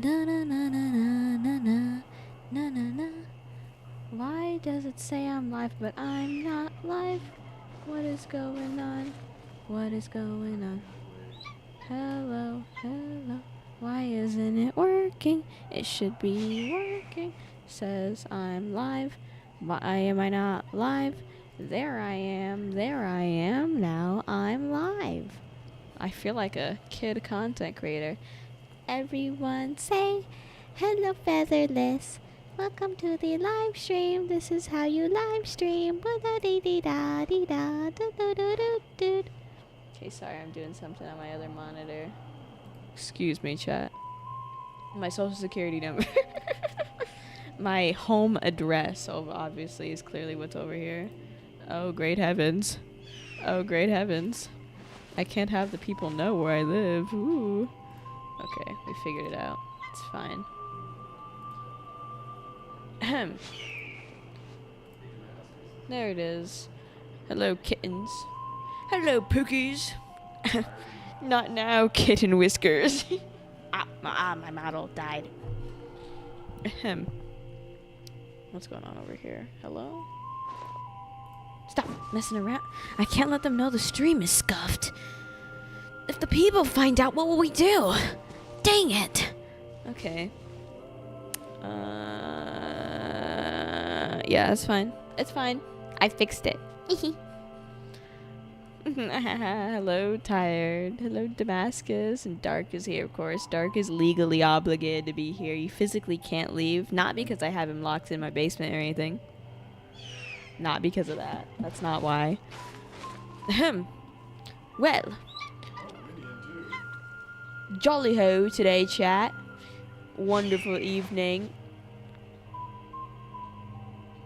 Na na na na na na na na na na. Why does it say I'm live but I'm not live? What is going on? What is going on? Hello, hello. Why isn't it working? It should be working. Says I'm live. Why am I not live? There I am. There I am. Now I'm live. I feel like a kid content creator. Everyone say, hello, FeatherLes. Welcome to the live stream. This is how you live stream. Okay, sorry, I'm doing something on my other monitor. Excuse me, chat. My social security number. My home address, obviously, is clearly what's over here. Oh, great heavens. Oh, great heavens. I can't have the people know where I live. Ooh. Okay, we figured it out. It's fine. Ahem. There it is. Hello, kittens. Hello, pookies. Not now, kitten whiskers. My model died. Ahem. What's going on over here? Hello? Stop messing around. I can't let them know the stream is scuffed. If the people find out, what will we do? Dang it. Okay. Yeah, it's fine. It's fine. I fixed it. Hello, Tired. Hello, Damascus. And Dark is here, of course. Dark is legally obligated to be here. You physically can't leave. Not because I have him locked in my basement or anything. Not because of that. That's not why. Ahem. Well. Jolly ho today, chat. Wonderful evening.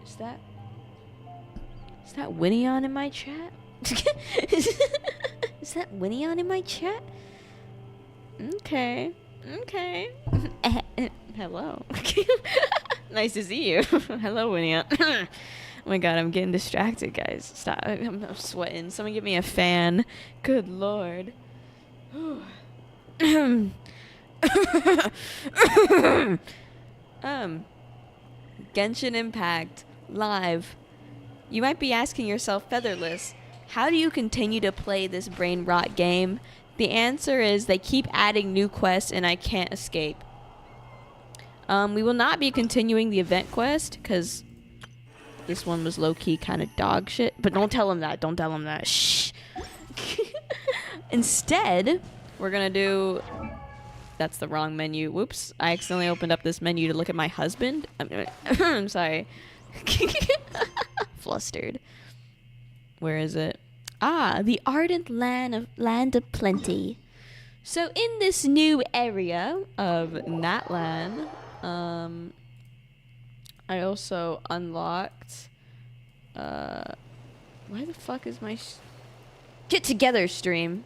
Is that Winnie on in my chat? Is that Winnie on in my chat? Okay. Okay. Hello. Nice to see you. Hello, Winnie. Oh my god, I'm getting distracted, guys. Stop. I'm sweating. Someone give me a fan. Good lord. Genshin Impact live. You might be asking yourself, FeatherLes, how do you continue to play this brain rot game? The answer is they keep adding new quests and I can't escape. We will not be continuing the event quest because this one was low-key kind of dog shit. But don't tell him that. Don't tell him that. Shh. Instead, we're going to do... That's the wrong menu. Whoops. I accidentally opened up this menu to look at my husband. I'm sorry. Flustered. Where is it? Ah, the ardent land of plenty. So in this new area of Natlan, I also unlocked... why the fuck is my... Get together, stream.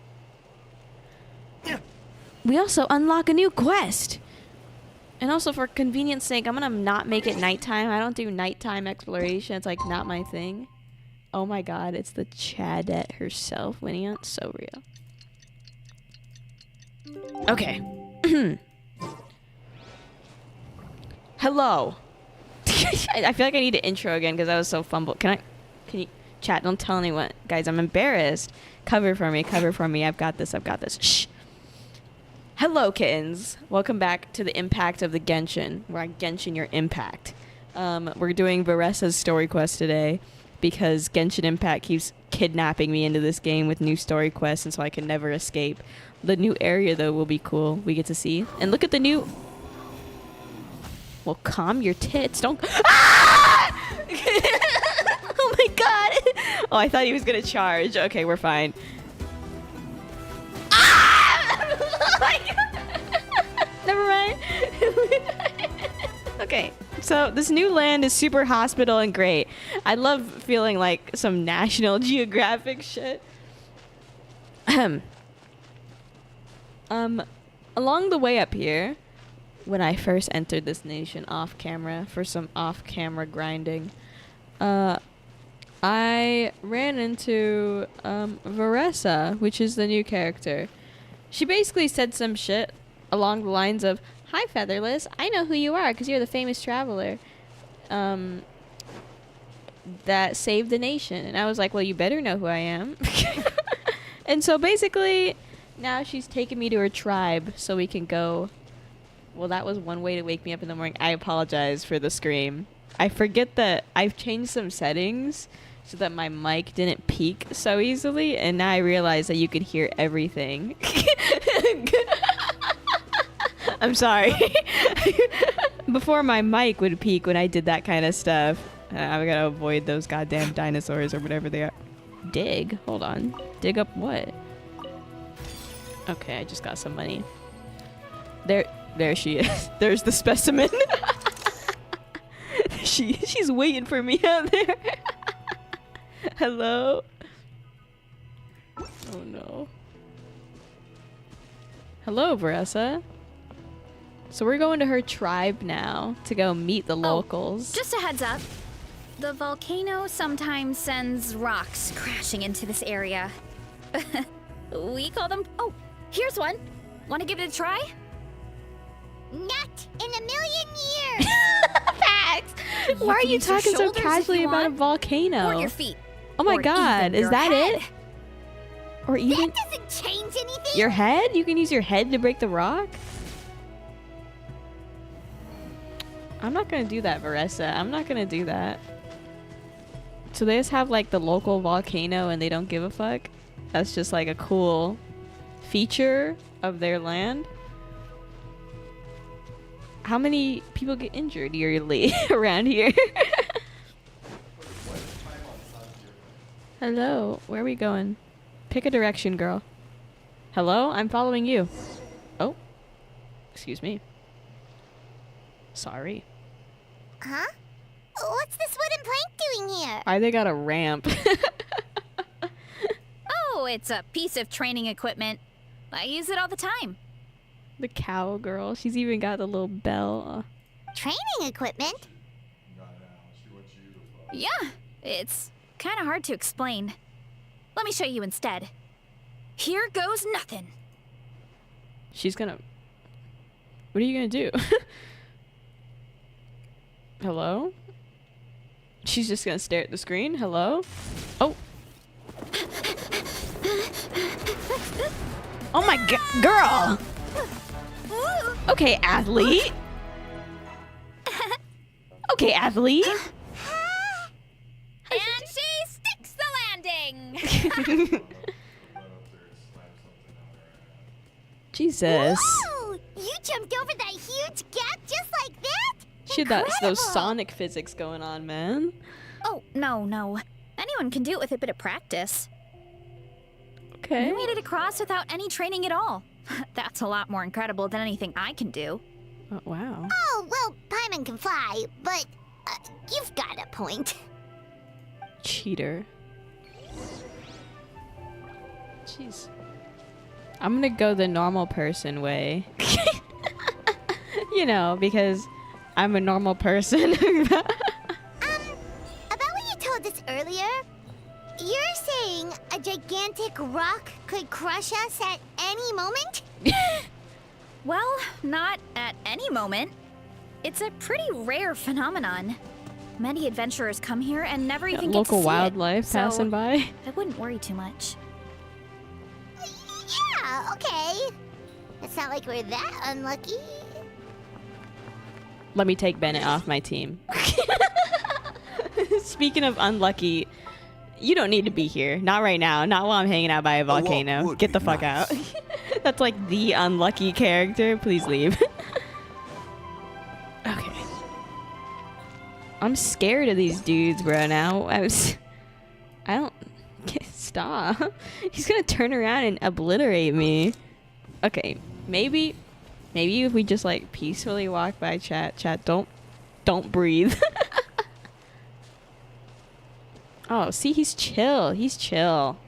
We also unlock a new quest. And also, for convenience sake, I'm gonna not make it nighttime. I don't do nighttime exploration. It's like not my thing. Oh my god, it's the Chadette herself, Winnie. So real. Okay. Hello. I feel like I need an intro again because I was so fumbled. Can you chat? Don't tell anyone, guys. I'm embarrassed. Cover for me. Cover for me. I've got this. I've got this. Shh. Hello, kittens. Welcome back to the impact of the Genshin, where I Genshin your impact. We're doing Veressas story quest today because Genshin Impact keeps kidnapping me into this game with new story quests, and so I can never escape. The new area, though, will be cool. We get to see. And look at the new... Well, calm your tits. Don't... Ah! Oh, my God. Oh, I thought he was going to charge. Okay, we're fine. Never mind. Okay, so this new land is super hospital and great. I love feeling like some National Geographic shit. Along the way up here, when I first entered this nation off camera for some off camera grinding, I ran into Veressa, which is the new character. She basically said some shit along the lines of, Hi, FeatherLes. I know who you are because you're the famous traveler that saved the nation. And I was like, well, you better know who I am. And so basically, now she's taking me to her tribe so we can go. Well, that was one way to wake me up in the morning. I apologize for the scream. I forget that I've changed some settings so that my mic didn't peak so easily, and now I realize that you could hear everything. I'm sorry. Before my mic would peak when I did that kind of stuff. I gotta avoid those goddamn dinosaurs or whatever they are. Dig? Hold on. Dig up what? Okay, I just got some money. There she is. There's the specimen. She's waiting for me out there. Hello? Oh no. Hello, Veressa. So we're going to her tribe now to go meet the locals. Just a heads up. The volcano sometimes sends rocks crashing into this area. We call them... Oh, here's one. Want to give it a try? Not in a million years! Facts! Why are you talking so casually about a volcano? Or your feet. Oh my god, is that it? Or even... That doesn't change anything! Your head? You can use your head to break the rock? I'm not gonna do that, Veressa. I'm not gonna do that. So they just have like the local volcano and they don't give a fuck? That's just like a cool feature of their land? How many people get injured yearly around here? Hello, where are we going? Pick a direction, girl. Hello, I'm following you. Oh, excuse me. Sorry. Huh? What's this wooden plank doing here? Why they got a ramp? Oh, it's a piece of training equipment. I use it all the time. The cowgirl. She's even got the little bell. Training equipment? Yeah, it's kind of hard to explain. Let me show you instead. Here goes nothing. She's gonna... What are you gonna do? Hello? She's just gonna stare at the screen? Hello? Oh. Oh my god, girl! Okay, athlete. Okay, athlete. And she sticks the landing! Jesus. Whoa! You jumped over that huge gap just like that? She had those Incredible. sonic physics going on, man. Oh, no. Anyone can do it with a bit of practice. Okay. You made it across without any training at all. That's a lot more incredible than anything I can do. Oh, wow. Oh, well, Paimon can fly, but you've got a point. Cheater. Jeez. I'm gonna go the normal person way. You know, because I'm a normal person. About what you told us earlier, you're saying a gigantic rock could crush us at any moment? Well, not at any moment. It's a pretty rare phenomenon. Many adventurers come here and never even get to local see wildlife it, passing so by. I wouldn't worry too much. Yeah, okay. It's not like we're that unlucky. Let me take Bennett off my team. Speaking of unlucky, you don't need to be here. Not right now. Not while I'm hanging out by a volcano. Get the fuck out. That's like the unlucky character. Please leave. Okay. I'm scared of these dudes, bro, now. I don't... Stop. He's gonna turn around and obliterate me. Okay, maybe if we just like peacefully walk by chat, don't breathe. Oh, see, he's chill. He's chill.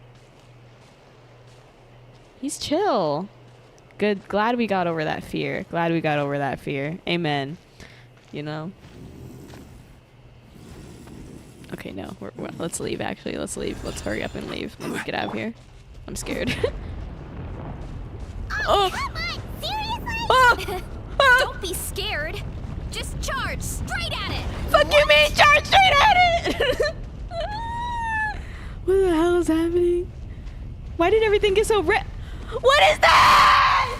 Good. Glad we got over that fear. Amen. You know? Okay, no. Let's leave, actually. Let's leave. Let's hurry up and leave. Let me get out of here. I'm scared. Oh, come on! Seriously? Oh! Don't be scared. Just charge straight at it. Fuck you, mean charge straight at it! What the hell is happening? Why did everything get so red? What is that?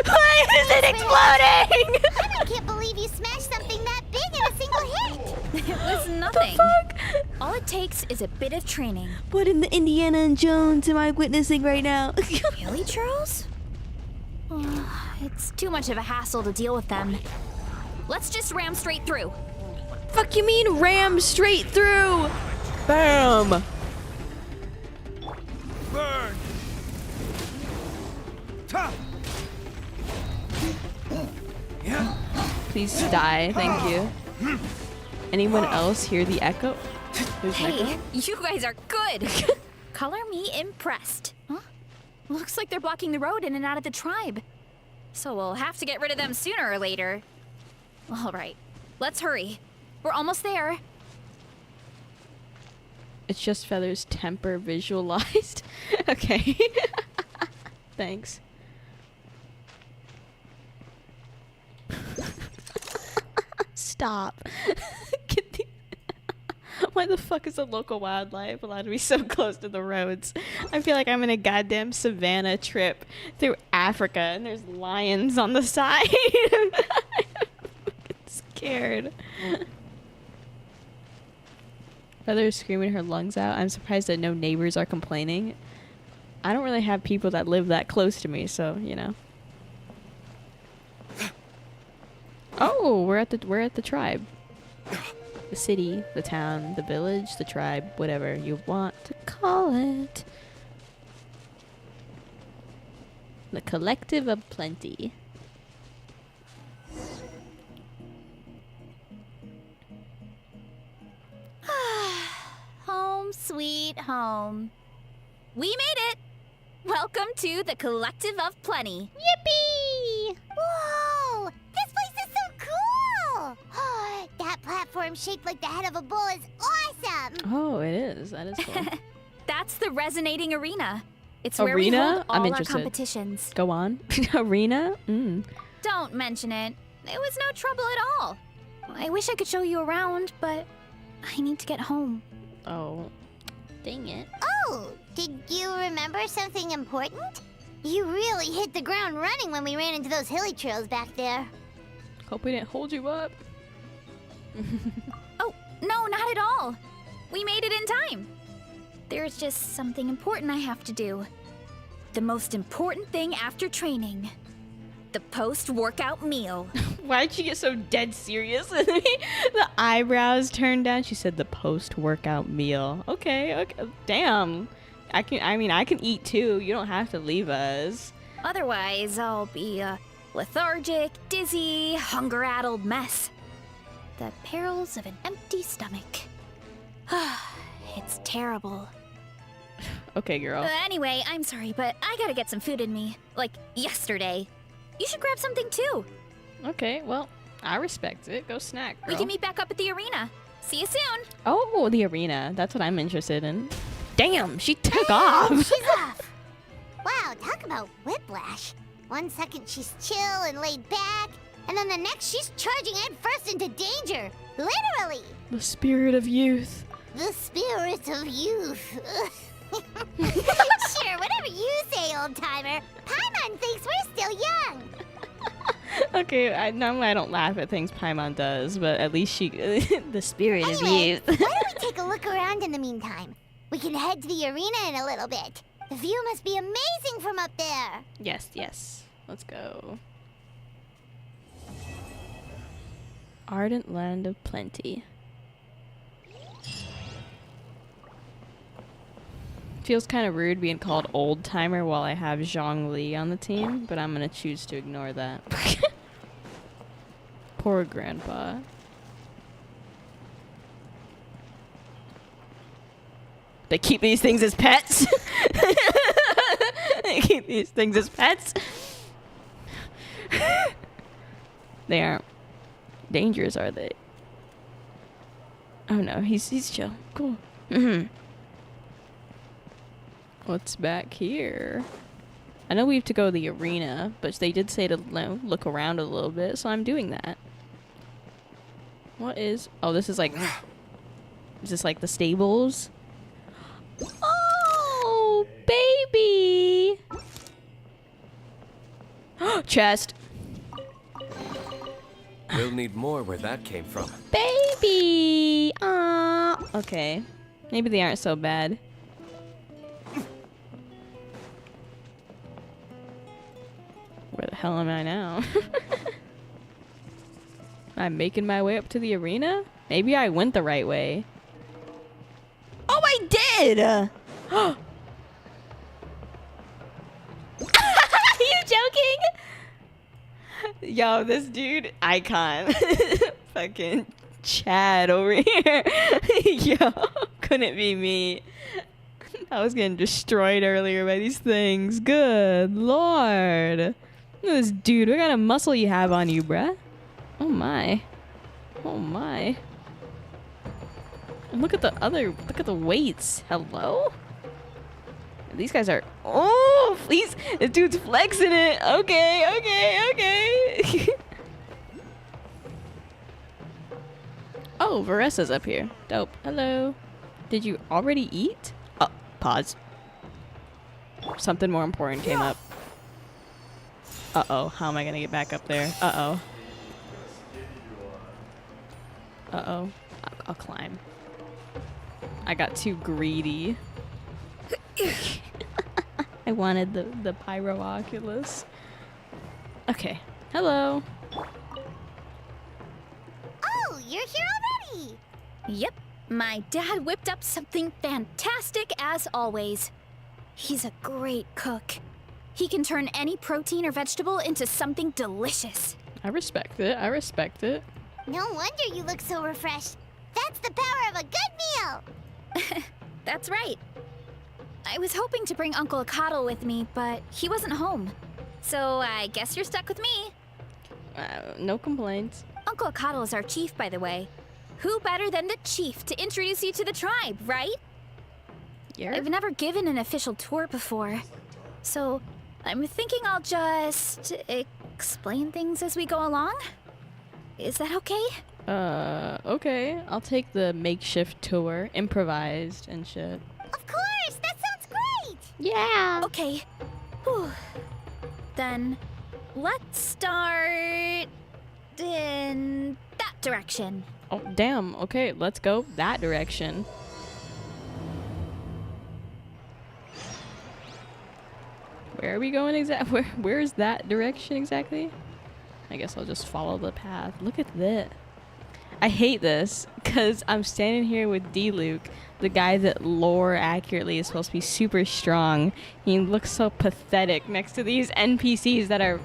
Why is it exploding? I can't believe you smashed something that big in a single hit. It was nothing. Fuck. All it takes is a bit of training. What in the Indiana and Jones am I witnessing right now? Really, Charles? It's too much of a hassle to deal with them. Let's just ram straight through. Fuck you mean ram straight through? Bam! Burn! Ta! Yeah. Please die, thank you. Anyone else hear the echo? There's an Hey, echo? you guys are good. Color me impressed. Huh? Looks like they're blocking the road in and out of the tribe. So we'll have to get rid of them sooner or later. All right, let's hurry. We're almost there. It's just Feather's temper visualized. Okay. Thanks. Stop. Get the Why the fuck is the local wildlife allowed to be so close to the roads? I feel like I'm in a goddamn savannah trip through Africa and there's lions on the side. I'm fucking scared. Feather's screaming her lungs out. I'm surprised that no neighbors are complaining. I don't really have people that live that close to me, so, you know. Oh, we're at the tribe. The city, the town, the village, the tribe, whatever you want to call it. The collective of plenty. Home sweet home. We made it! Welcome to the Collective of Plenty. Yippee! Whoa! This place is so cool! That platform shaped like the head of a bull is awesome! Oh, it is. That is cool. That's the Resonating Arena. It's Arena? where we hold all I'm our interested. competitions. Go on. Arena? Mm. Don't mention it. It was no trouble at all. I wish I could show you around, but I need to get home. Oh. Dang it. Oh, did you remember something important? You really hit the ground running when we ran into those hilly trails back there. Hope we didn't hold you up. Oh, no, not at all. We made it in time. There's just something important I have to do. The most important thing after training. The post-workout meal. Why'd she get so dead serious with me? The eyebrows turned down. She said the post-workout meal. Okay. Damn. I can eat too. You don't have to leave us. Otherwise, I'll be a lethargic, dizzy, hunger-addled mess. The perils of an empty stomach. It's terrible. Okay, girl. Anyway, I'm sorry, but I gotta get some food in me. Like, yesterday. You should grab something too. Okay, well, I respect it. Go snack, girl. We can meet back up at the arena. See you soon. Oh, the arena. That's what I'm interested in. Damn, she took off. She's off! Wow, talk about whiplash. 1 second she's chill and laid back, and then the next she's charging head first into danger. Literally! The spirit of youth. The spirit of youth. Sure, whatever you say, old-timer. Paimon thinks we're still young. Okay, normally I don't laugh at things Paimon does, but at least she... the spirit of Anyway, youth. why don't we take a look around in the meantime? We can head to the arena in a little bit. The view must be amazing from up there. Yes. Let's go. Ardent land of plenty. Feels kind of rude being called old timer while I have Zhongli on the team, but I'm gonna choose to ignore that. Poor grandpa. They keep these things as pets? They keep these things as pets? They aren't dangerous, are they? Oh no, he's chill. Cool. What's back here? I know we have to go to the arena, but they did say to look around a little bit, so I'm doing that. What is... Oh, this is like... Is this like the stables? Oh, baby! Chest. We'll need more where that came from. Baby! Aww. Okay. Maybe they aren't so bad. Where the hell am I now? I'm making my way up to the arena? Maybe I went the right way. Oh, I did! Are you joking? Yo, this dude, icon. Fucking Chad over here. Yo, couldn't be me. I was getting destroyed earlier by these things. Good lord. Look at this dude. What kind of muscle you have on you, bruh? Oh my. Oh my. And look at the weights. Hello? These guys are... Oh, please. This dude's flexing it. Okay, okay, okay. Oh, Veressas up here. Dope. Hello. Did you already eat? Oh, pause. Something more important came up. Uh-oh. How am I going to get back up there? Uh-oh. Uh-oh. I'll climb. I got too greedy. I wanted the pyro oculus. Okay. Hello. Oh, you're here already. Yep, my dad whipped up something fantastic as always. He's a great cook. He can turn any protein or vegetable into something delicious. I respect it. I respect it. No wonder you look so refreshed. That's the power of a good meal. That's right. I was hoping to bring Uncle Acatl with me, but he wasn't home. So I guess you're stuck with me. No complaints. Uncle Acatl is our chief, by the way. Who better than the chief to introduce you to the tribe, right? Yeah. I've never given an official tour before. So I'm thinking I'll just explain things as we go along. Is that okay? Okay. I'll take the makeshift tour, improvised and shit. Of course, that sounds great. Yeah. Okay. Whew. Then let's start in that direction. Oh, damn. Okay, let's go that direction. Where are we going exactly? Where's that direction exactly? I guess I'll just follow the path. Look at this. I hate this because I'm standing here with D-Luke, the guy that lore accurately is supposed to be super strong. He looks so pathetic next to these NPCs that are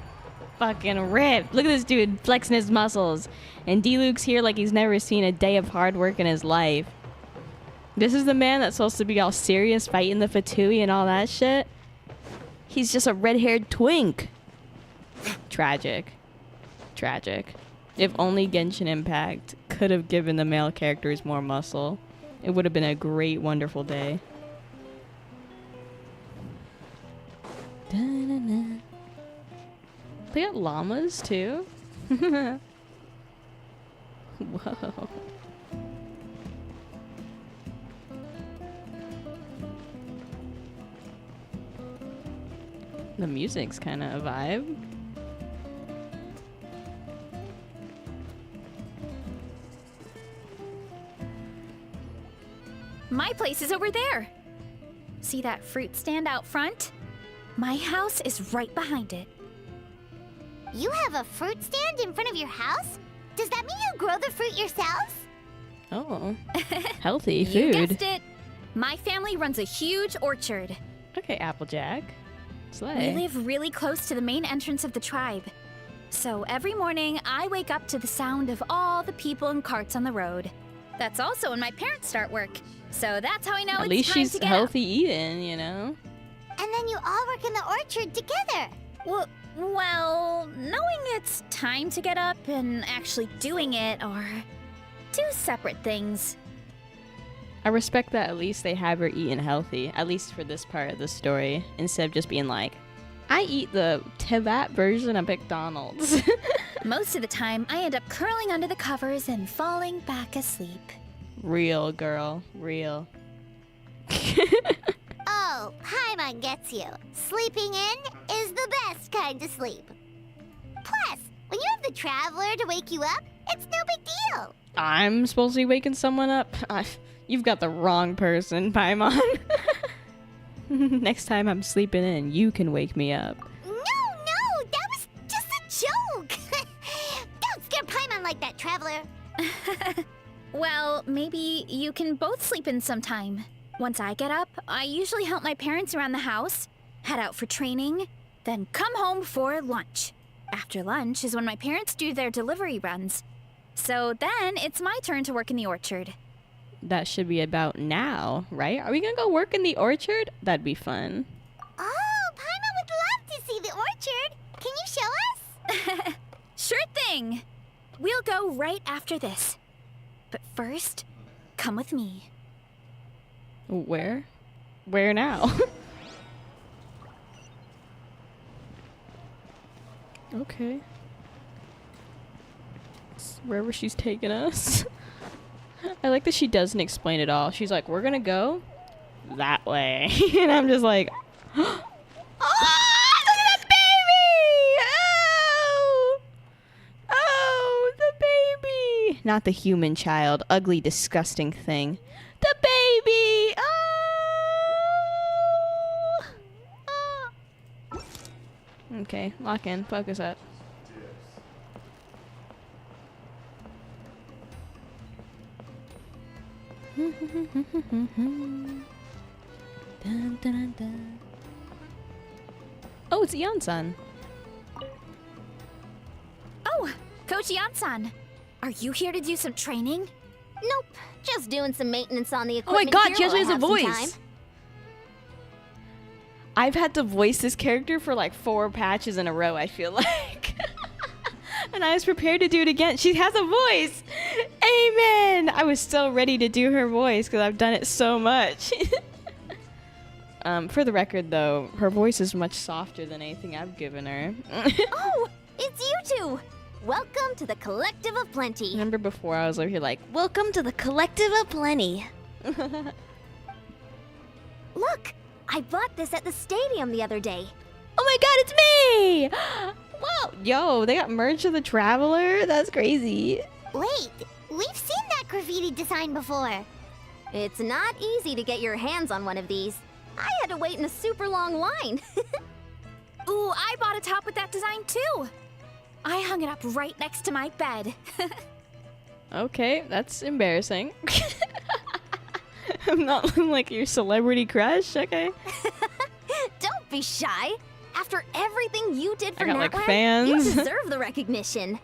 fucking ripped. Look at this dude flexing his muscles. And D-Luke's here like he's never seen a day of hard work in his life. This is the man that's supposed to be all serious, fighting the Fatui and all that shit. He's just a red-haired twink. Tragic. Tragic. If only Genshin Impact could have given the male characters more muscle, it would have been a great, wonderful day. Da-na-na. They got llamas too? Whoa. The music's kind of a vibe. My place is over there. See that fruit stand out front? My house is right behind it. You have a fruit stand in front of your house? Does that mean you grow the fruit yourselves? Oh, healthy You food. guessed it. My family runs a huge orchard. Okay, Applejack. We Slay. live really close to the main entrance of the tribe. So every morning, I wake up to the sound of all the people and carts on the road. That's also when my parents start work. So that's how I know At it's least time she's to get healthy eating, you know? And then you all work in the orchard together. up. Well, knowing it's time to get up and actually doing it are two separate things. I respect that at least they have her eating healthy, at least for this part of the story, instead of just being like, I eat the Tibet version of McDonald's. Most of the time, I end up curling under the covers and falling back asleep. Real, girl. Real. Oh, Paimon gets you. Sleeping in is the best kind of sleep. Plus, when you have the Traveler to wake you up, it's no big deal. I'm supposed to be waking someone up? You've got the wrong person, Paimon. Next time I'm sleeping in, you can wake me up. No, that was just a joke. Don't scare Paimon like that, Traveler. Well, maybe you can both sleep in sometime. Once I get up, I usually help my parents around the house, head out for training, then come home for lunch. After lunch is when my parents do their delivery runs. So then it's my turn to work in the orchard. That should be about now, right? Are we gonna go work in the orchard? That'd be fun. Oh, Paimon would love to see the orchard. Can you show us? Sure thing! We'll go right after this. But first, come with me. Where? Where now? Okay. Wherever she's taking us. I like that she doesn't explain it all. She's like, we're gonna go that way. And I'm just like, oh, look at that baby! Oh! Oh, the baby! Not the human child. Ugly, disgusting thing. The baby! Oh! Oh! Okay, lock in. Focus up. Dun, dun, dun, dun. Oh, it's Ian-san. Oh, Coach Yan-san. Are you here to do some training? Nope, just doing some maintenance on the Oh my equipment. god, she here actually has while I a have some voice. time. I've had to voice this character for like 4 patches in a row, I feel like. And I was prepared to do it again. She has a voice. Amen. I was so ready to do her voice because I've done it so much. For the record, though, her voice is much softer than anything I've given her. Oh, it's you two. Welcome to the Collective of Plenty. Remember before I was over here like, welcome to the Collective of Plenty. Look, I bought this at the stadium the other day. Oh my god, it's me! Whoa, yo, they got merch of the Traveler? That's crazy. Wait, we've seen that graffiti design before. It's not easy to get your hands on one of these. I had to wait in a super long line. Ooh, I bought a top with that design too. I hung it up right next to my bed. Okay, that's embarrassing. I'm not like your celebrity crush, okay? Don't be shy. After everything you did for I got, like, Natware, fans. you deserve the recognition.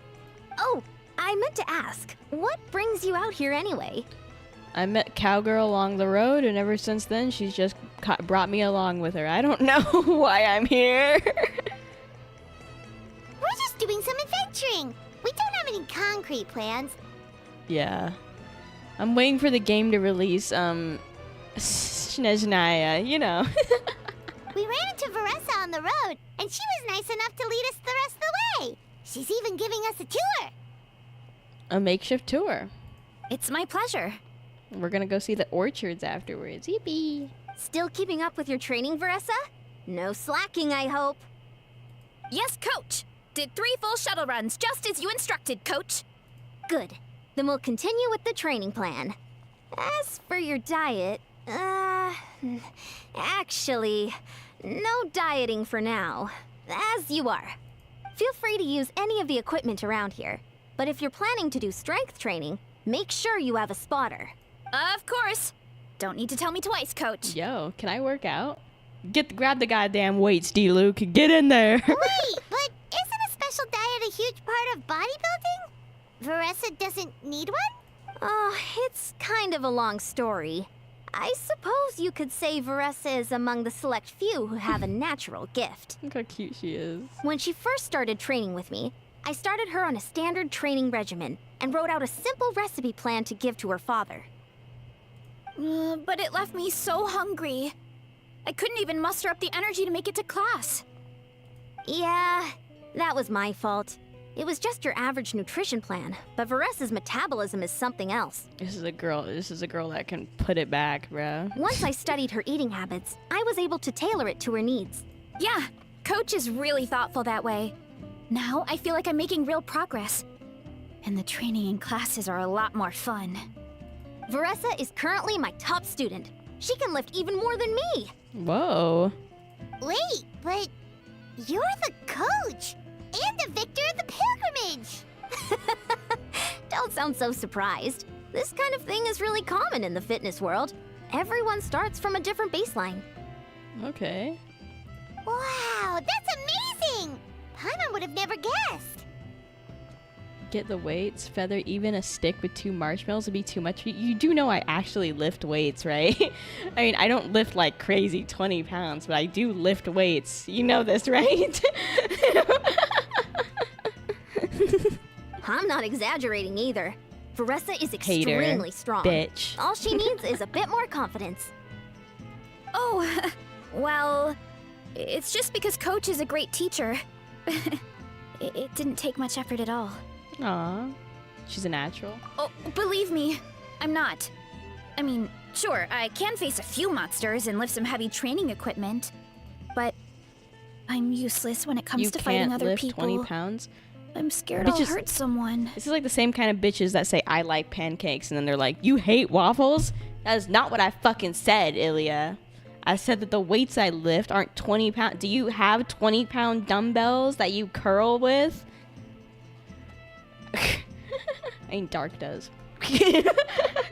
Oh, I meant to ask, what brings you out here anyway? I met Cowgirl along the road, and ever since then, she's just brought me along with her. I don't know why I'm here. We're just doing some adventuring. We don't have any concrete plans. Yeah. I'm waiting for the game to release, Snezhnaya, you know. We ran into Veressa on the road, and she was nice enough to lead us the rest of the way. She's even giving us a tour. A makeshift tour. It's my pleasure. We're gonna go see the orchards afterwards. Yippee! Still keeping up with your training, Veressa? No slacking, I hope. Yes, Coach. Did 3 full shuttle runs just as you instructed, Coach. Good. Then we'll continue with the training plan. As for your diet, actually, no dieting for now. As you are. Feel free to use any of the equipment around here. But if you're planning to do strength training, make sure you have a spotter. Of course. Don't need to tell me twice, Coach. Yo, can I work out? Grab the goddamn weights, D-Luke. Get in there. Wait, but isn't a special diet a huge part of bodybuilding? Veressa doesn't need one? Oh, it's kind of a long story. I suppose you could say Veressa is among the select few who have a natural gift. Look how cute she is. When she first started training with me, I started her on a standard training regimen and wrote out a simple recipe plan to give to her father. But it left me so hungry. I couldn't even muster up the energy to make it to class. Yeah, that was my fault. It was just your average nutrition plan, but Veressas' metabolism is something else. This is a girl that can put it back, bro. Once I studied her eating habits, I was able to tailor it to her needs. Yeah, Coach is really thoughtful that way. Now I feel like I'm making real progress. And the training and classes are a lot more fun. Veressa is currently my top student. She can lift even more than me. Whoa. Wait, but you're the coach and the victor of the pilgrimage. Don't sound so surprised. This kind of thing is really common in the fitness world. Everyone starts from a different baseline. Okay. Wow, that's amazing! Paimon would have never guessed. Get the weights, Feather, even a stick with 2 marshmallows would be too much. You do know I actually lift weights, right? I mean, I don't lift like crazy 20 pounds, but I do lift weights. You know this, right? I'm not exaggerating either. Veressa is extremely strong. Bitch. All she needs is a bit more confidence. Oh, well, it's just because Coach is a great teacher. It didn't take much effort at all. Aw. She's a natural. Oh, believe me, I'm not. I mean, sure, I can face a few monsters and lift some heavy training equipment, but I'm useless when it comes to fighting other lift people. 20 pounds. I'm scared I'll hurt someone. This is like the same kind of bitches that say I like pancakes and then they're like, you hate waffles? That is not what I fucking said, Ilya. I said that the weights I lift aren't 20 pounds. Do you have 20-pound dumbbells that you curl with? I mean, Dark does.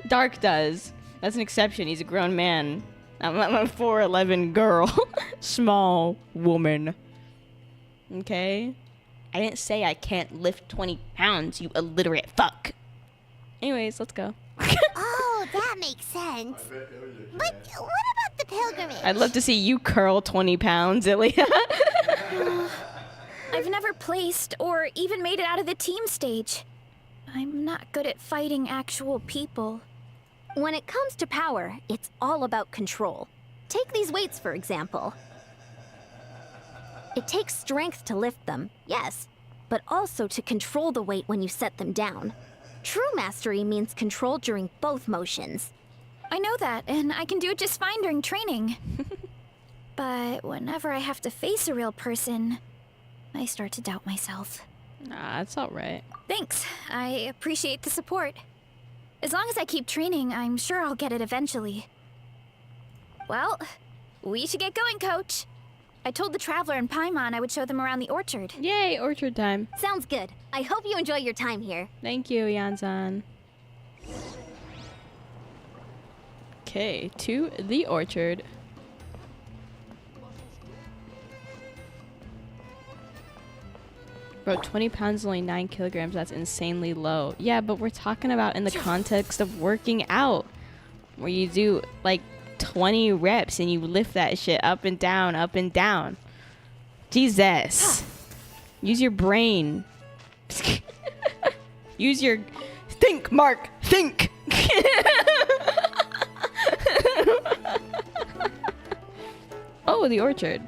Dark does. That's an exception. He's a grown man. I'm a 4'11" girl. Small woman. Okay? I didn't say I can't lift 20 pounds, you illiterate fuck. Anyways, let's go. Oh, that makes sense. But what about the pilgrimage? I'd love to see you curl 20 pounds, Ilya. I've never placed or even made it out of the team stage. I'm not good at fighting actual people. When it comes to power, it's all about control. Take these weights, for example. It takes strength to lift them, yes, but also to control the weight when you set them down. True mastery means control during both motions. I know that, and I can do it just fine during training. But whenever I have to face a real person, I start to doubt myself. Nah, that's alright. Thanks. I appreciate the support. As long as I keep training, I'm sure I'll get it eventually. Well, we should get going, Coach. I told the Traveler and Paimon I would show them around the orchard. Yay, orchard time. Sounds good. I hope you enjoy your time here. Thank you, Yanzan. Okay, to the orchard. Bro, 20 pounds is only 9 kilograms. That's insanely low. Yeah, but we're talking about in the context of working out. Where you do, like, 20 reps and you lift that shit up and down, up and down. Jesus. Use your brain. Use your... Think, Mark! Think! Oh, the orchard.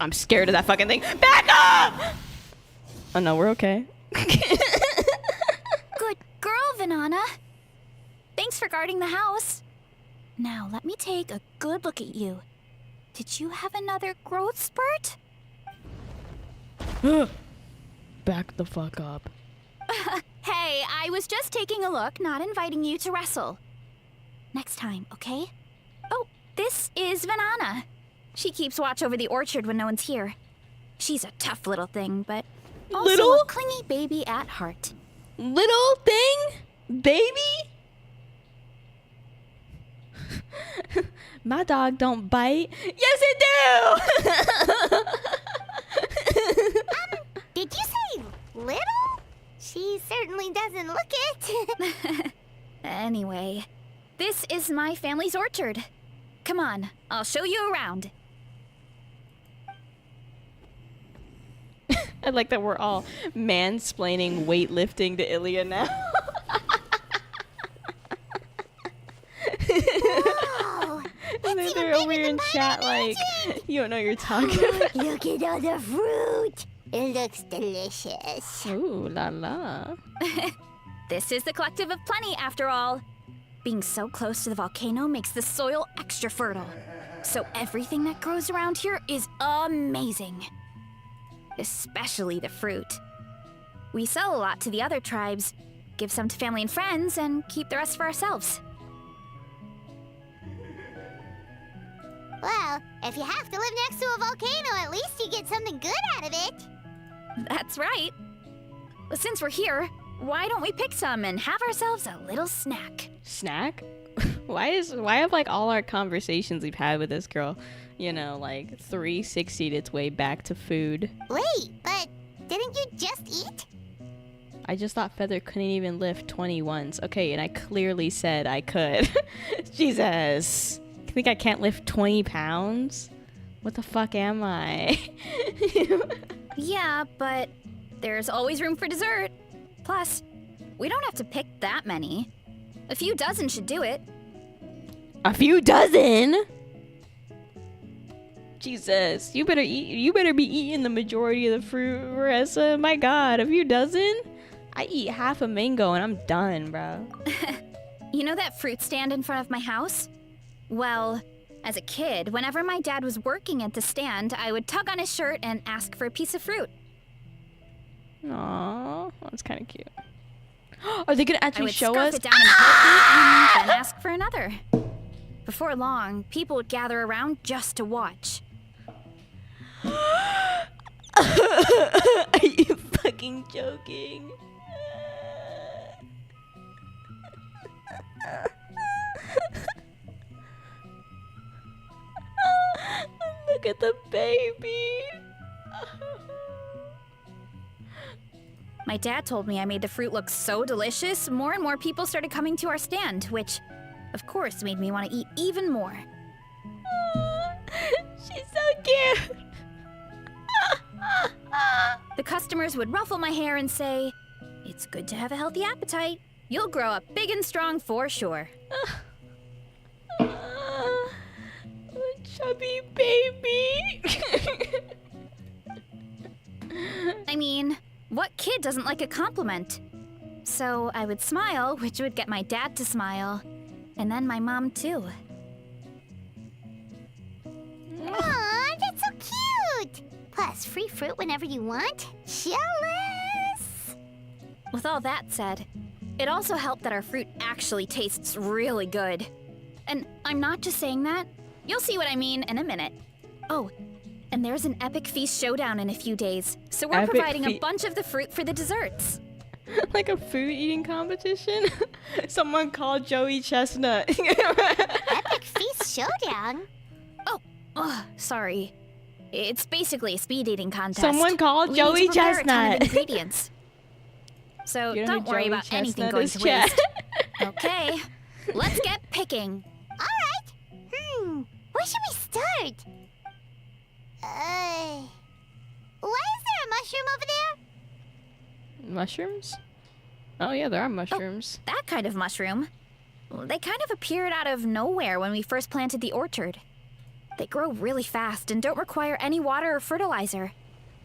I'm scared of that fucking thing. Back up! Oh no, we're okay. Good girl, Vanana. Thanks for guarding the house. Now, let me take a good look at you. Did you have another growth spurt? Back the fuck up. Hey, I was just taking a look, not inviting you to wrestle. Next time, okay? Oh, this is Vanana. She keeps watch over the orchard when no one's here. She's a tough little thing, but also Little? a clingy baby at heart. Little thing? Baby? My dog don't bite. Yes, it do! Did you say little? She certainly doesn't look it. Anyway, this is my family's orchard. Come on, I'll show you around. I like that we're all mansplaining weightlifting to Ilya now. Whoa, over here in chat like you don't know what you're talking about. Look at all the fruit. It looks delicious. Ooh la la. This is the Collective of Plenty, after all. Being so close to the volcano makes the soil extra fertile. So everything that grows around here is amazing. Especially the fruit. We sell a lot to the other tribes, give some to family and friends, and keep the rest for ourselves. Well, if you have to live next to a volcano, at least you get something good out of it. That's right. But since we're here, why don't we pick some and have ourselves a little snack? Snack? Why have like all our conversations we've had with this girl, you know, like 360'd its way back to food? Wait, but didn't you just eat? I just thought Feather couldn't even lift 20 once. Okay, and I clearly said I could. Jesus. You think I can't lift 20 pounds? What the fuck am I? Yeah, but there's always room for dessert. Plus, we don't have to pick that many. A few dozen should do it. A few dozen? Jesus, you better eat. You better be eating the majority of the fruit, Veressa. My God, a few dozen? I eat half a mango and I'm done, bro. You know that fruit stand in front of my house? Well, as a kid, whenever my dad was working at the stand, I would tug on his shirt and ask for a piece of fruit. Aww, that's kind of cute. Are they gonna I actually would show scarf us? it down in a heartbeat and then ask for another. Before long, people would gather around just to watch. Are you fucking joking? Look at the baby. My dad told me I made the fruit look so delicious, more and more people started coming to our stand, which, of course, made me want to eat even more. She's so cute. The customers would ruffle my hair and say, "It's good to have a healthy appetite. You'll grow up big and strong for sure." Chubby baby. I mean, what kid doesn't like a compliment? So I would smile, which would get my dad to smile, and then my mom too. Aw, that's so cute! Plus, free fruit whenever you want. Jealous! With all that said, it also helped that our fruit actually tastes really good. And I'm not just saying that. You'll see what I mean in a minute. Oh, and there's an epic feast showdown in a few days, so we're Epic providing a bunch of the fruit for the desserts. Like a food eating competition? Someone called Joey Chestnut. Epic Feast Showdown? Oh, sorry. It's basically a speed eating contest. Someone called We Joey need to prepare a ton of Chestnut. ingredients. So You know who don't worry Joey about anything Chestnut going is, to chat? waste. Okay, let's get picking. Alright. Where should we start? Why is there a mushroom over there? Mushrooms? Oh yeah, there are mushrooms. That kind of mushroom. They kind of appeared out of nowhere when we first planted the orchard. They grow really fast and don't require any water or fertilizer.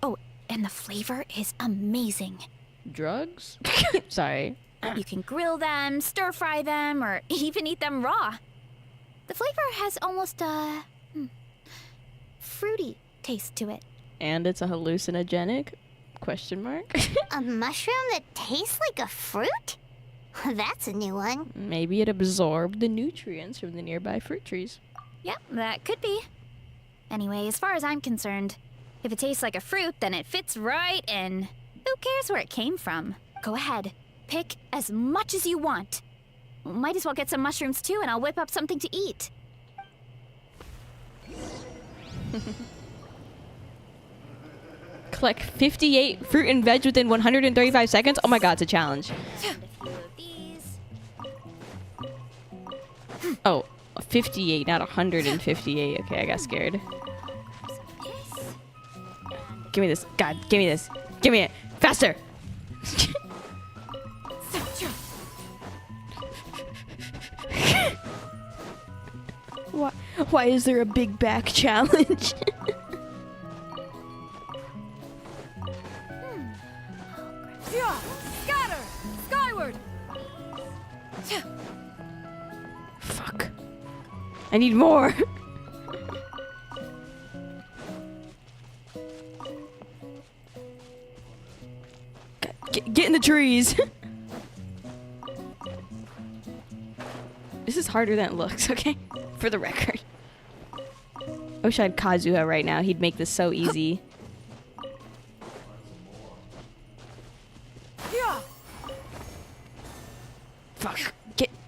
Oh, and the flavor is amazing. Drugs? Sorry. You can grill them, stir-fry them, or even eat them raw. The flavor has almost a fruity taste to it. And it's a hallucinogenic? Question mark. A mushroom that tastes like a fruit? That's a new one. Maybe it absorbed the nutrients from the nearby fruit trees. Yeah, that could be. Anyway, as far as I'm concerned, if it tastes like a fruit, then it fits right in. Who cares where it came from? Go ahead. Pick as much as you want. Might as well get some mushrooms too, and I'll whip up something to eat. Collect 58 fruit and veg within 135 seconds? Oh my god, it's a challenge. Oh, 58, not 158. Okay, I got scared. Give me this. God, give me this. Give me it. Faster! Why is there a big back challenge? Scatter! Skyward! Fuck. I need more. Get in the trees. This is harder than it looks, okay? For the record. I wish I had Kazuha right now. He'd make this so easy. Fuck.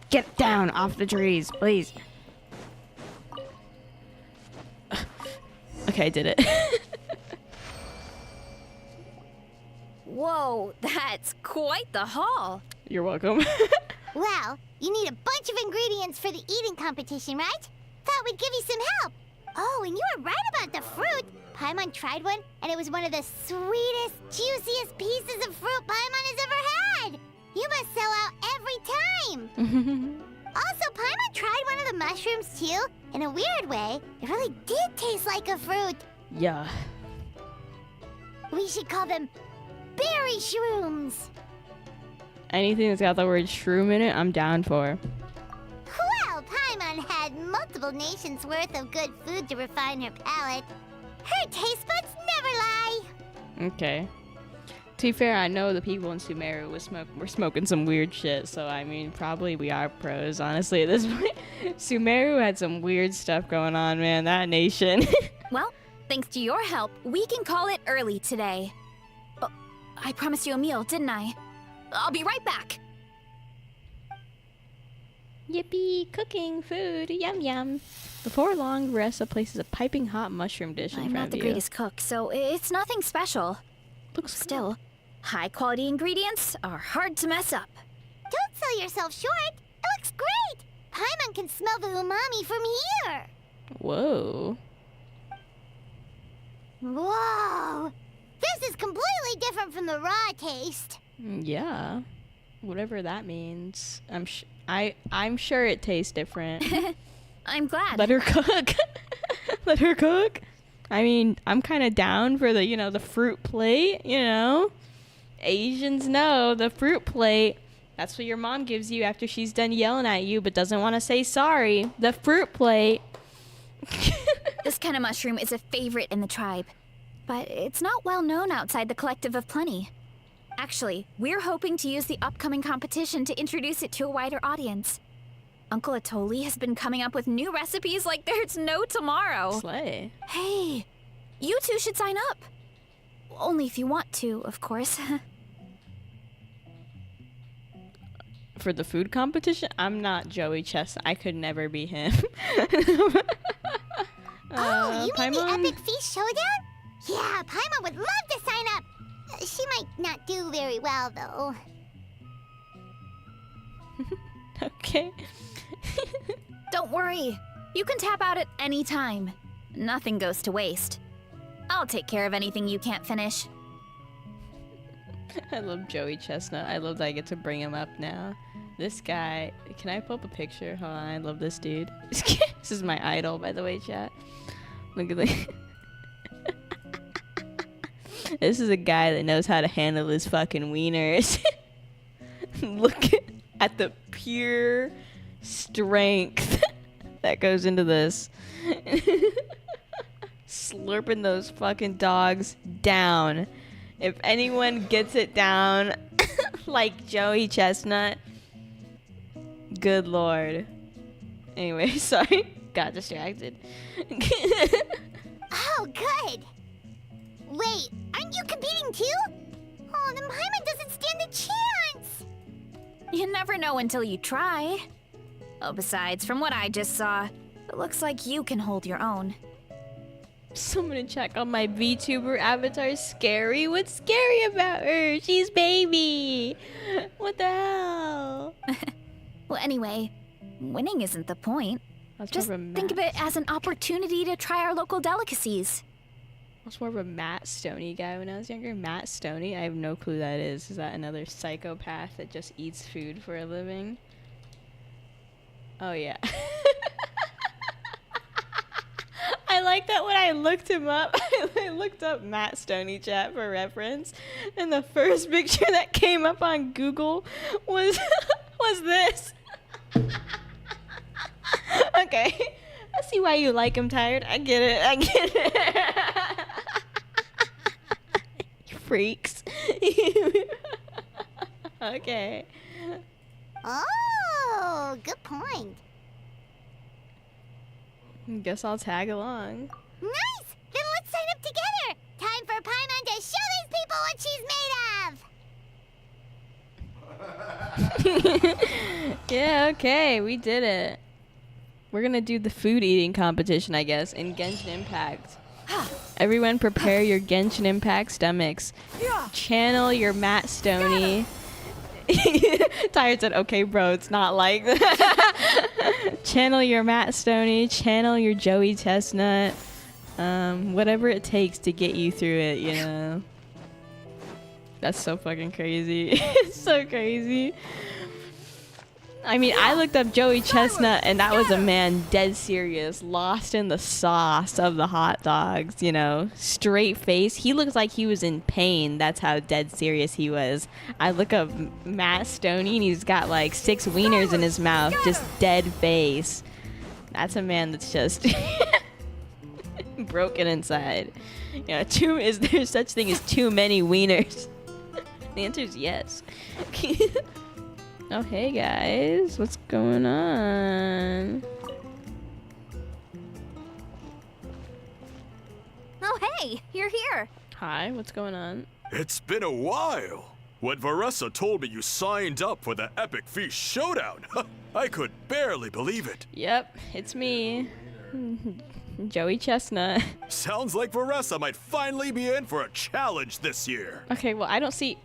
Get down off the trees, please. Okay, I did it. Whoa, that's quite the haul. You're welcome. Well, you need a bunch of ingredients for the eating competition, right? Thought we'd give you some help. Oh, and you were right about the fruit. Paimon tried one, and it was one of the sweetest, juiciest pieces of fruit Paimon has ever had. You must sell out every time. Also, Paimon tried one of the mushrooms too. In a weird way, it really did taste like a fruit. Yeah. We should call them berry shrooms. Anything that's got the word shroom in it, I'm down for. Well, Paimon had multiple nations worth of good food to refine her palate. Her taste buds never lie. Okay. To be fair, I know the people in Sumeru were smoking some weird shit, so I mean, probably we are pros, honestly, at this point. Sumeru had some weird stuff going on, man, that nation. Well, thanks to your help, we can call it early today. Oh, I promised you a meal, didn't I? I'll be right back. Yippee, cooking food, yum yum. Before long, Veressa places a piping hot mushroom dish in I'm front not of the you. greatest cook, so it's nothing special. Looks Still, high-quality ingredients are hard to mess up. Don't sell yourself short. It looks great. Paimon can smell the umami from here. Whoa. Whoa. This is completely different from the raw taste. Yeah. Whatever that means. I'm sure it tastes different. I'm glad. Let her cook. Let her cook. I mean, I'm kind of down for the, the fruit plate, Asians know the fruit plate. That's what your mom gives you after she's done yelling at you but doesn't want to say sorry. The fruit plate. This kind of mushroom is a favorite in the tribe, but it's not well known outside the Collective of Plenty. Actually, we're hoping to use the upcoming competition to introduce it to a wider audience. Uncle Atoli has been coming up with new recipes like there's no tomorrow. Slay. Hey, you two should sign up. Only if you want to, of course. For the food competition, I'm not Joey Chestnut. I could never be him. Oh, you mean the Paimon? Epic Feast Showdown? Yeah, Paimon would love to sign up. She might not do very well, though. Okay. Don't worry. You can tap out at any time. Nothing goes to waste. I'll take care of anything you can't finish. I love Joey Chestnut. I love that I get to bring him up now. This guy, can I pull up a picture? Hold on, I love this dude. This is my idol, by the way, chat. Look at this. This is a guy that knows how to handle his fucking wieners. Look at the pure strength that goes into this. Slurping those fucking dogs down. If anyone gets it down like Joey Chestnut, good lord. Anyway, sorry. Got distracted. Oh, good. Wait, aren't you competing too? Oh, then Paimon doesn't stand a chance. You never know until you try. Oh, besides, from what I just saw, it looks like you can hold your own. Someone in check on my VTuber avatar. Scary? What's scary about her? She's baby. What the hell? Well, anyway, winning isn't the point. Just think of it as an opportunity to try our local delicacies. I was more of a Matt Stoney guy when I was younger. Matt Stoney? I have no clue who that is. Is that another psychopath that just eats food for a living? Oh, yeah. like that when I looked him up, I looked up Matt Stoney chat for reference, and the first picture that came up on Google was was this. Okay, I see why you like him, Tired. I get it. You freaks. Okay. Oh, good point. Guess I'll tag along. Nice! Then let's sign up together! Time for Paimon to show these people what she's made of! Yeah, okay, we did it. We're gonna do the food eating competition, I guess, in Genshin Impact. Everyone prepare your Genshin Impact stomachs. Channel your Matt Stoney. Tired said, okay, bro, it's not like that. Channel your Matt Stoney. Channel your Joey Chestnut. Whatever it takes to get you through it, you know. That's so fucking crazy. It's so crazy. I mean, I looked up Joey Chestnut, and that was a man dead serious, lost in the sauce of the hot dogs, you know, straight face. He looks like he was in pain. That's how dead serious he was. I look up Matt Stoney, and he's got like 6 wieners in his mouth, just dead face. That's a man that's just broken inside. You know, is there such thing as too many wieners? The answer is yes. Oh, hey guys, what's going on? Oh, hey, you're here. Hi, what's going on? It's been a while. When Veressa told me you signed up for the Epic Feast Showdown, I could barely believe it. Yep, it's me. Joey Chestnut. Sounds like Veressa might finally be in for a challenge this year. Okay, well, I don't see...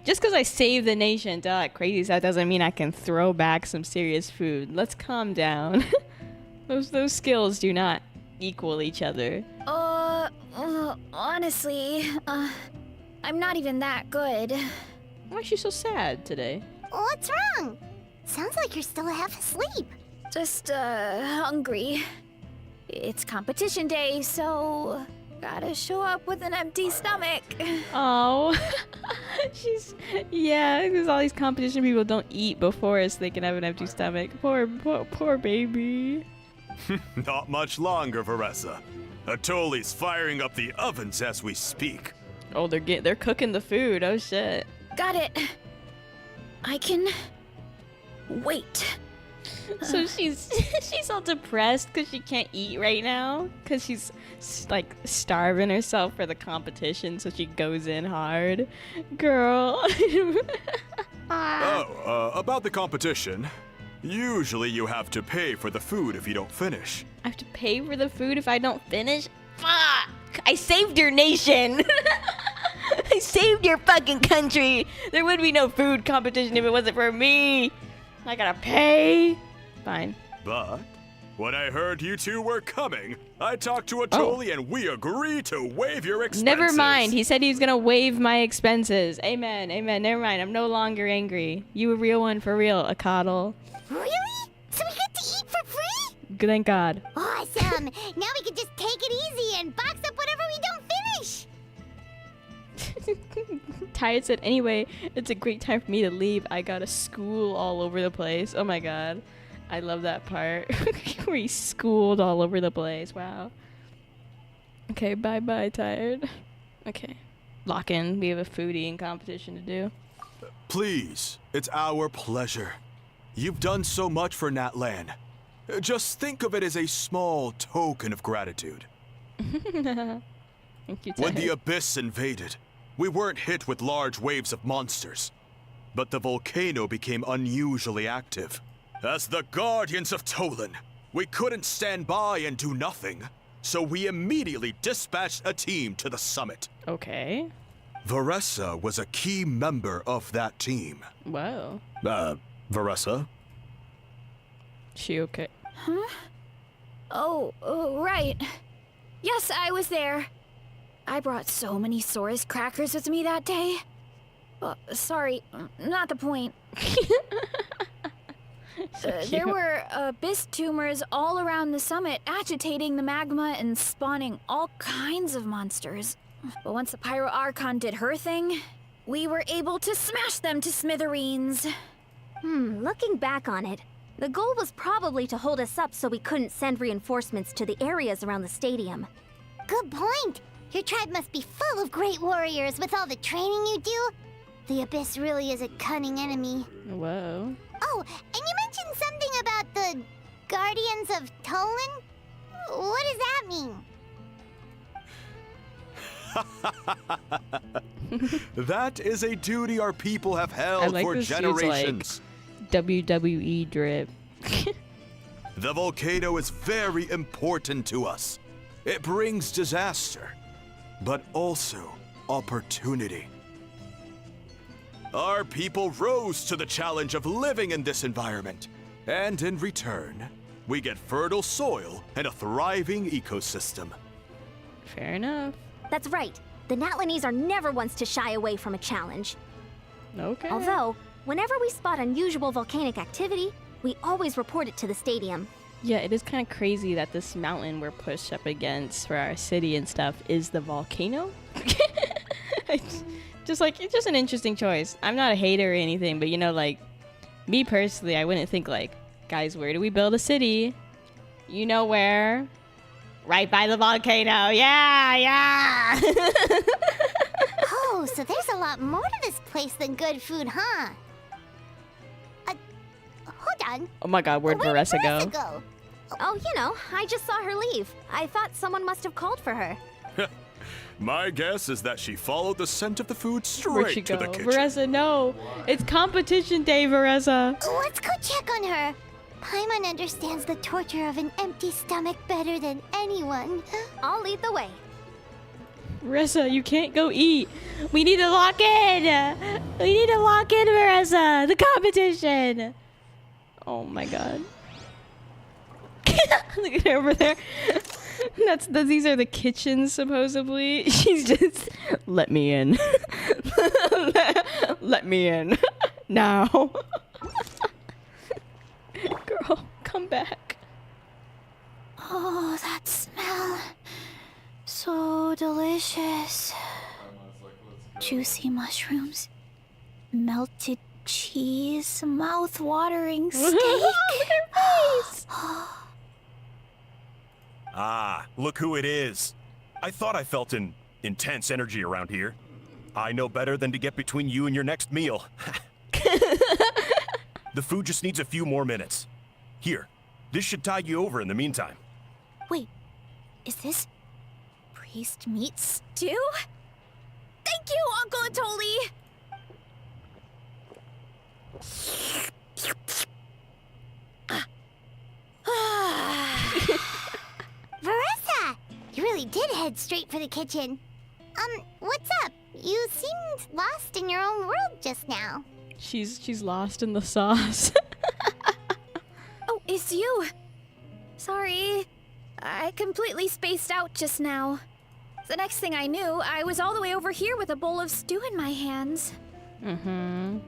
Just because I saved the nation to all that crazy stuff doesn't mean I can throw back some serious food. Let's calm down. Those skills do not equal each other. Honestly, I'm not even that good. Why is she so sad today? What's wrong? Sounds like you're still half asleep. Just, hungry. It's competition day, so gotta show up with an empty stomach. Oh, yeah, because all these competition people don't eat before so they can have an empty stomach. Poor baby. Not much longer, Veressa. Atoli's firing up the ovens as we speak. Oh, they're cooking the food. Oh shit. Got it. I can wait. So she's all depressed because she can't eat right now because she's like starving herself for the competition, so she goes in hard. Girl. About the competition. Usually you have to pay for the food if you don't finish. I have to pay for the food if I don't finish? Fuck! I saved your nation! I saved your fucking country! There would be no food competition if it wasn't for me! I gotta pay? Fine. But when I heard you two were coming, I talked to Atoli and we agreed to waive your expenses. Never mind. He said he was gonna waive my expenses. Amen. Amen. Never mind. I'm no longer angry. You a real one for real, a coddle. Really? So we get to eat for free? Thank God. Awesome! Now we can just take it easy and box up whatever we don't finish! Tired said, anyway, it's a great time for me to leave. I got a school all over the place. Oh my God. I love that part. Where he's schooled all over the place. Wow. Okay, bye-bye, Tired. Okay. Lock in. We have a food eating competition to do. Please, it's our pleasure. You've done so much for Natlan. Just think of it as a small token of gratitude. Thank you, When the Tired. Abyss invaded, we weren't hit with large waves of monsters, but the volcano became unusually active. As the Guardians of Tolan, we couldn't stand by and do nothing, so we immediately dispatched a team to the summit. Okay. Veressa was a key member of that team. Whoa. Veressa? She okay? Oh, right. Yes, I was there. I brought so many Sora's crackers with me that day. Sorry, not the point. There were abyss tumors all around the summit, agitating the magma and spawning all kinds of monsters. But once the Pyro Archon did her thing, we were able to smash them to smithereens. Looking back on it, the goal was probably to hold us up so we couldn't send reinforcements to the areas around the stadium. Good point. Your tribe must be full of great warriors with all the training you do. The Abyss really is a cunning enemy. Whoa. Oh, and you mentioned something about the Guardians of Tolan? What does that mean? That is a duty our people have I held like for this dude's, generations. WWE drip. The volcano is very important to us. It brings disaster, but also opportunity. Our people rose to the challenge of living in this environment, and in return, we get fertile soil and a thriving ecosystem. Fair enough. That's right. The Natlanese are never ones to shy away from a challenge. Okay. Although, whenever we spot unusual volcanic activity, we always report it to the stadium. Yeah, it is kind of crazy that this mountain we're pushed up against for our city and stuff is the volcano. It's just an interesting choice. I'm not a hater or anything, but me personally, I wouldn't think guys, where do we build a city? You know where? Right by the volcano. Yeah. Oh, so there's a lot more to this place than good food, huh? Hold on. Oh my god, where'd Veressa go? go? Oh, I just saw her leave. I thought someone must have called for her. My guess is that she followed the scent of the food Where'd she straight to go? the kitchen. Veressa, no. It's competition day, Veressa. Let's go check on her. Paimon understands the torture of an empty stomach better than anyone. I'll lead the way. Veressa, you can't go eat. We need to lock in. We need to lock in, Veressa. The competition. Oh my god. Look at her over there. These are the kitchens, supposedly. She's just, let me in. Let me in. Now. Girl, come back. Oh, that smell. So delicious. Juicy mushrooms, melted cheese, mouth-watering steak. Look at her face. Ah, look who it is. I thought I felt an intense energy around here. I know better than to get between you and your next meal. The food just needs a few more minutes. Here, this should tide you over in the meantime. Wait, is this priest meat stew? Thank you, Uncle Atoli! Veressa! You really did head straight for the kitchen. What's up? You seemed lost in your own world just now. She's lost in the sauce. Oh, it's you. Sorry. I completely spaced out just now. The next thing I knew, I was all the way over here with a bowl of stew in my hands. Mm-hmm.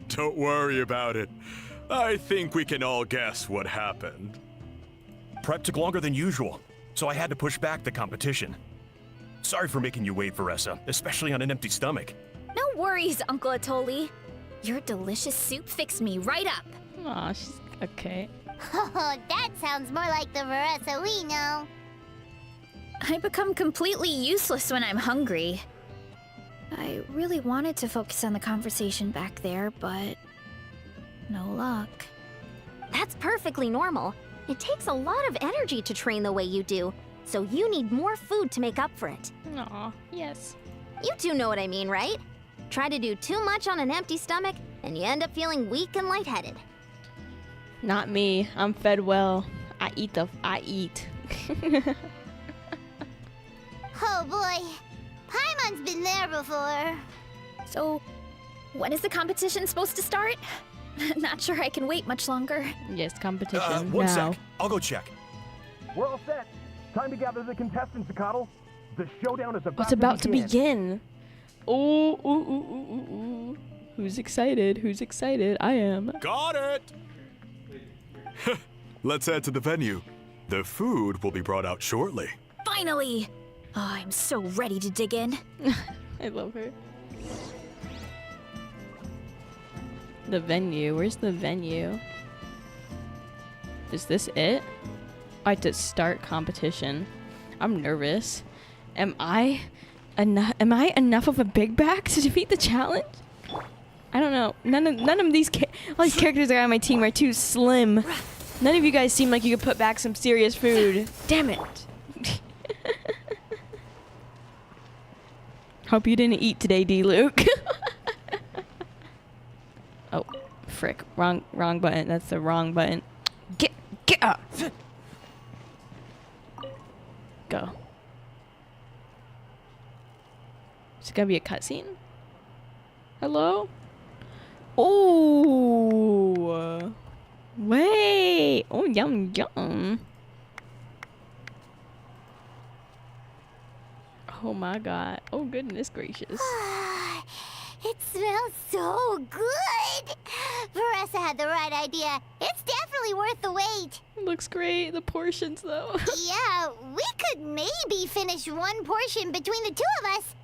Don't worry about it. I think we can all guess what happened. Prep took longer than usual, so I had to push back the competition. Sorry for making you wait, Veressa, especially on an empty stomach. No worries, Uncle Atoli. Your delicious soup fixed me right up. Aw, she's okay. Oh, that sounds more like the Veressa we know. I become completely useless when I'm hungry. I really wanted to focus on the conversation back there, but no luck. That's perfectly normal. It takes a lot of energy to train the way you do, so you need more food to make up for it. Aw, yes. You two know what I mean, right? Try to do too much on an empty stomach, and you end up feeling weak and lightheaded. Not me. I'm fed well. I eat. Oh boy, Paimon's been there before. So, when is the competition supposed to start? Not sure I can wait much longer. Yes, competition. One now. sec. I'll go check. We're all set. Time to gather the contestants, Coddle. The showdown is It's about to begin. Ooh. Who's excited? Who's excited? I am. Got it! Let's head to the venue. The food will be brought out shortly. Finally! Oh, I'm so ready to dig in. I love her. The venue. Where's the venue? Is this it? I have to start competition. I'm nervous. Am I enough of a big back to defeat the challenge? I don't know. None of these all these characters that are on my team are too slim. None of you guys seem like you could put back some serious food. Damn it. Hope you didn't eat today, D. Luke. Oh, frick. Wrong button. That's the wrong button. Get up. Go. Is it gonna be a cutscene? Hello? Oh, wait. Oh, yum yum. Oh my god. Oh goodness gracious. It smells so good. Veressa had the right idea. It's definitely worth the wait. It looks great. The portions though. Yeah, we could maybe finish one portion between the two of us.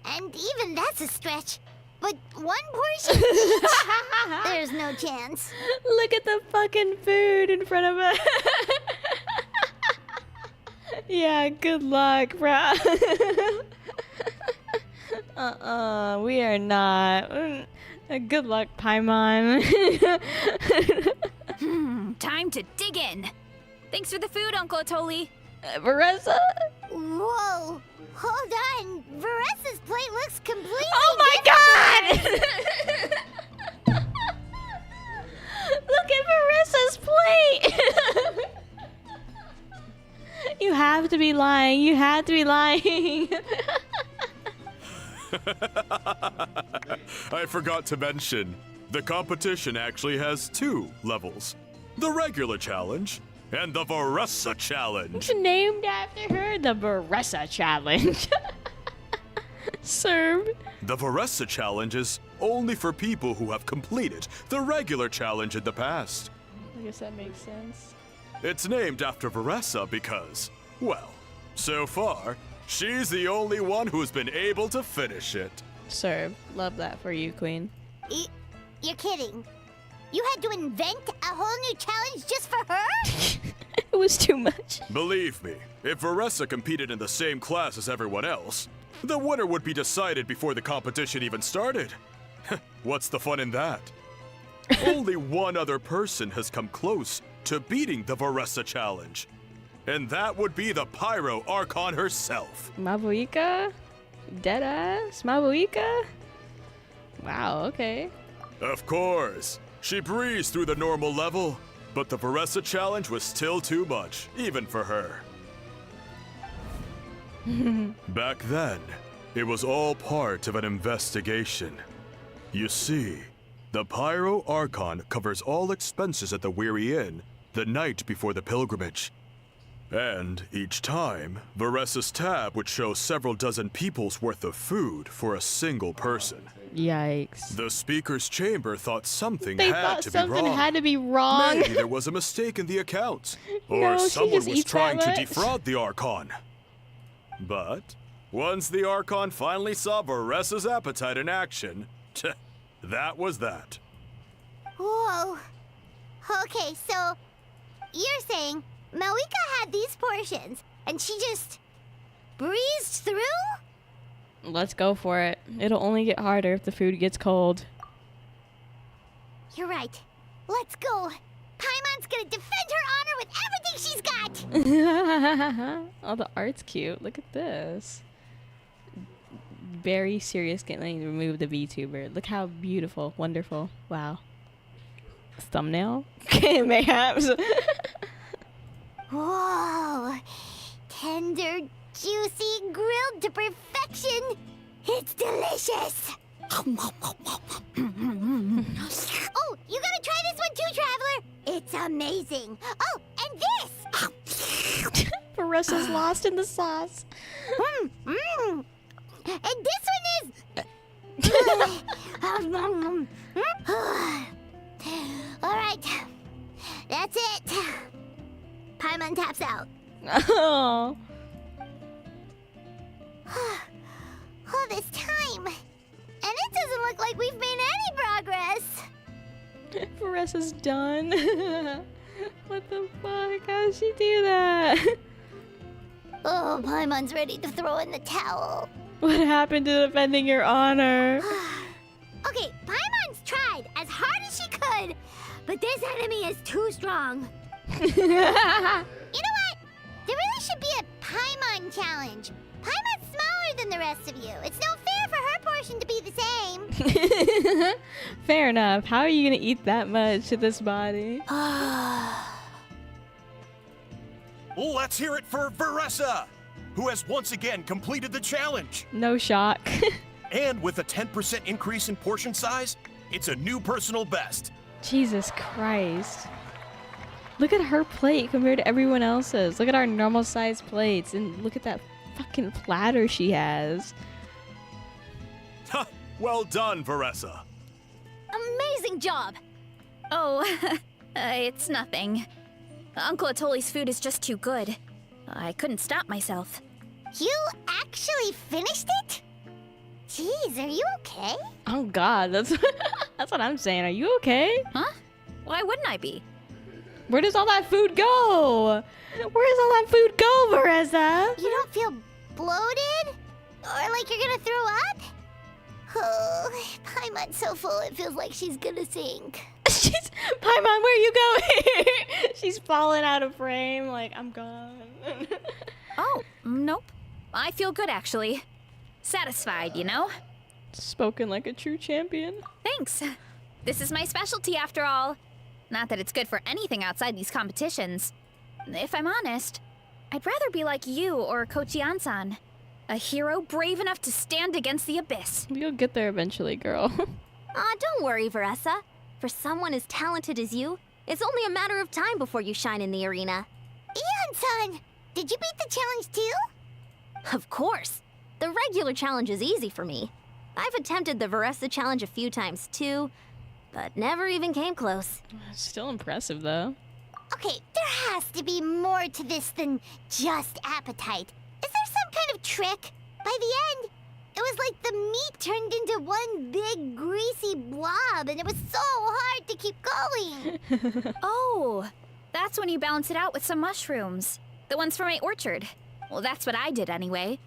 And even that's a stretch. But one portion each? There's no chance. Look at the fucking food in front of us. Yeah, good luck, bro. We are not. Good luck, Paimon. Time to dig in. Thanks for the food, Uncle Atoli. Veressa? Whoa. Hold on. Veressa's plate looks completely Oh my different. god! Look at Verissa's plate! You have to be lying. You have to be lying. I forgot to mention, the competition actually has 2 levels. The regular challenge and the Veressa challenge. It's named after her, the Veressa challenge. Serve. The Veressa challenge is only for people who have completed the regular challenge in the past. I guess that makes sense. It's named after Veressa because, well, so far, she's the only one who's been able to finish it. Serve. Love that for you, Queen. You're kidding. You had to invent a whole new challenge just for her? It was too much. Believe me, if Veressa competed in the same class as everyone else, the winner would be decided before the competition even started. What's the fun in that? Only one other person has come close to beating the Veressa challenge, and that would be the Pyro Archon herself. Mabuika? Deadass? Mabuika? Wow, okay. Of course, she breezed through the normal level, but the Veressa challenge was still too much, even for her. Back then, it was all part of an investigation. You see, the Pyro Archon covers all expenses at the Weary Inn the night before the pilgrimage. And each time, Veressa's tab would show several dozen people's worth of food for a single person. Yikes. The speaker's chamber thought something They had thought to be something wrong. had to be wrong. Maybe there was a mistake in the accounts, or No, she someone just was eats trying that to much. defraud the Archon. But once the Archon finally saw Veressa's appetite in action, that was that. Whoa. Okay, so you're saying Malika had these portions and she just breezed through? Let's go for it. It'll only get harder if the food gets cold. You're right. Let's go. Paimon's gonna defend her honor with everything she's got. Oh, the art's cute. Look at this. Very serious getting to remove the VTuber. Look how beautiful. Wonderful. Wow. Thumbnail? Mayhaps. Whoa. Tender, juicy, grilled to perfection. It's delicious. Oh, you gotta try this one too, Traveler. It's amazing. Oh, and this. Veressa's lost in the sauce. And this one is... Alright. That's it. Paimon taps out. Oh. All this time. And it doesn't look like we've made any progress. Veressas done. What the fuck? How did she do that? Oh, Paimon's ready to throw in the towel. What happened to defending your honor? Okay, Paimon's tried as hard as she could, but this enemy is too strong. You know what? There really should be a Paimon challenge. Paimon's smaller than the rest of you. It's no fair for her portion to be the same. Fair enough. How are you gonna eat that much to this body? Let's hear it for Veressa, who has once again completed the challenge. No shock. And with a 10% increase in portion size, it's a new personal best. Jesus Christ. Look at her plate compared to everyone else's. Look at our normal sized plates and look at that fucking platter she has. Well done, Veressa. Amazing job! Oh, it's nothing. Uncle Atoli's food is just too good. I couldn't stop myself. You actually finished it? Jeez, are you okay? Oh god, that's that's what I'm saying. Are you okay? Huh? Why wouldn't I be? Where does all that food go? Where does all that food go, Veressa? You don't feel bloated? Or like you're gonna throw up? Oh, Paimon's so full it feels like she's gonna sink. She's Paimon, where are you going? She's falling out of frame, like I'm gone. Oh, nope. I feel good actually. Satisfied, you know? Spoken like a true champion. Thanks. This is my specialty after all. Not that it's good for anything outside these competitions. If I'm honest, I'd rather be like you or Kochi Ansan. A hero brave enough to stand against the abyss. You'll get there eventually, girl. Aw, don't worry, Veressa. For someone as talented as you, it's only a matter of time before you shine in the arena. Ian-san, did you beat the challenge too? Of course. The regular challenge is easy for me. I've attempted the Veressa challenge a few times too, but never even came close. Still impressive, though. Okay, there has to be more to this than just appetite. Is there some kind of trick? By the end, it was like the meat turned into one big greasy blob and it was so hard to keep going. Oh, that's when you balance it out with some mushrooms. The ones from my orchard. Well, that's what I did anyway.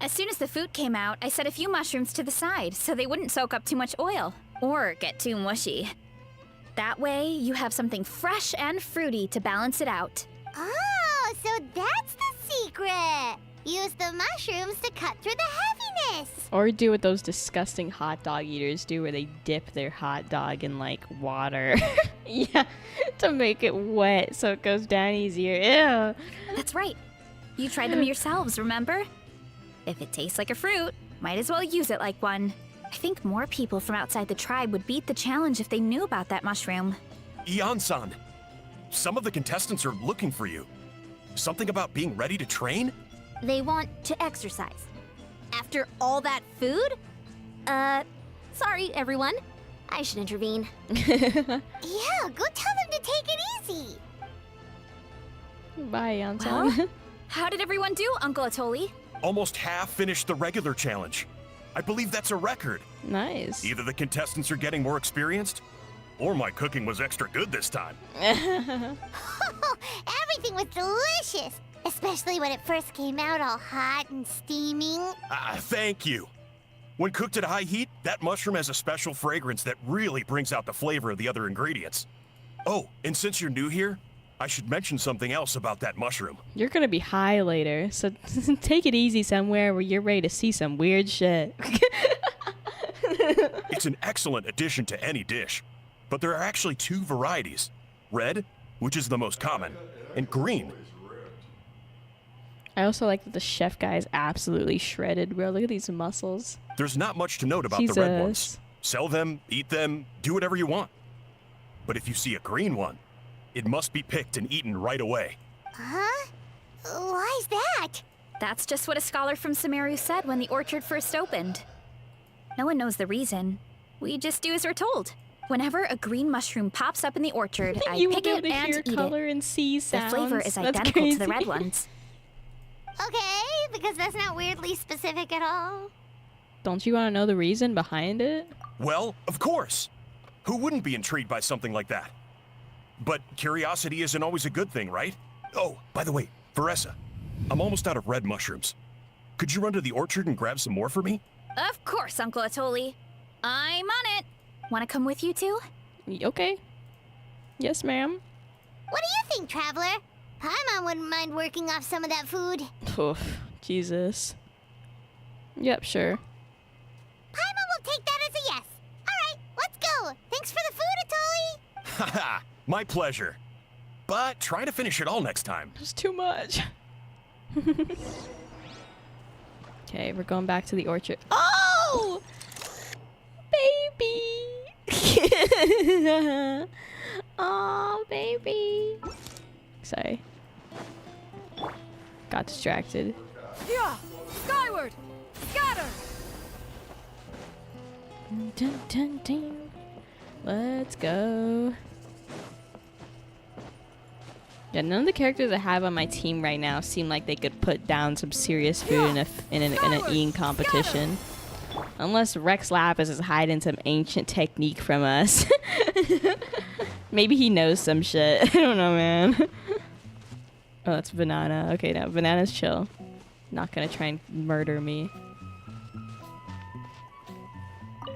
As soon as the food came out, I set a few mushrooms to the side so they wouldn't soak up too much oil or get too mushy. That way, you have something fresh and fruity to balance it out. Oh, so that's the secret. Use the mushrooms to cut through the heaviness. Or do what those disgusting hot dog eaters do where they dip their hot dog in, like, water. Yeah, to make it wet so it goes down easier. Ew. That's right. You tried them yourselves, remember? If it tastes like a fruit, might as well use it like one. I think more people from outside the tribe would beat the challenge if they knew about that mushroom. Ian-san, some of the contestants are looking for you. Something about being ready to train? They want to exercise. After all that food? Sorry, everyone. I should intervene. Yeah, go tell them to take it easy. Bye, Yansan. Well, how did everyone do, Uncle Atoli? Almost half finished the regular challenge. I believe that's a record. Nice. Either the contestants are getting more experienced, or my cooking was extra good this time. Everything was delicious, especially when it first came out all hot and steaming. Thank you. When cooked at high heat, that mushroom has a special fragrance that really brings out the flavor of the other ingredients. Oh, and since you're new here, I should mention something else about that mushroom. You're gonna be high later, so take it easy somewhere where you're ready to see some weird shit. It's an excellent addition to any dish, but there are actually two varieties. Red, which is the most common, and green. I also like that the chef guy is absolutely shredded, bro. Look at these muscles. There's not much to note about the red ones. Jesus. Sell them, eat them, do whatever you want. But if you see a green one, it must be picked and eaten right away. Huh? Why's that? That's just what a scholar from Sumeru said when the orchard first opened. No one knows the reason, We just do as we're told. Whenever a green mushroom pops up in the orchard, I You pick will it be able to and hear eat color it. and see The sounds. flavor is That's identical to the crazy. red ones. Okay, because that's not weirdly specific at all. Don't you want to know the reason behind it? Well, of course. Who wouldn't be intrigued by something like that? But curiosity isn't always a good thing, right? Oh, by the way, Veressa, I'm almost out of red mushrooms. Could you run to the orchard and grab some more for me? Of course, Uncle Atoli. I'm on it. Want to come with you too? Okay. Yes, ma'am. What do you think, Traveler? Paimon wouldn't mind working off some of that food. Oof, Jesus. Yep, sure. Paimon will take that as a yes. Alright, let's go. Thanks for the food, Atoli. Haha, my pleasure. But try to finish it all next time. It's too much. Okay, we're going back to the orchard. Oh! Baby! Oh, baby. Sorry. Got distracted. Yeah! Skyward! Scatter! Dun, dun, dun. Let's go. Yeah, none of the characters I have on my team right now seem like they could put down some serious food in an eating competition. Unless Rex Lapis is hiding some ancient technique from us. Maybe he knows some shit. I don't know, man. Oh, that's Banana. Okay, now Banana's chill. Not gonna try and murder me.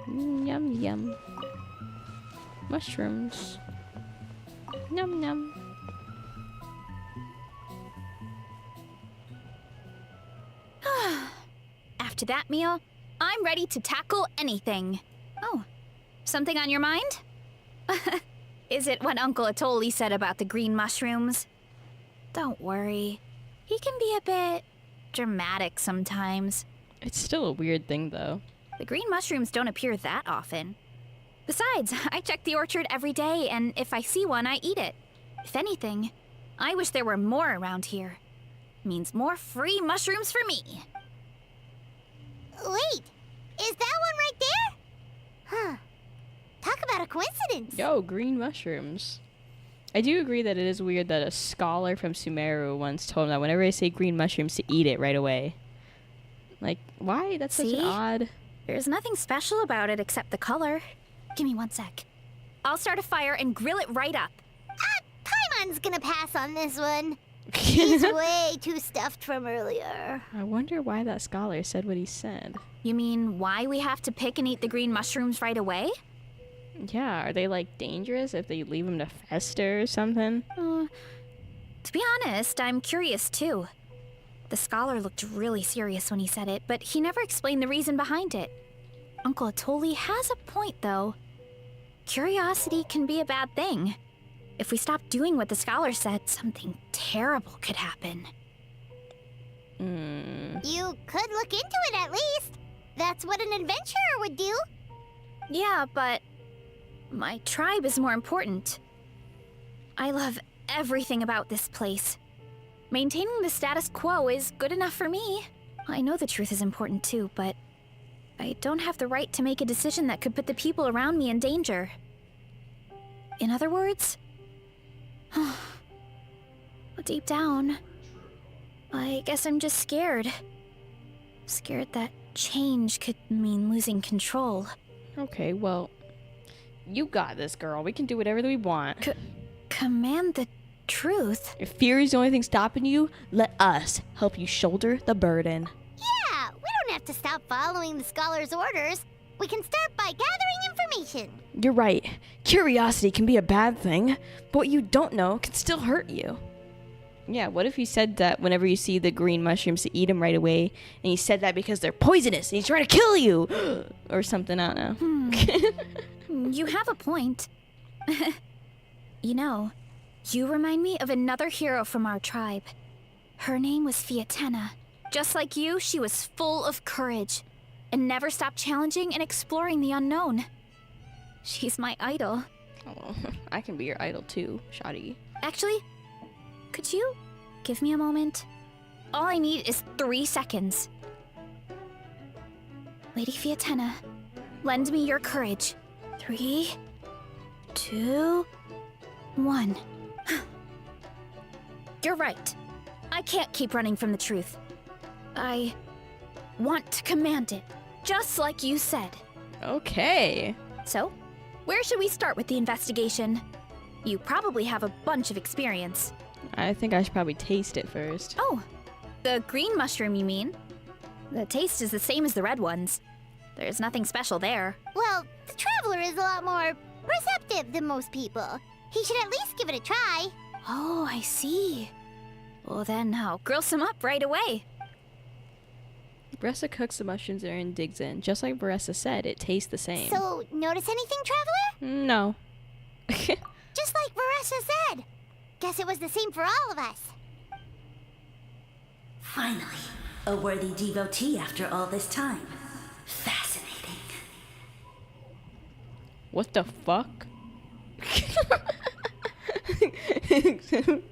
Yum, yum. Mushrooms. Num, num. After that meal, I'm ready to tackle anything. Oh, something on your mind? Is it what Uncle Atoli said about the green mushrooms? Don't worry. He can be a bit dramatic sometimes. It's still a weird thing, though. The green mushrooms don't appear that often. Besides, I check the orchard every day, and if I see one, I eat it. If anything, I wish there were more around here. Means more free mushrooms for me. Wait, is that one right there? Huh. Talk about a coincidence. Yo, green mushrooms. I do agree that it is weird that a scholar from Sumeru once told him that whenever I say green mushrooms to eat it right away. Like, why? That's such See? an odd... There's nothing special about it except the color. Give me 1 sec. I'll start a fire and grill it right up. Paimon's gonna pass on this one. He's way too stuffed from earlier. I wonder why that scholar said what he said. You mean why we have to pick and eat the green mushrooms right away? Yeah, are they, like, dangerous if they leave them to fester or something? To be honest, I'm curious too. The scholar looked really serious when he said it, but he never explained the reason behind it. Uncle Atoli has a point, though. Curiosity can be a bad thing. If we stop doing what the scholar said, something terrible could happen. You could look into it at least. That's what an adventurer would do. Yeah, but my tribe is more important. I love everything about this place. Maintaining the status quo is good enough for me. I know the truth is important too, but I don't have the right to make a decision that could put the people around me in danger. In other words, deep down, I guess I'm just scared. Scared that change could mean losing control. Okay, well, you got this, girl. We can do whatever we want. Command the truth? If fear is the only thing stopping you, let us help you shoulder the burden. Yeah, we don't have to stop following the scholar's orders. We can start by gathering information. You're right. Curiosity can be a bad thing, but what you don't know can still hurt you. Yeah, what if he said that whenever you see the green mushrooms to eat them right away, and he said that because they're poisonous and he's trying to kill you? Or something, I don't know. You have a point. You know, you remind me of another hero from our tribe. Her name was Fiatena. Just like you, she was full of courage and never stopped challenging and exploring the unknown. She's my idol. Oh, I can be your idol too, Shadi. Actually, could you give me a moment? All I need is 3 seconds. Lady Fiatena, Lend me your courage. 3, 2, 1. You're right. I can't keep running from the truth. I want to command it, just like you said. Okay. So, where should we start with the investigation? You probably have a bunch of experience. I think I should probably taste it first. Oh, the green mushroom, you mean? The taste is the same as the red ones. There's nothing special there. Well, the Traveler is a lot more perceptive than most people. He should at least give it a try. Oh, I see. Well, then I'll grill some up right away. Veressa cooks the mushrooms there and digs in. Just like Veressa said, it tastes the same. So, notice anything, Traveler? No. Just like Veressa said. Guess it was the same for all of us. Finally, a worthy devotee after all this time. Fascinating. What the fuck?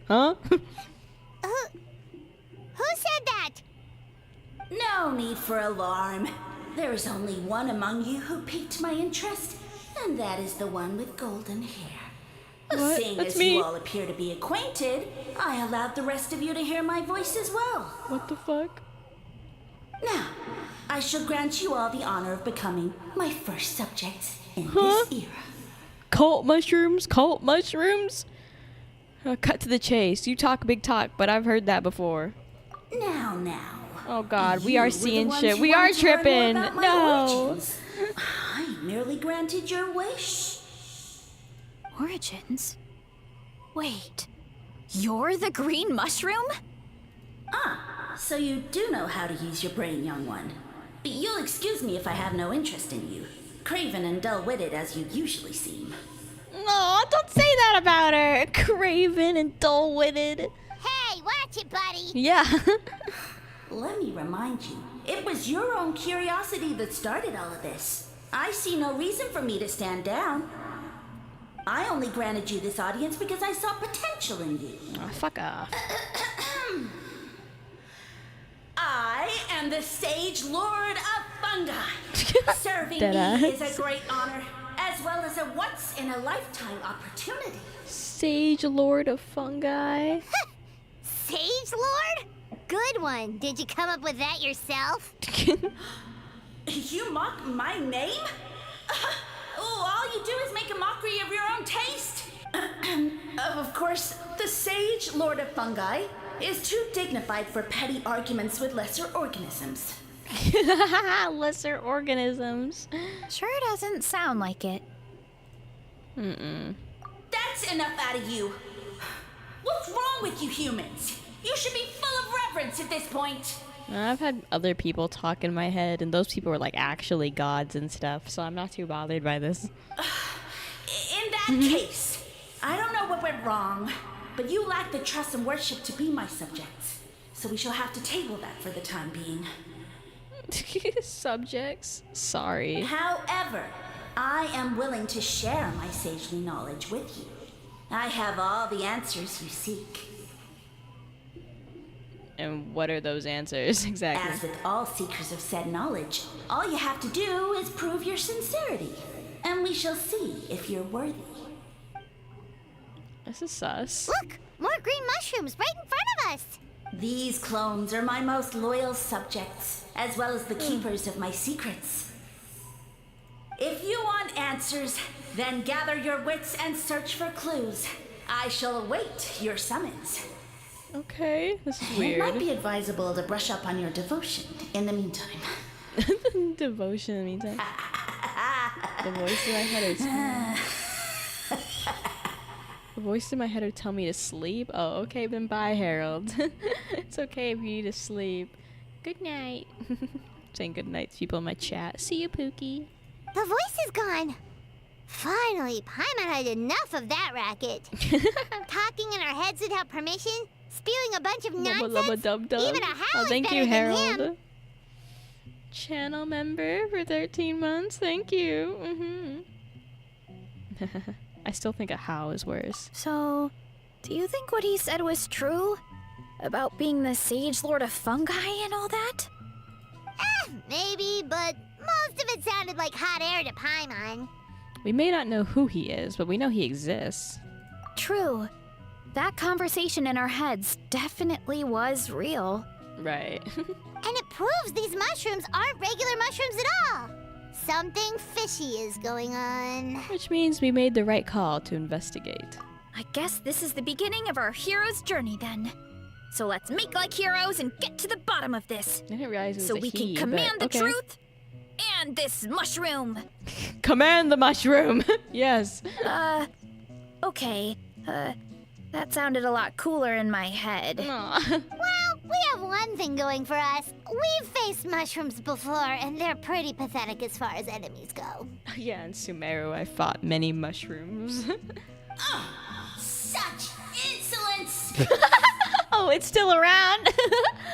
Huh? Who said that? No need for alarm. There is only one among you who piqued my interest, and that is the one with golden hair. What? Seeing That's as me. you all appear to be acquainted, I allowed the rest of you to hear my voice as well. What the fuck? Now, I shall grant you all the honor of becoming my first subjects in Huh? this era. Cult mushrooms? Cult mushrooms? Cut to the chase. You talk big talk, but I've heard that before. Now. Oh god, we You are were the seeing ones shit. who We are wanted to learn more tripping. about my No. origins. I merely granted your wish. Origins? Wait, you're the green mushroom? So you do know how to use your brain, young one. But you'll excuse me if I have no interest in you. Craven and dull-witted as you usually seem. No, don't say that about her. Craven and dull-witted. Hey, watch it, buddy. Yeah. Let me remind you, it was your own curiosity that started all of this. I see no reason for me to stand down. I only granted you this audience because I saw potential in you. Oh, fuck off. I am the Sage Lord of Fungi. Serving Deadass. me is a great honor, as well as a once-in-a-lifetime opportunity. Sage Lord of Fungi. Sage Lord? Good one. Did you come up with that yourself? You mock my name? All you do is make a mockery of your own taste. Of course, the Sage Lord of Fungi is too dignified for petty arguments with lesser organisms. Lesser organisms. Sure doesn't sound like it. That's enough out of you. What's wrong with you humans? You should be full of reverence at this point. I've had other people talk in my head, and those people were like actually gods and stuff, so I'm not too bothered by this. In that case, I don't know what went wrong, but you lack the trust and worship to be my subjects. So we shall have to table that for the time being. Subjects? Sorry. However, I am willing to share my sagely knowledge with you. I have all the answers you seek. And what are those answers exactly? As with all seekers of said knowledge, all you have to do is prove your sincerity. And we shall see if you're worthy. This is sus. Look, more green mushrooms right in front of us. These clones are my most loyal subjects, as well as the keepers of my secrets. If you want answers, then gather your wits and search for clues. I shall await your summons. Okay, this is It might weird. be advisable to brush up on your devotion in the meantime. Devotion in the meantime. The voice in my head The voice in my head would tell me to sleep. Oh, okay, then bye, Harold. It's okay if you need to sleep. Good night. Saying good night to people in my chat. See you, Pookie. The voice is gone. Finally, Paimon had enough of that racket. Talking in our heads without permission, spewing a bunch of nonsense. Lubba dub dub. Even a howl Oh, is thank better you, than Harold. him. Channel member for 13 months. Thank you. I still think a how is worse. So, do you think what he said was true? About being the Sage Lord of Fungi and all that? Maybe, but Most of it sounded like hot air to Paimon. We may not know who he is, but we know he exists. True. That conversation in our heads definitely was real. Right. And it proves these mushrooms aren't regular mushrooms at all. Something fishy is going on. Which means we made the right call to investigate. I guess this is the beginning of our hero's journey then. So let's make like heroes and get to the bottom of this. I didn't realize it was So a we he, can command the but okay. truth and this mushroom. Command the mushroom! Yes. Okay. That sounded a lot cooler in my head. Aw. Well, we have one thing going for us. We've faced mushrooms before, and they're pretty pathetic as far as enemies go. Yeah, in Sumeru I fought many mushrooms. Such insolence! Oh, it's still around!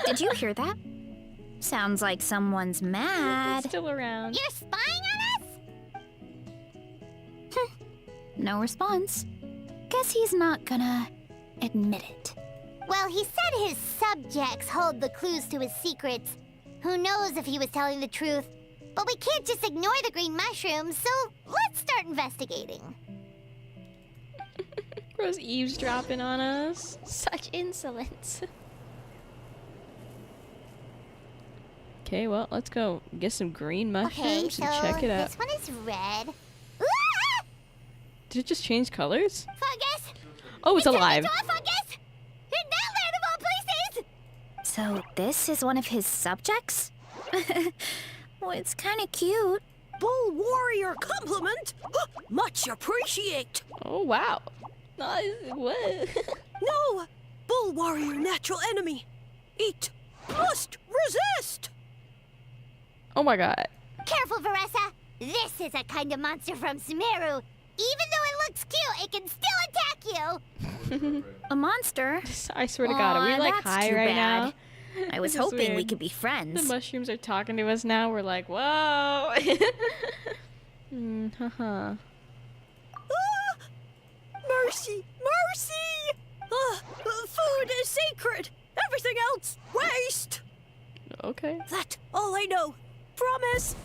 Did you hear that? Sounds like someone's mad. It's still around. You're spying on us? No response. Guess he's not gonna admit it. Well, he said his subjects hold the clues to his secrets. Who knows if he was telling the truth? But we can't just ignore the green mushrooms, so let's start investigating. Rose eavesdropping on us. Such insolence. Okay, well, let's go get some green mushrooms so and check it out. this one is red. Did it just change colors? Fungus! Oh, it's alive. It's a fungus! In that land of all places! So this is one of his subjects? Well, it's kind of cute. Bull warrior compliment. Much appreciate. Oh, wow. Nice. What? No, bull warrior natural enemy. Eat. Must resist. Oh my god. Careful, Veressa! This is a kind of monster from Sumeru. Even though it looks cute, it can still attack you! A monster? I swear to god, are we Aw, like that's high too right bad. now? I was This is hoping we weird. could be The friends. mushrooms are talking to us now. We're like, whoa. Haha. Mercy, mercy! Food is sacred. Everything else, waste. Okay. That all I know. Promise.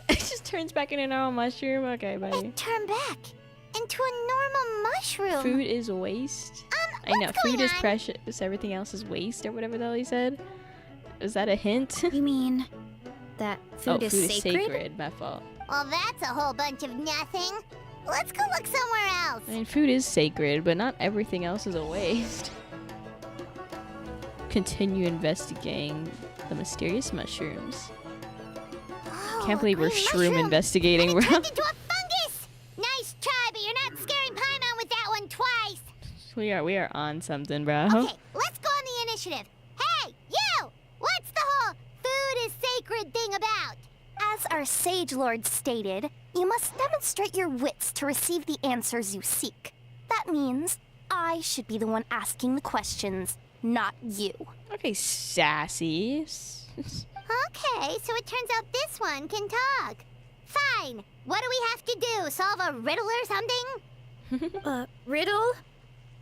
It just turns back into a normal mushroom. Okay, buddy. It turned back into a normal mushroom. Food is waste. I know, what's going food is on? precious. Everything else is waste, or whatever the hell he said. Is that a hint? You mean that food is sacred? My fault. Well, that's a whole bunch of nothing. Let's go look somewhere else. I mean, food is sacred, but not everything else is a waste. Continue investigating the mysterious mushrooms. Oh, Can't a believe we're green shroom mushroom. investigating. And it We're turned into a fungus! Nice try, but you're not scaring Paimon with that one twice. we are on something, bro. Okay, let's go on the initiative. Hey, you! What's the whole food is sacred thing about? As our Sage Lord stated, you must demonstrate your wits to receive the answers you seek. That means I should be the one asking the questions, not you. Okay, sassy. Okay, so it turns out this one can talk. Fine. What do we have to do? Solve a riddle or something? Riddle?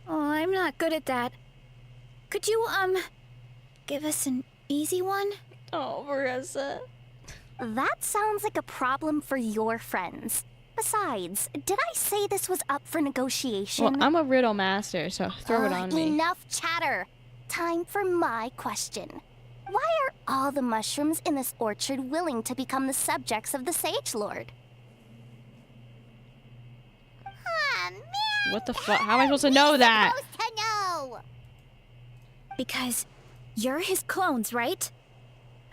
Oh, I'm not good at that. Could you, give us an easy one? Oh, Veressa. That sounds like a problem for your friends. Besides, did I say this was up for negotiation? Well, I'm a riddle master, so throw it on me. Enough chatter. Time for my question. Why are all the mushrooms in this orchard willing to become the subjects of the Sage Lord? Ah, man. What the fuck? How am I supposed to know that? Supposed to know. Because you're his clones, right?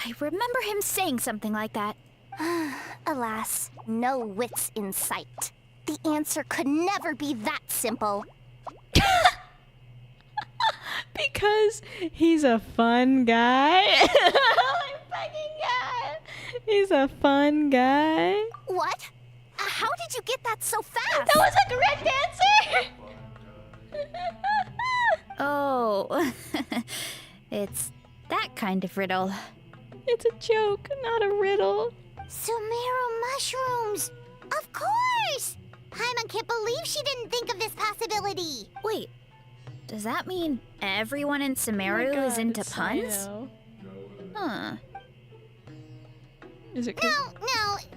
I remember him saying something like that. Alas, no wits in sight. The answer could never be that simple. Because he's a fun guy. Oh my fucking god. He's a fun guy. What? How did you get that so fast? That was a correct answer. Oh, it's that kind of riddle. It's a joke, not a riddle. Sumeru mushrooms. Of course. Paimon can't believe she didn't think of this possibility. Wait, does that mean everyone in Sumeru is into puns? Huh. Is it? No,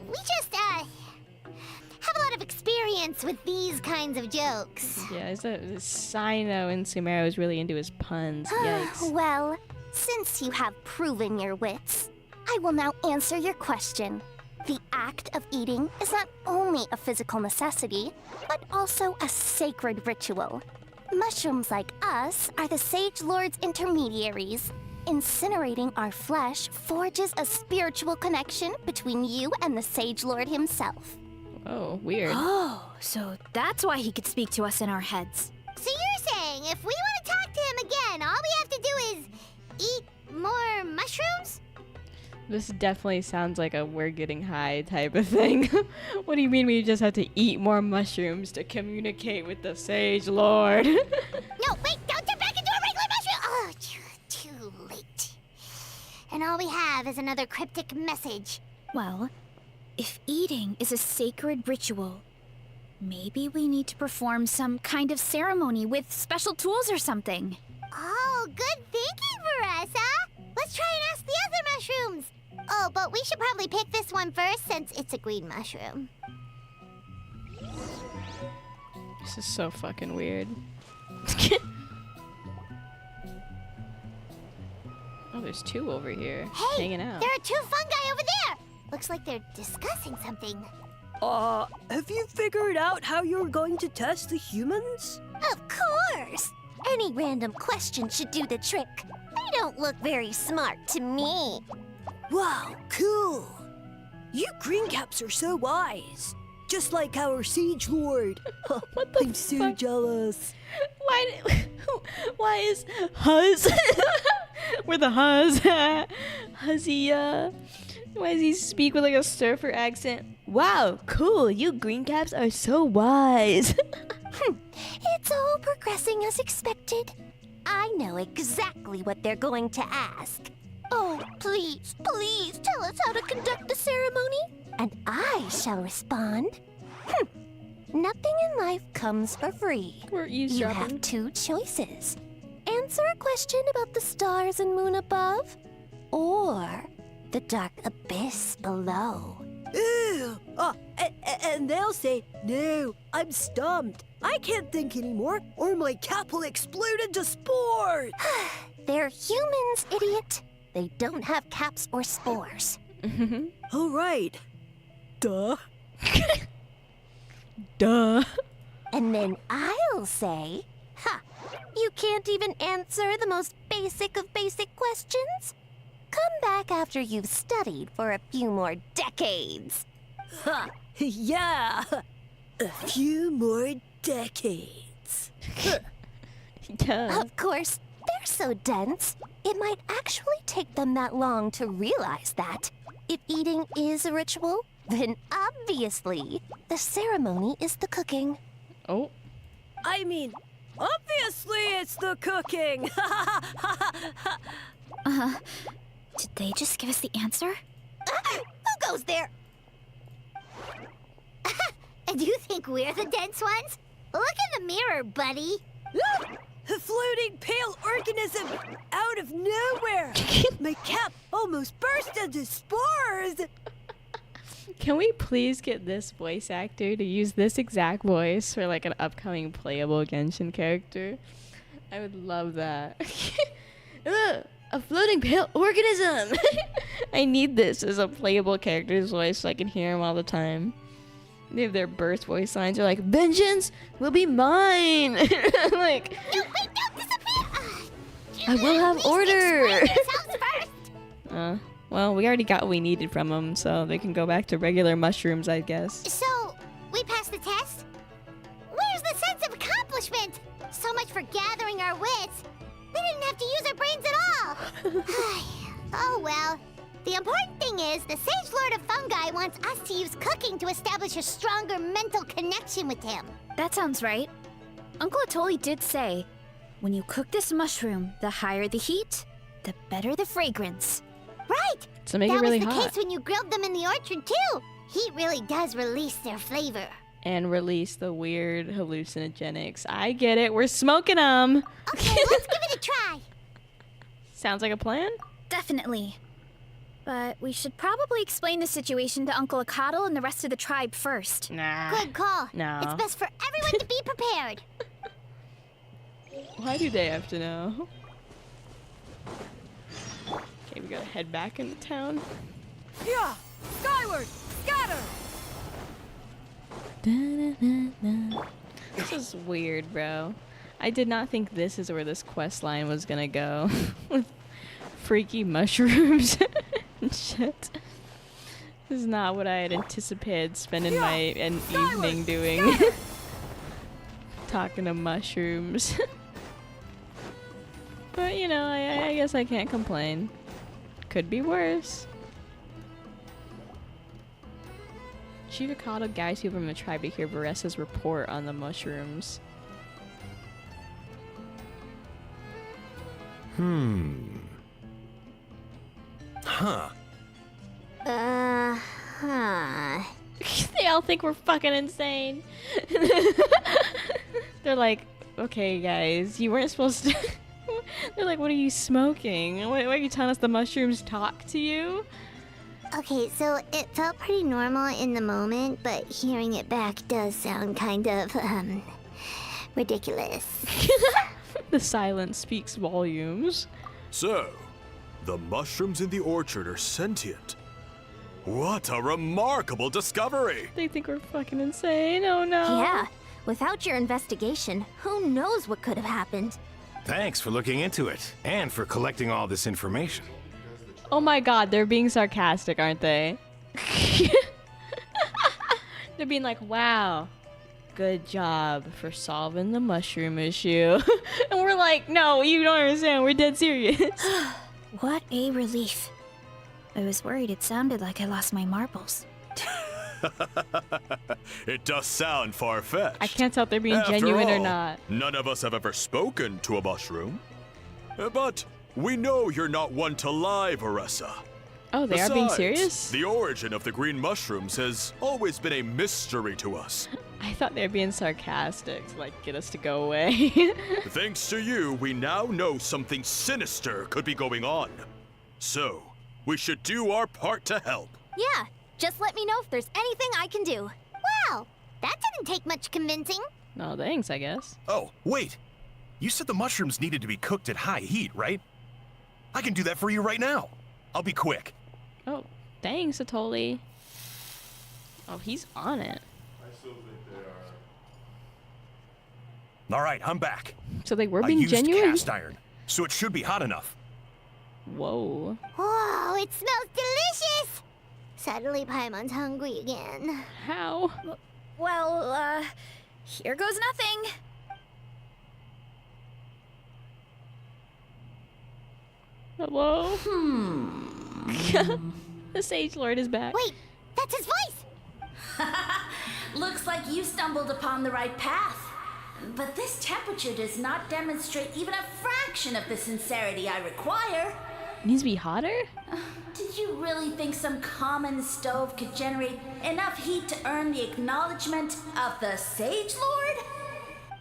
we just, have a lot of experience with these kinds of jokes. Yeah, Sino and Sumeru is really into his puns. Yikes. Well, since you have proven your wits, I will now answer your question. The act of eating is not only a physical necessity, but also a sacred ritual. Mushrooms like us are the Sage Lord's intermediaries. Incinerating our flesh forges a spiritual connection between you and the Sage Lord himself. Oh, weird. Oh, so that's why he could speak to us in our heads. So you're saying if we want to talk to him again, all we have to do is eat more mushrooms? This definitely sounds like a we're getting high type of thing. What do you mean we just have to eat more mushrooms to communicate with the Sage Lord? No, wait, don't turn back into a regular mushroom! Oh, too late. And all we have is another cryptic message. Well, if eating is a sacred ritual, maybe we need to perform some kind of ceremony with special tools or something. Oh, good thinking, Veressa! Let's try and ask the other mushrooms! Oh, but we should probably pick this one first since it's a green mushroom. This is so fucking weird. Oh, there's two over here hanging out. There are two fungi over there! Looks like they're discussing something. Have you figured out how you're going to test the humans? Of course! Any random question should do the trick. They don't look very smart to me. Wow, cool! You greencaps are so wise. Just like our Siege Lord. I'm so jealous. Why is Huzz? We're the Huzz. Huzzy, why does he speak with like a surfer accent? Wow, cool. You greencaps are so wise. It's all progressing as expected. I know exactly what they're going to ask. Oh, please, please tell us how to conduct the ceremony, and I shall respond. Nothing in life comes for free. We're You eavesdropping. have two choices. Answer a question about the stars and moon above, or the dark abyss below. Ew! And they'll say, no, I'm stumped. I can't think anymore, or my cap will explode into spores. They're humans, idiot. They don't have caps or spores. All right. Duh. Duh. And then I'll say, you can't even answer the most basic of basic questions? Come back after you've studied for a few more decades. Ha! Yeah! A few more decades. Duh. Of course, they're so dense, it might actually take them that long to realize that. If eating is a ritual, then obviously, the ceremony is the cooking. Oh. I mean, obviously it's the cooking! Did they just give us the answer? Who goes there? And you think we're the dense ones? Look in the mirror, buddy. A floating pale organism out of nowhere! My cap almost burst into spores! Can we please get this voice actor to use this exact voice for like an upcoming playable Genshin character? I would love that. Ugh, a floating pale organism! I need this as a playable character's voice so I can hear him all the time. They have their burst voice lines are like, vengeance will be mine! Like, No, wait, don't disappear! I will have Please order! explain yourselves first. Well, we already got what we needed from them, so they can go back to regular mushrooms, I guess. So, we passed the test? Where's the sense of accomplishment? So much for gathering our wits. We didn't have to use our brains at all. Oh well. The important thing is, the Sage Lord of Fungi wants us to use cooking to establish a stronger mental connection with him. That sounds right. Uncle Atoli did say, when you cook this mushroom, the higher the heat, the better the fragrance. Right! So make it really That was the hot. case when you grilled them in the orchard, too. Heat really does release their flavor. And release the weird hallucinogenics. I get it. We're smoking them. Okay, let's give it a try. Sounds like a plan. Definitely. But we should probably explain the situation to Uncle Akadal and the rest of the tribe first. Nah. Good call. No. It's best for everyone to be prepared. Why do they have to know? Okay, we gotta head back into town. Yeah! Skyward! Scatter! Da-da-da-da. This is weird, bro. I did not think this is where this quest line was gonna go. With freaky mushrooms and shit. This is not what I had anticipated spending an evening doing. Talking to mushrooms. But, you know, I guess I can't complain. Could be worse. Chief Akadal guides people from the tribe to hear Veressas' report on the mushrooms. Huh. Huh. They all think we're fucking insane. They're like, okay, guys, you weren't supposed to. They're like, what are you smoking? What are you telling us the mushrooms talk to you? Okay, so it felt pretty normal in the moment, but hearing it back does sound kind of, ridiculous. The silence speaks volumes. So, the mushrooms in the orchard are sentient. What a remarkable discovery! They think we're fucking insane. Oh no. Yeah. Without your investigation, who knows what could have happened? Thanks for looking into it and for collecting all this information. Oh my god, they're being sarcastic, aren't they? They're being like, wow, good job for solving the mushroom issue. And we're like, no, you don't understand, we're dead serious. What a relief. I was worried it sounded like I lost my marbles. It does sound far-fetched. I can't tell if they're being After genuine or all, not. None of us have ever spoken to a mushroom. But we know you're not one to lie, Veressa. Oh, they are being Besides, serious? The origin of the green mushrooms has always been a mystery to us. I thought they were being sarcastic to, like, get us to go away. Thanks to you, we now know something sinister could be going on. So, we should do our part to help. Yeah. Just let me know if there's anything I can do. Wow, that didn't take much convincing. No, thanks, I guess. Oh, wait. You said the mushrooms needed to be cooked at high heat, right? I can do that for you right now. I'll be quick. Oh, thanks, Atoli. Oh, he's on it. All right, I'm back. So they were I being used genuine? cast iron, so it should be hot enough. Whoa. Whoa, it smells delicious! Suddenly Paimon's hungry again. How? Well, here goes nothing. Hello? The Sage Lord is back. Wait, that's his voice! Looks like you stumbled upon the right path. But this temperature does not demonstrate even a fraction of the sincerity I require. It needs to be hotter? Did you really think some common stove could generate enough heat to earn the acknowledgement of the Sage Lord?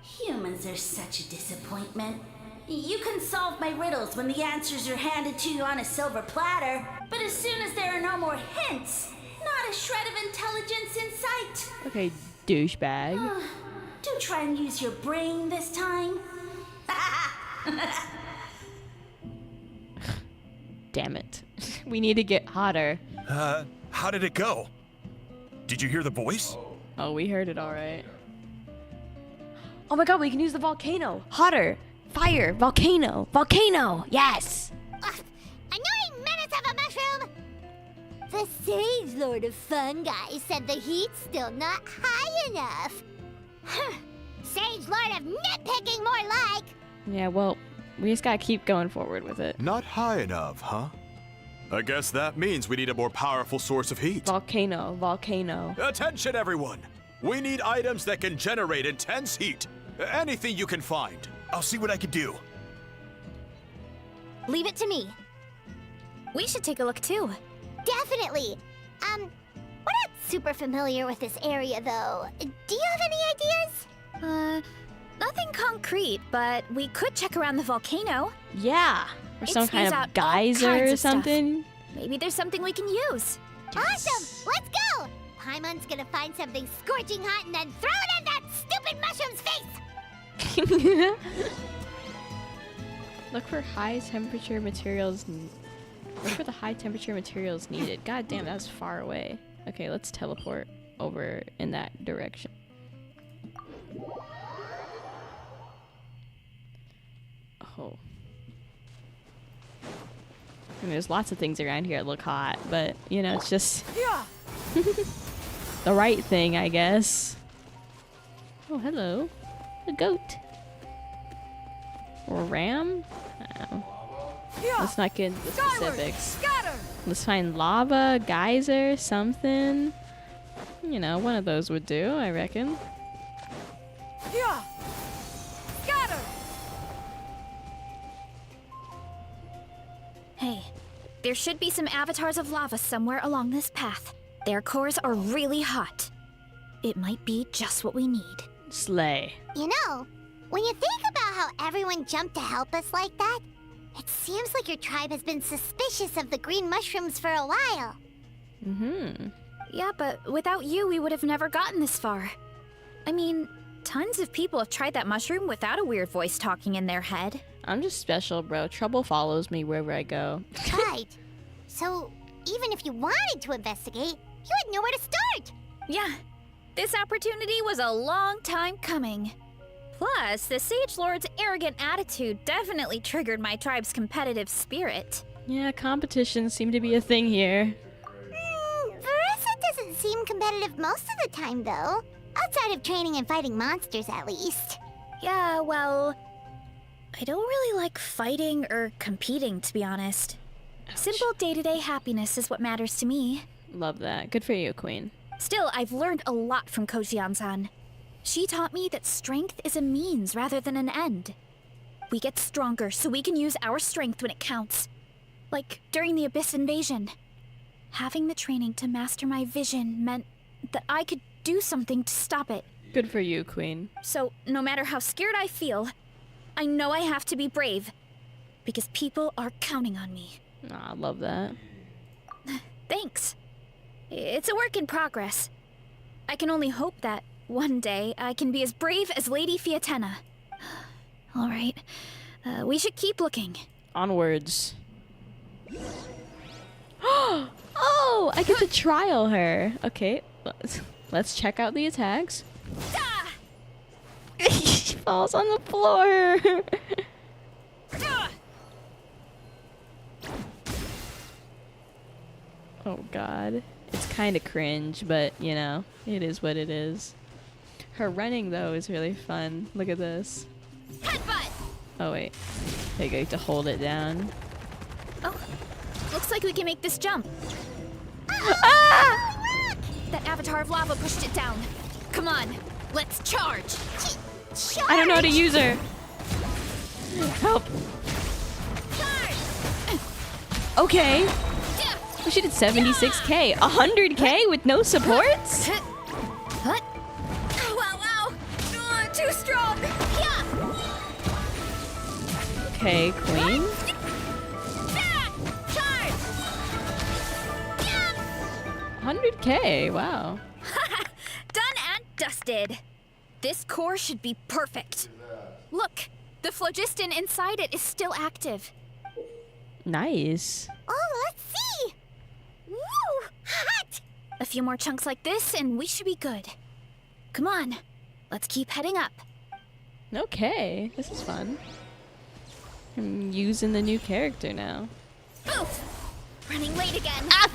Humans are such a disappointment. You can solve my riddles when the answers are handed to you on a silver platter, but as soon as there are no more hints, not a shred of intelligence in sight. Okay, douchebag. Do try and use your brain this time. Damn it. We need to get hotter. How did it go? Did you hear the voice? Oh, we heard it all right. Oh my god, we can use the volcano. Hotter. Fire. Volcano. Volcano. Yes. Annoying menace of a mushroom! The Sage Lord of Fungi said the heat's still not high enough. Sage Lord of nitpicking, more like! Yeah, well, we just gotta keep going forward with it. Not high enough, huh? I guess that means we need a more powerful source of heat. Volcano. Volcano. Attention, everyone! We need items that can generate intense heat. Anything you can find. I'll see what I can do. Leave it to me. We should take a look too. Definitely. We're not super familiar with this area, though. Do you have any ideas? Nothing concrete, but we could check around the volcano. Yeah. Or It some kind spews of out all geyser kinds or of stuff. something. Maybe there's something we can use. Awesome! Let's go! Paimon's gonna find something scorching hot and then throw it in that stupid mushroom's face! Look for high temperature materials. Look for the high temperature materials needed. God damn, that's far away. Okay, let's teleport over in that direction. Oh. And there's lots of things around here that look hot, but you know, it's just the right thing, I guess. Oh, hello. A goat. Or a ram? Oh. Let's not get into the specifics. Let's find lava, geyser, something. You know, one of those would do, I reckon. Hey, there should be some avatars of lava somewhere along this path. Their cores are really hot. It might be just what we need. Slay. You know, when you think about how everyone jumped to help us like that, it seems like your tribe has been suspicious of the green mushrooms for a while. Mm-hmm. Yeah, but without you, we would have never gotten this far. I mean, tons of people have tried that mushroom without a weird voice talking in their head. I'm just special, bro. Trouble follows me wherever I go. Right. So, even if you wanted to investigate, you had nowhere to start. Yeah, this opportunity was a long time coming. Plus, the Sage Lord's arrogant attitude definitely triggered my tribe's competitive spirit. Yeah, competitions seem to be a thing here. Veressa doesn't seem competitive most of the time, though. Outside of training and fighting monsters, at least. Yeah, well, I don't really like fighting or competing, to be honest. Ouch. Simple day-to-day happiness is what matters to me. Love that. Good for you, Queen. Still, I've learned a lot from Kojian-san. She taught me that strength is a means rather than an end. We get stronger so we can use our strength when it counts. Like during the Abyss invasion. Having the training to master my vision meant that I could do something to stop it. Good for you, Queen. So, no matter how scared I feel, I know I have to be brave. Because people are counting on me. Aw, I love that. Thanks. It's a work in progress. I can only hope that one day I can be as brave as Lady Fiatena. All right. We should keep looking. Onwards. Oh, I get to trial her. Okay, let's check out the attacks. Ah! She falls on the floor. Ah! Oh god. It's kind of cringe, but you know, it is what it is. Her running though is really fun. Look at this. Headbutt! Oh wait. I get to hold it down. Oh, looks like we can make this jump. Ah! That avatar of lava pushed it down. Come on, let's charge. I don't know how to use her. Help. Charge! Okay. Oh, she did 76k. 100k with no supports? What? Wow. Too strong. Yeah. Okay, Queen. Charge! 100k, wow. Done and dusted. This core should be perfect. Look, the phlogiston inside it is still active. Nice. Oh, let's see! Woo! Hot! A few more chunks like this and we should be good. Come on, let's keep heading up. Okay, this is fun. I'm using the new character now. Oof! Running late again. Ah!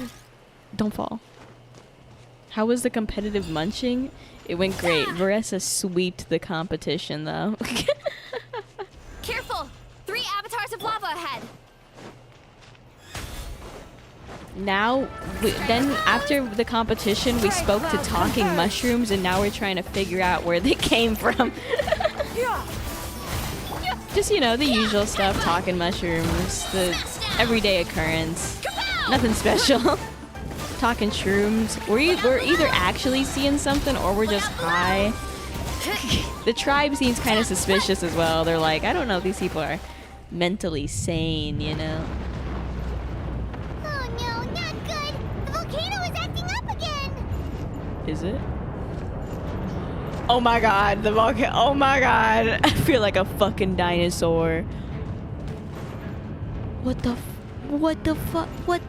Don't fall. How was the competitive munching? It went great. Veressas sweeped the competition though. Careful! 3 avatars of lava ahead. Now, then after the competition, we spoke to talking mushrooms, and now we're trying to figure out where they came from. Just, you know, the usual stuff, talking mushrooms, the everyday occurrence. Nothing special. Talking shrooms. We're either actually seeing something or we're just high. The tribe seems kind of suspicious as well. They're like, I don't know if these people are mentally sane, you know? Oh no, is it? Oh my god, the volcano. Oh my god. I feel like a fucking dinosaur. What the fuck? What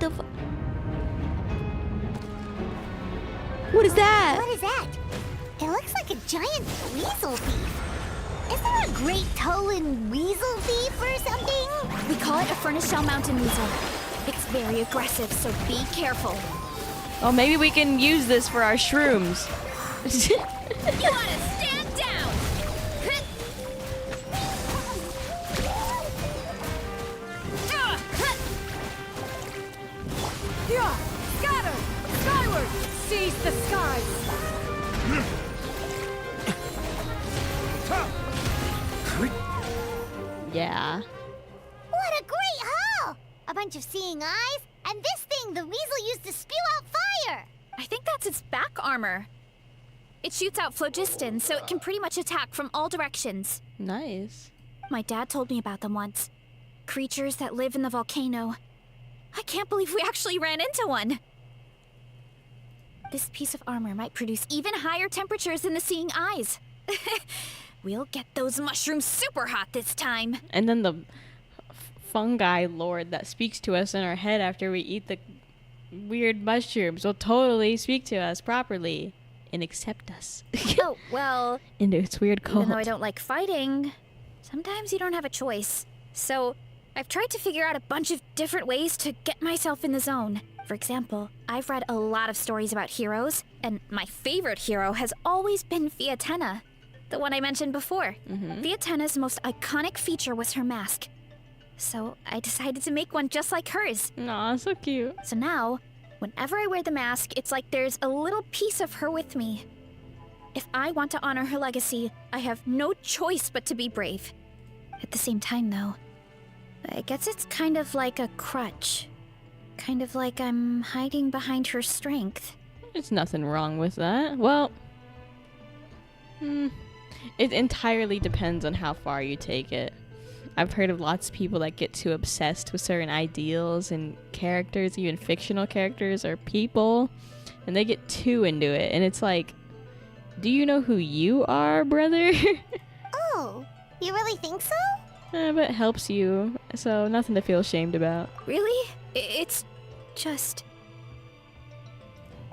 is that? What is that? It looks like a giant weasel thief. Isn't that a Great Tolan weasel thief or something? We call it a furnace shell mountain weasel. It's very aggressive, so be careful. Oh, maybe we can use this for our shrooms. You wanna stand down! Yeah! Scatter! Skyward! Seize the skies! Yeah. What a great haul! A bunch of seeing eyes, and this thing the weasel used to spew out fire! I think that's its back armor. It shoots out phlogiston, so it can pretty much attack from all directions. Nice. My dad told me about them once. Creatures that live in the volcano. I can't believe we actually ran into one. This piece of armor might produce even higher temperatures than the seeing eyes. We'll get those mushrooms super hot this time. And then the fungi lord that speaks to us in our head after we eat the weird mushrooms will totally speak to us properly and accept us. Oh, well, into its weird cult. even though I don't like fighting, sometimes you don't have a choice. So I've tried to figure out a bunch of different ways to get myself in the zone. For example, I've read a lot of stories about heroes, and my favorite hero has always been Fiatenna, the one I mentioned before. Fiatenna's most iconic feature was her mask. So I decided to make one just like hers. Aw, so cute. So now, whenever I wear the mask, it's like there's a little piece of her with me. If I want to honor her legacy, I have no choice but to be brave. At the same time, though, I guess it's kind of like a crutch. Kind of like I'm hiding behind her strength. There's nothing wrong with that. Well, it entirely depends on how far you take it. I've heard of lots of people that get too obsessed with certain ideals and characters, even fictional characters or people, and they get too into it. And it's like, do you know who you are, brother? Oh, you really think so? But it helps you, so nothing to feel ashamed about. Really? It's just...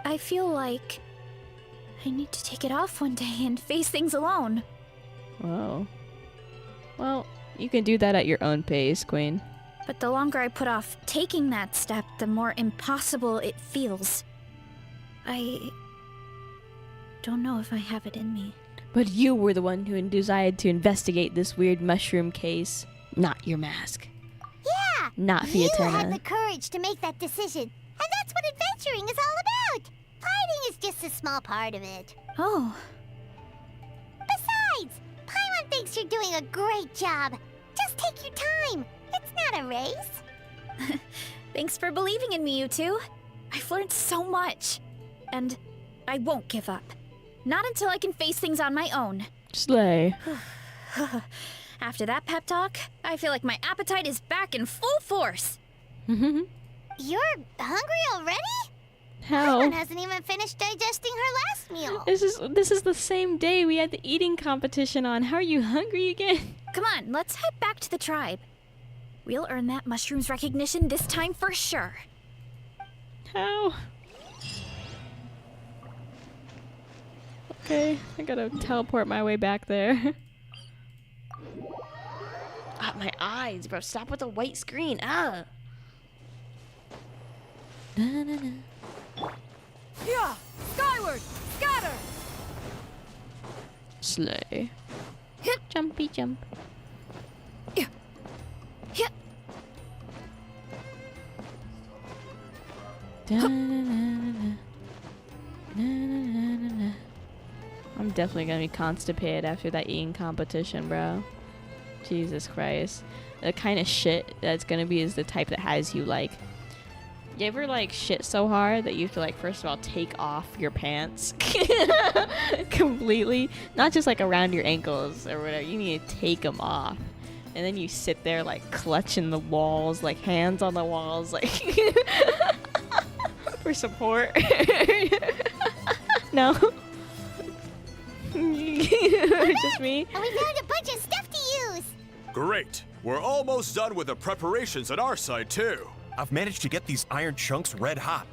I feel like I need to take it off one day and face things alone. Whoa. Well, you can do that at your own pace, Queen. But the longer I put off taking that step, the more impossible it feels. I don't know if I have it in me. But you were the one who decided to investigate this weird mushroom case, not your mask. Yeah! Not You Fiatenna. had the courage to make that decision, and that's what adventuring is all about! Fighting is just a small part of it. Oh. Besides, Paimon thinks you're doing a great job. Just take your time. It's not a race. Thanks for believing in me, you two. I've learned so much. And I won't give up. Not until I can face things on my own. Slay. After that pep talk, I feel like my appetite is back in full force. You're hungry already? How? Paimon hasn't even finished digesting her last meal. This is the same day we had the eating competition on. How are you hungry again? Come on, let's head back to the tribe. We'll earn that mushroom's recognition this time for sure. How? Okay, I gotta teleport my way back there. Ah, my eyes, bro. Stop with the white screen. Ah. Yeah! Skyward! Scatter! Slay. Jumpy jump. I'm definitely gonna be constipated after that eating competition, bro. Jesus Christ. The kind of shit that's gonna be is the type that has you like... You ever like shit so hard that you have to like first of all take off your pants completely? Not just like around your ankles or whatever. You need to take them off. And then you sit there like clutching the walls, like hands on the walls, like for support. No. Just me. And we found a bunch of stuff to use. Great. We're almost done with the preparations on our side, too. I've managed to get these iron chunks red hot.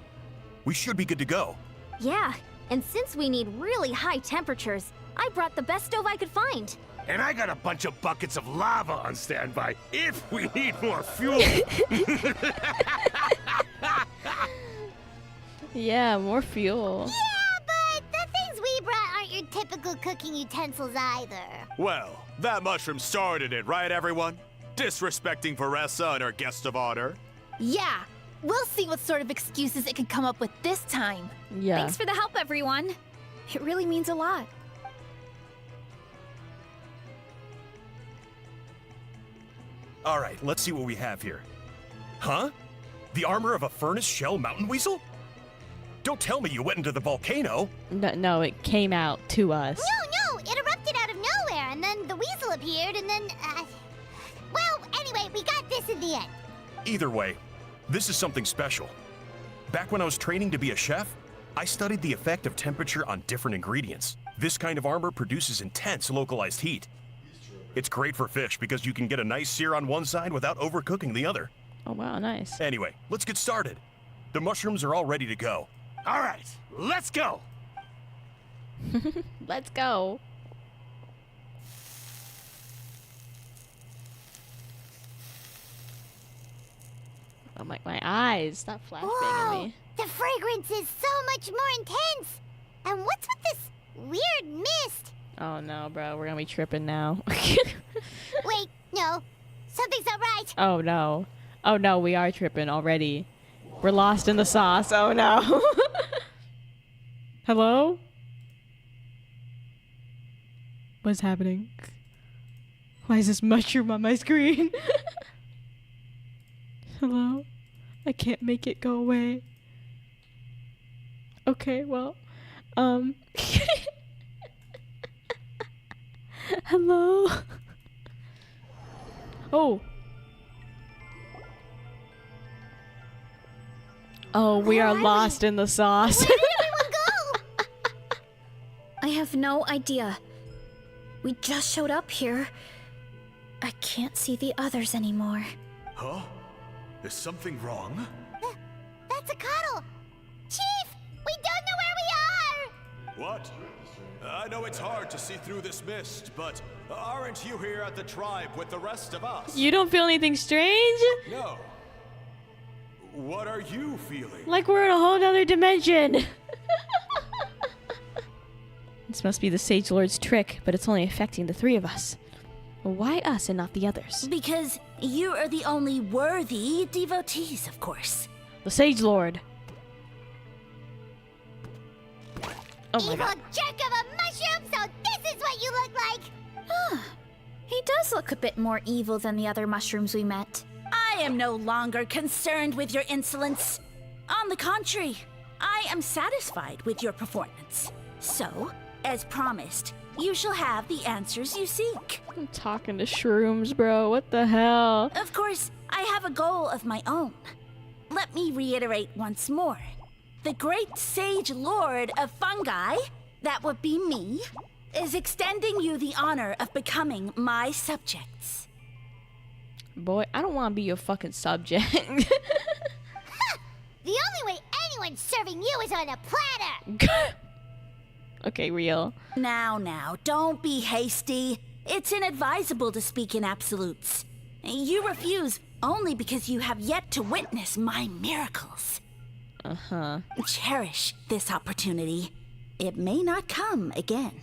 We should be good to go. Yeah, and since we need really high temperatures, I brought the best stove I could find. And I got a bunch of buckets of lava on standby if we need more fuel. Yeah, more fuel. Yeah, but the things we brought aren't your typical cooking utensils either. Well, that mushroom started it, right, everyone? Disrespecting Veressa and her guest of honor. Yeah, we'll see what sort of excuses it can come up with this time. Yeah. Thanks for the help, everyone. It really means a lot. All right, let's see what we have here. Huh? The armor of a furnace shell mountain weasel? Don't tell me you went into the volcano. No, it came out to us. No, it erupted out of nowhere, and then the weasel appeared, and then, well, anyway, we got this in the end. Either way, this is something special. Back when I was training to be a chef, I studied the effect of temperature on different ingredients. This kind of armor produces intense localized heat. It's great for fish because you can get a nice sear on one side without overcooking the other. Oh, wow, nice. Anyway, let's get started. The mushrooms are all ready to go. All right, let's go. Let's go. Oh, my eyes. Stop flashbanging Whoa, me. the fragrance is so much more intense. And what's with this weird mist? Oh, no, bro. We're gonna be tripping now. Wait, no, something's not right. Oh, no. Oh, no, we are tripping already. We're lost in the sauce. Oh, no. Hello? What's happening? Why is this mushroom on my screen? Hello? I can't make it go away. Okay, well, hello? Oh. Oh, we are lost in the sauce. Where did everyone go? I have no idea. We just showed up here. I can't see the others anymore. Huh? Is something wrong? That's a cuddle. Chief, we don't know where we are. What? I know it's hard to see through this mist, but aren't you here at the tribe with the rest of us? You don't feel anything strange? No. What are you feeling? Like we're in a whole nother dimension. This must be the Sage Lord's trick, but it's only affecting the three of us. Why us and not the others? Because you are the only worthy devotees, of course. The Sage Lord. Oh my Evil god. jerk of a mushroom, so this is what you look like. He does look a bit more evil than the other mushrooms we met. I am no longer concerned with your insolence. On the contrary, I am satisfied with your performance. So, as promised, you shall have the answers you seek. I'm talking to shrooms, bro. What the hell? Of course, I have a goal of my own. Let me reiterate once more. The great Sage Lord of Fungi, that would be me, is extending you the honor of becoming my subjects. Boy, I don't want to be your fucking subject. The only way anyone's serving you is on a platter. Okay, real. Now, don't be hasty. It's inadvisable to speak in absolutes. You refuse only because you have yet to witness my miracles. Uh-huh. Cherish this opportunity. It may not come again.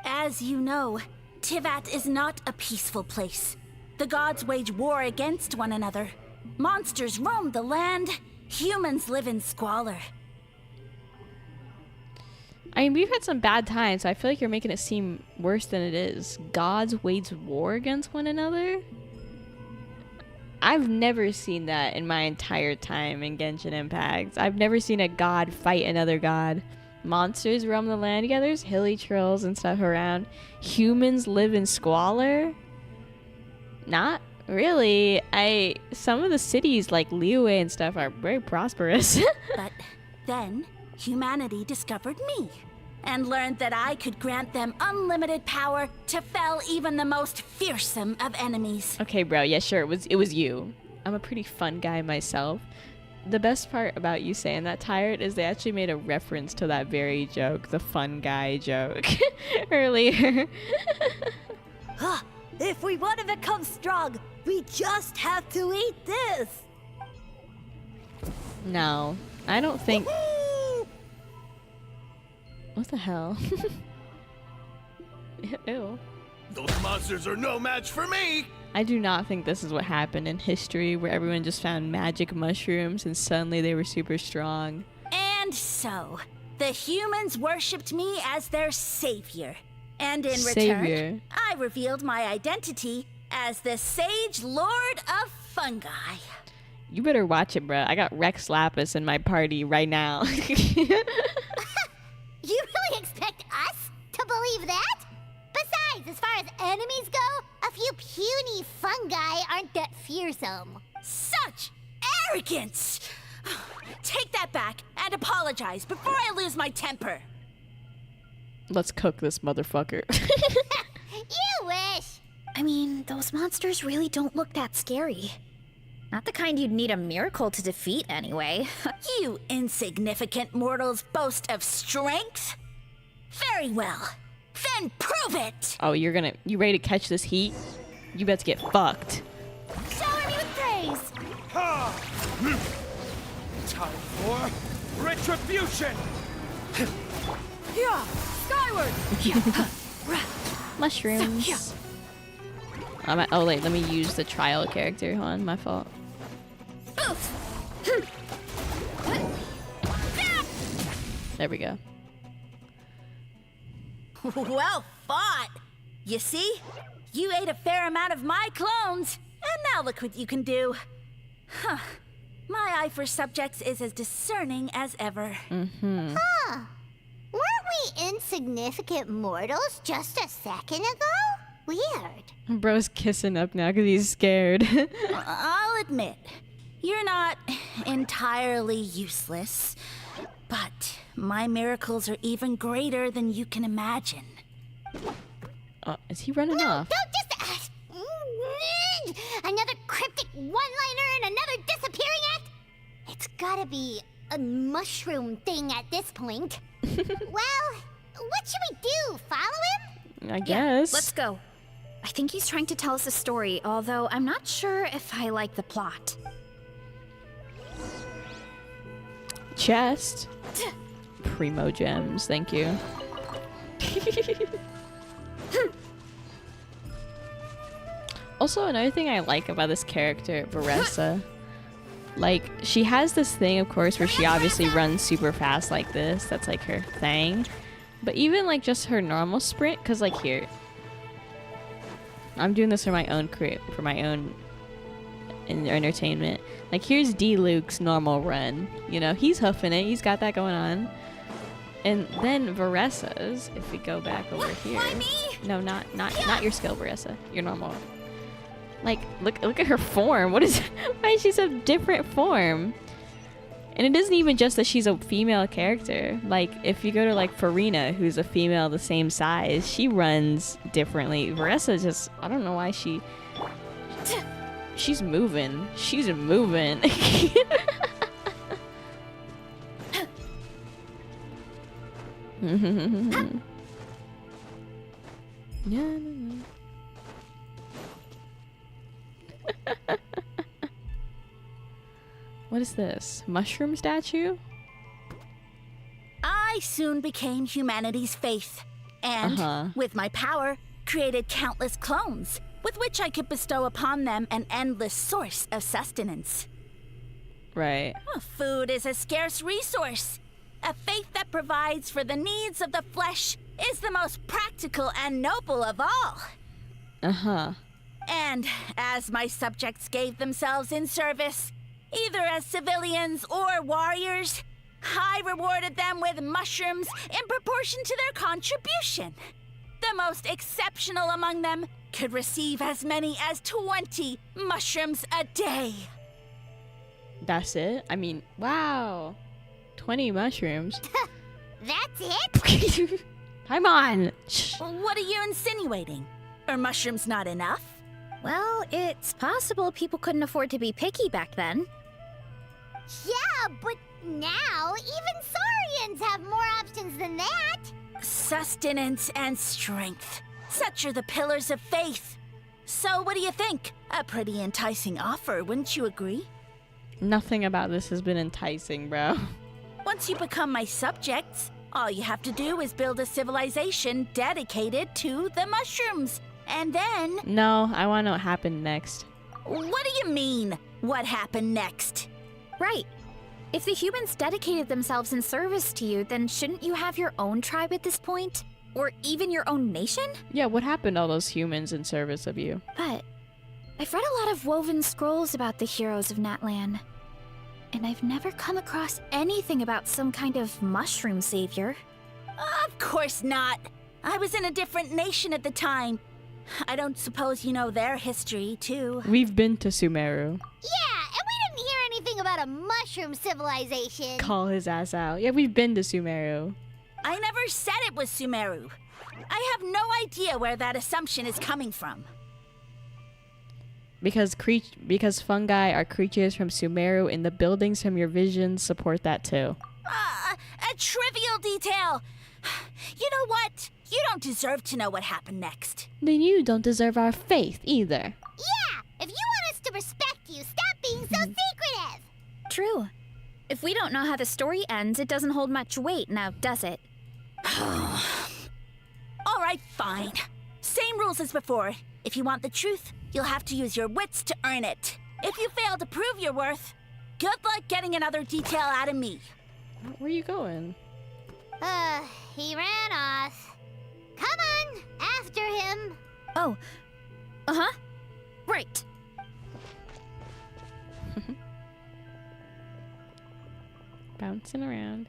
As you know, Tivat is not a peaceful place. The gods wage war against one another. Monsters roam the land. Humans live in squalor. I mean, we've had some bad times, so I feel like you're making it seem worse than it is. Gods wage war against one another? I've never seen that in my entire time in Genshin Impact. I've never seen a god fight another god. Monsters roam the land together. There's hilly trails and stuff around. Humans live in squalor? Not really. Some of the cities like Liyue and stuff are very prosperous. But then, humanity discovered me and learned that I could grant them unlimited power to fell even the most fearsome of enemies. Okay, bro. Yeah, sure. It was you. I'm a pretty fun guy myself. The best part about you saying that, Tired, is they actually made a reference to that very joke, the fun guy joke, earlier. If we want to become strong, we just have to eat this. No, I don't think... What the hell? Ew. Those monsters are no match for me! I do not think this is what happened in history, where everyone just found magic mushrooms and suddenly they were super strong. And so, the humans worshipped me as their savior. And in return, I revealed my identity as the Sage Lord of Fungi. You better watch it, bro. I got Rex Lapis in my party right now. You really expect us to believe that? Besides, as far as enemies go, a few puny fungi aren't that fearsome. Such arrogance! Take that back and apologize before I lose my temper. Let's cook this motherfucker. You wish! I mean, those monsters really don't look that scary. Not the kind you'd need a miracle to defeat, anyway. You insignificant mortals boast of strength? Very well. Then prove it! Oh, you ready to catch this heat? You about to get fucked. Shower me with praise! Time for retribution! Yeah, skyward. Mushrooms. Oh wait, let me use the trial character. Hold on, my fault. There we go. Well fought! You see? You ate a fair amount of my clones, and now look what you can do. Huh. My eye for subjects is as discerning as ever. Mm-hmm. Huh. Weren't we insignificant mortals just a second ago? Weird. Bro's kissing up now because he's scared. I'll admit, you're not entirely useless, but my miracles are even greater than you can imagine. Is he running off? Don't just... another cryptic one-liner and another disappearing act? It's gotta be a mushroom thing at this point. Well, what should we do? Follow him? I guess. Let's go. I think he's trying to tell us a story, although I'm not sure if I like the plot. Chest. Primo gems, thank you. Also, another thing I like about this character, Veressa, like, she has this thing, of course, where she obviously runs super fast like this. That's, like, her thing. But even, like, just her normal sprint, because, like, here. I'm doing this for my own entertainment. Like, here's D. Luke's normal run. You know, he's hoofing it. He's got that going on. And then Veressa's, if we go back over here. Why me? No, not your skill, Veressa. Your normal. Like, look at her form. What is? Why is she so different form? And it isn't even just that she's a female character. Like, if you go to, like, Farina, who's a female the same size, she runs differently. Veressa just, I don't know why she's moving. She's moving. Yeah. What is this? Mushroom statue? I soon became humanity's faith, and with my power, created countless clones, with which I could bestow upon them an endless source of sustenance. Right. Food is a scarce resource. A faith that provides for the needs of the flesh is the most practical and noble of all. And as my subjects gave themselves in service, either as civilians or warriors, I rewarded them with mushrooms in proportion to their contribution. The most exceptional among them could receive as many as 20 mushrooms a day. That's it? I mean, wow. 20 mushrooms. That's it? Come on. Shh. Well, what are you insinuating? Are mushrooms not enough? Well, it's possible people couldn't afford to be picky back then. Yeah, but now even Saurians have more options than that. Sustenance and strength. Such are the pillars of faith. So what do you think? A pretty enticing offer, wouldn't you agree? Nothing about this has been enticing, bro. Once you become my subjects, all you have to do is build a civilization dedicated to the mushrooms. And then... No, I want to know what happened next. What do you mean, what happened next? Right. If the humans dedicated themselves in service to you, then shouldn't you have your own tribe at this point? Or even your own nation? Yeah, what happened to all those humans in service of you? But I've read a lot of woven scrolls about the heroes of Natlan. And I've never come across anything about some kind of mushroom savior. Of course not. I was in a different nation at the time. I don't suppose you know their history, too. We've been to Sumeru. Yeah, and we didn't hear anything about a mushroom civilization. Call his ass out. Yeah, we've been to Sumeru. I never said it was Sumeru. I have no idea where that assumption is coming from. Because fungi are creatures from Sumeru, and the buildings from your visions support that too. A trivial detail. You know what? You don't deserve to know what happened next. Then you don't deserve our faith either. Yeah, if you want us to respect you, stop being so secretive. True. If we don't know how the story ends, it doesn't hold much weight now, does it? All right, fine. Same rules as before. If you want the truth, you'll have to use your wits to earn it. If you fail to prove your worth, good luck getting another detail out of me. Where are you going? He ran off. Come on, after him. Oh. Uh-huh. Right. Bouncing around.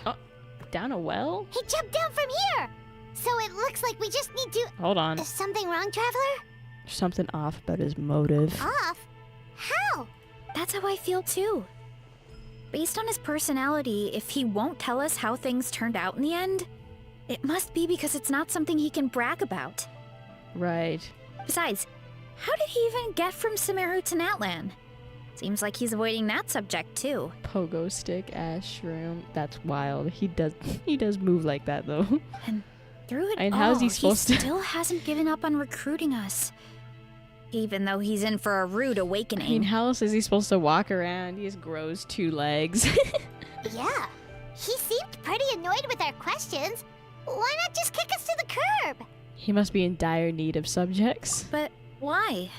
Oh, down a well? He jumped down from here. So it looks like we just need to... Hold on. Is something wrong, Traveler? There's something off about his motive. Off? How? That's how I feel too. Based on his personality, if he won't tell us how things turned out in the end, it must be because it's not something he can brag about. Right. Besides, how did he even get from Sumeru to Natlan? Seems like he's avoiding that subject too. Pogo stick, ash shroom. That's wild. He does move like that though. And through it and all, how's he supposed to still hasn't given up on recruiting us. Even though he's in for a rude awakening. I mean, how else is he supposed to walk around? He just grows 2 legs. Yeah. He seemed pretty annoyed with our questions. Why not just kick us to the curb? He must be in dire need of subjects. But why?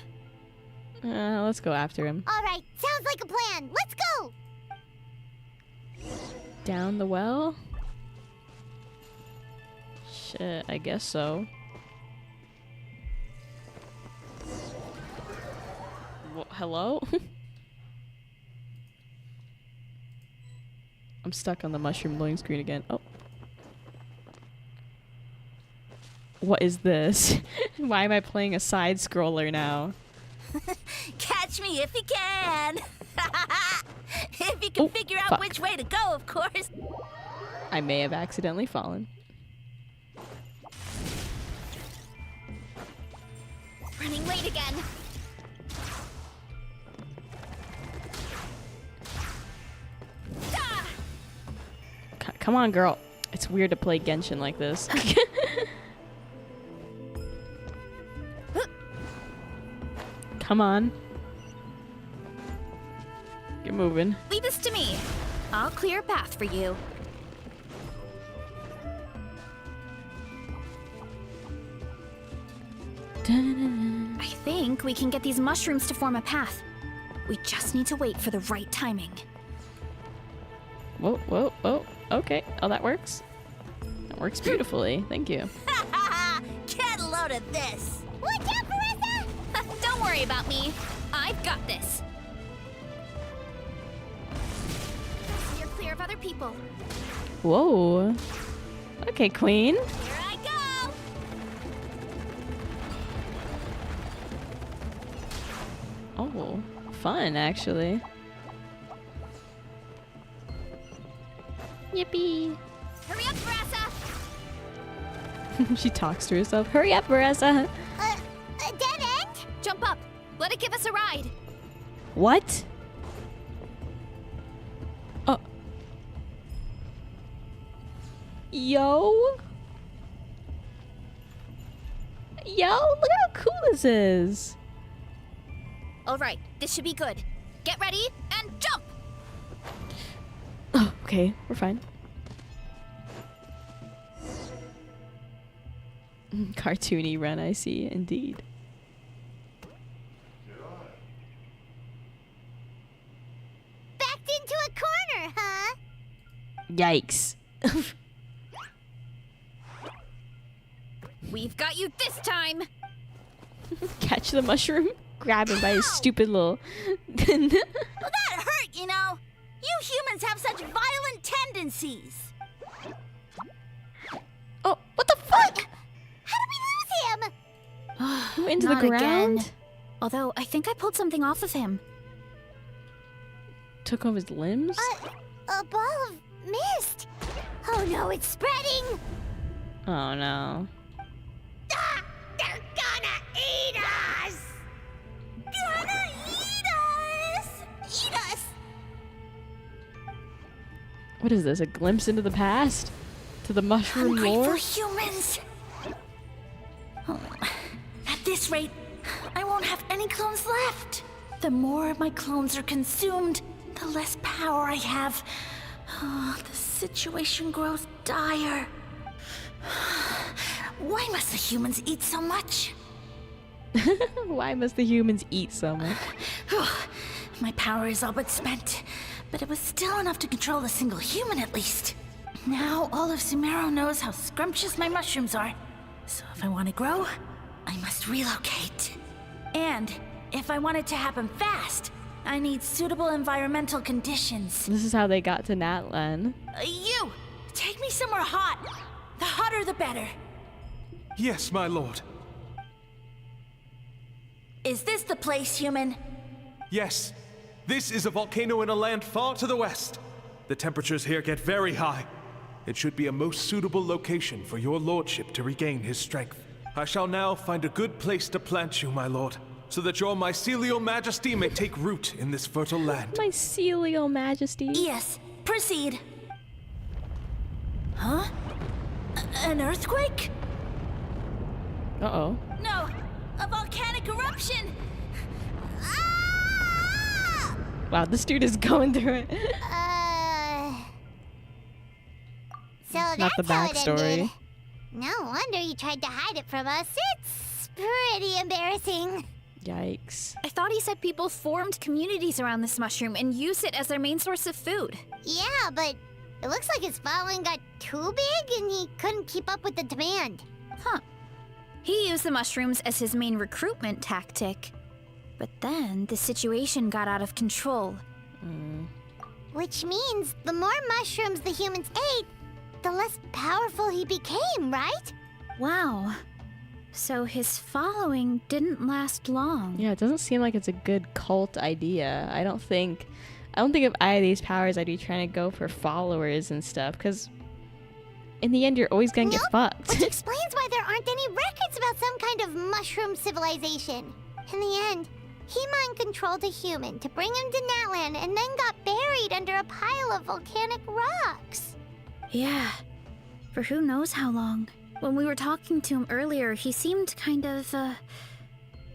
Let's go after him. All right, sounds like a plan. Let's go. Down the well? Shit, I guess so. Hello? I'm stuck on the mushroom loading screen again. Oh. What is this? Why am I playing a side scroller now? Catch me if you can. If you can figure out which way to go, of course. I may have accidentally fallen. Running late again. Come on, girl. It's weird to play Genshin like this. Come on. Get moving. Leave this to me. I'll clear a path for you. I think we can get these mushrooms to form a path. We just need to wait for the right timing. Whoa, whoa, whoa. Okay. Oh, that works. That works beautifully. Thank you. Get a load of this. Watch out, Veressa! Don't worry about me. I've got this. You're clear of other people. Whoa. Okay, queen. Here I go. Oh, fun, actually. Yippee! Hurry up, Veressa! She talks to herself. Hurry up, Veressa! A dead end? Jump up. Let it give us a ride. What? Oh. Yo? Yo, look how cool this is. All right, this should be good. Get ready and jump! Oh, okay, we're fine. Cartoony run, I see, indeed. Backed into a corner, huh? Yikes. We've got you this time! Catch the mushroom, grab him by his stupid little... Well, that hurt, you know. You humans have such violent tendencies. Oh, what the fuck? How did we lose him? He went into the Not ground? again. Although, I think I pulled something off of him. Took off his limbs? A ball of mist. Oh no, it's spreading. Oh no. Ah, they're gonna eat us. Gonna eat us. Eat us. What is this, a glimpse into the past? To the mushroom Ungrateful lore? humans. Oh, at this rate, I won't have any clones left. The more my clones are consumed, the less power I have. Oh, the situation grows dire. Why must the humans eat so much? Why must the humans eat so much? My power is all but spent, but it was still enough to control a single human at least. Now all of Sumero knows how scrumptious my mushrooms are. So if I want to grow, I must relocate. And if I want it to happen fast, I need suitable environmental conditions. This is how they got to Natlan. You! Take me somewhere hot. The hotter the better. Yes, my lord. Is this the place, human? Yes. This is a volcano in a land far to the west. The temperatures here get very high. It should be a most suitable location for your lordship to regain his strength. I shall now find a good place to plant you, my lord, so that your mycelial majesty may take root in this fertile land. Mycelial majesty? Yes, proceed. Huh? An earthquake? Uh-oh. No, a volcanic eruption! Wow, this dude is going through it. So Not that's the how it backstory. ended. No wonder you tried to hide it from us. It's pretty embarrassing. Yikes. I thought he said people formed communities around this mushroom and used it as their main source of food. Yeah, but it looks like his following got too big and he couldn't keep up with the demand. Huh. He used the mushrooms as his main recruitment tactic. But then the situation got out of control. Which means the more mushrooms the humans ate, the less powerful he became, right? Wow. So his following didn't last long. Yeah, it doesn't seem like it's a good cult idea. I don't think if I had these powers I'd be trying to go for followers and stuff, because in the end you're always gonna get fucked. Which explains why there aren't any records about some kind of mushroom civilization. In the end, he mind-controlled a human to bring him to Natlan and then got buried under a pile of volcanic rocks. Yeah. For who knows how long. When we were talking to him earlier, he seemed kind of,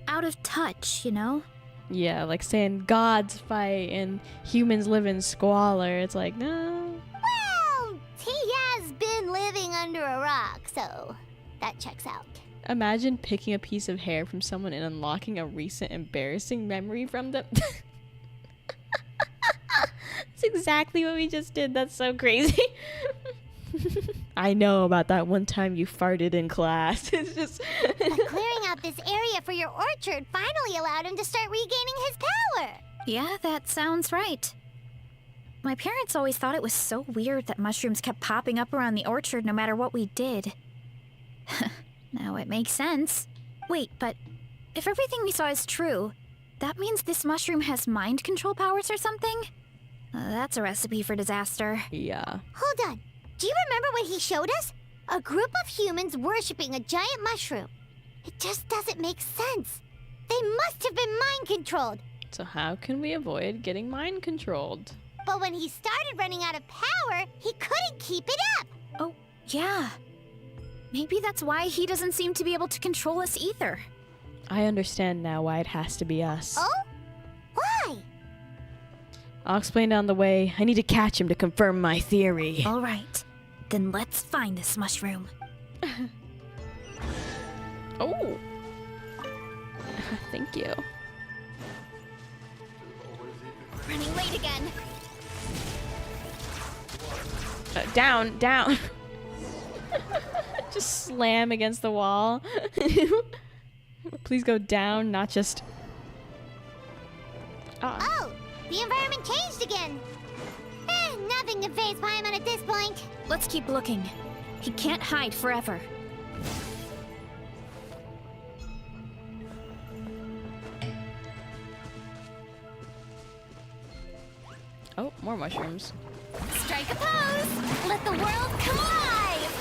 out of touch, you know? Yeah, like saying gods fight and humans live in squalor. It's like, no. Well, he has been living under a rock, so that checks out. Imagine picking a piece of hair from someone and unlocking a recent embarrassing memory from them. That's exactly what we just did. That's so crazy. I know about that one time you farted in class. It's just... But clearing out this area for your orchard finally allowed him to start regaining his power. Yeah, that sounds right. My parents always thought it was so weird that mushrooms kept popping up around the orchard no matter what we did. Now it makes sense. Wait, but if everything we saw is true, that means this mushroom has mind control powers or something? That's a recipe for disaster. Yeah. Hold on. Do you remember what he showed us? A group of humans worshipping a giant mushroom. It just doesn't make sense. They must have been mind controlled. So how can we avoid getting mind controlled? But when he started running out of power, he couldn't keep it up. Oh, yeah. Maybe that's why he doesn't seem to be able to control us either. I understand now why it has to be us. Oh? Why? I'll explain down the way. I need to catch him to confirm my theory. All right. Then let's find this mushroom. Oh. Thank you. Running late again. Down, down. Just slam against the wall. Please go down, not just... Oh, the environment changed again. Nothing to face Paimon at this point. Let's keep looking. He can't hide forever. Oh, more mushrooms. Strike a pose! Let the world come alive!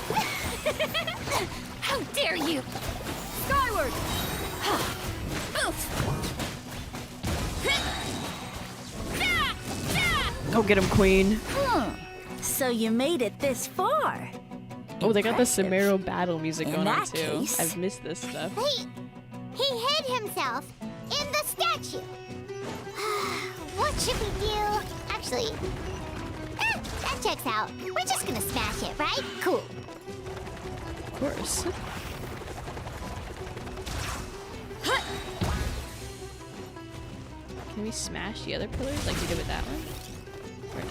How dare you! Skyward! Go get him, queen. So you made it this far. Oh, they got the Samaro battle music In going on that too. case- I've missed this stuff. He hid himself in the statue. What should we do? Actually, that checks out. We're just gonna smash it, right? Cool. Of course. Can we smash the other pillars like we did with that one? Or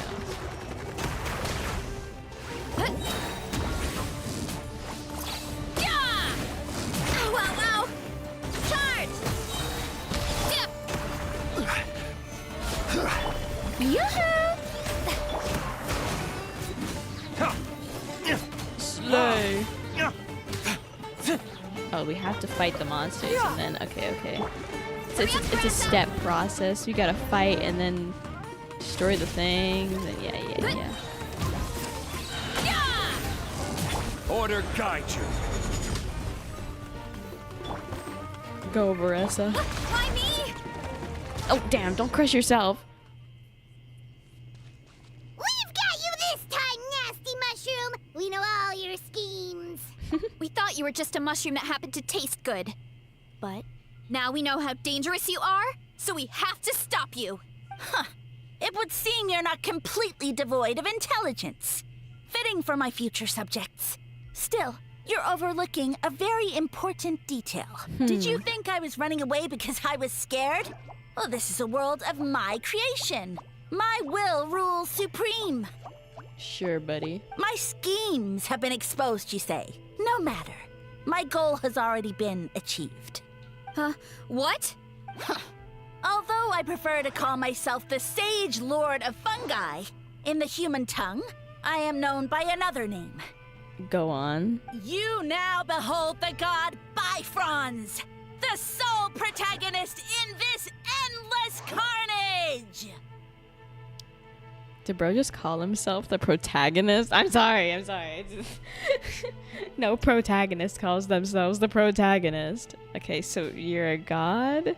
Ow, ow, ow! Charge! Slay! Oh, we have to fight the monsters and then, okay. So it's a step process. We gotta fight and then destroy the things. And yeah. Order guide you. Go, Veressa. Why me? Oh, damn, don't crush yourself. We've got you this time, nasty mushroom! We know all your schemes. We thought you were just a mushroom that happened to taste good. But now we know how dangerous you are, so we have to stop you. It would seem you're not completely devoid of intelligence. Fitting for my future subjects. Still, you're overlooking a very important detail. Did you think I was running away because I was scared? Well, this is a world of my creation. My will rules supreme. Sure, buddy. My schemes have been exposed, you say. No matter. My goal has already been achieved. What? Although I prefer to call myself the Sage Lord of Fungi, in the human tongue, I am known by another name. Go on. You now behold the god Bifrons, the sole protagonist in this endless carnage! Did bro just call himself the protagonist? I'm sorry. No protagonist calls themselves the protagonist. Okay, so you're a god?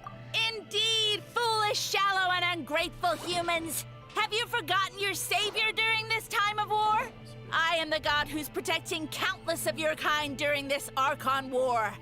Indeed, foolish, shallow, and ungrateful humans! Have you forgotten your savior during this time of war? I am the god who's protecting countless of your kind during this Archon War.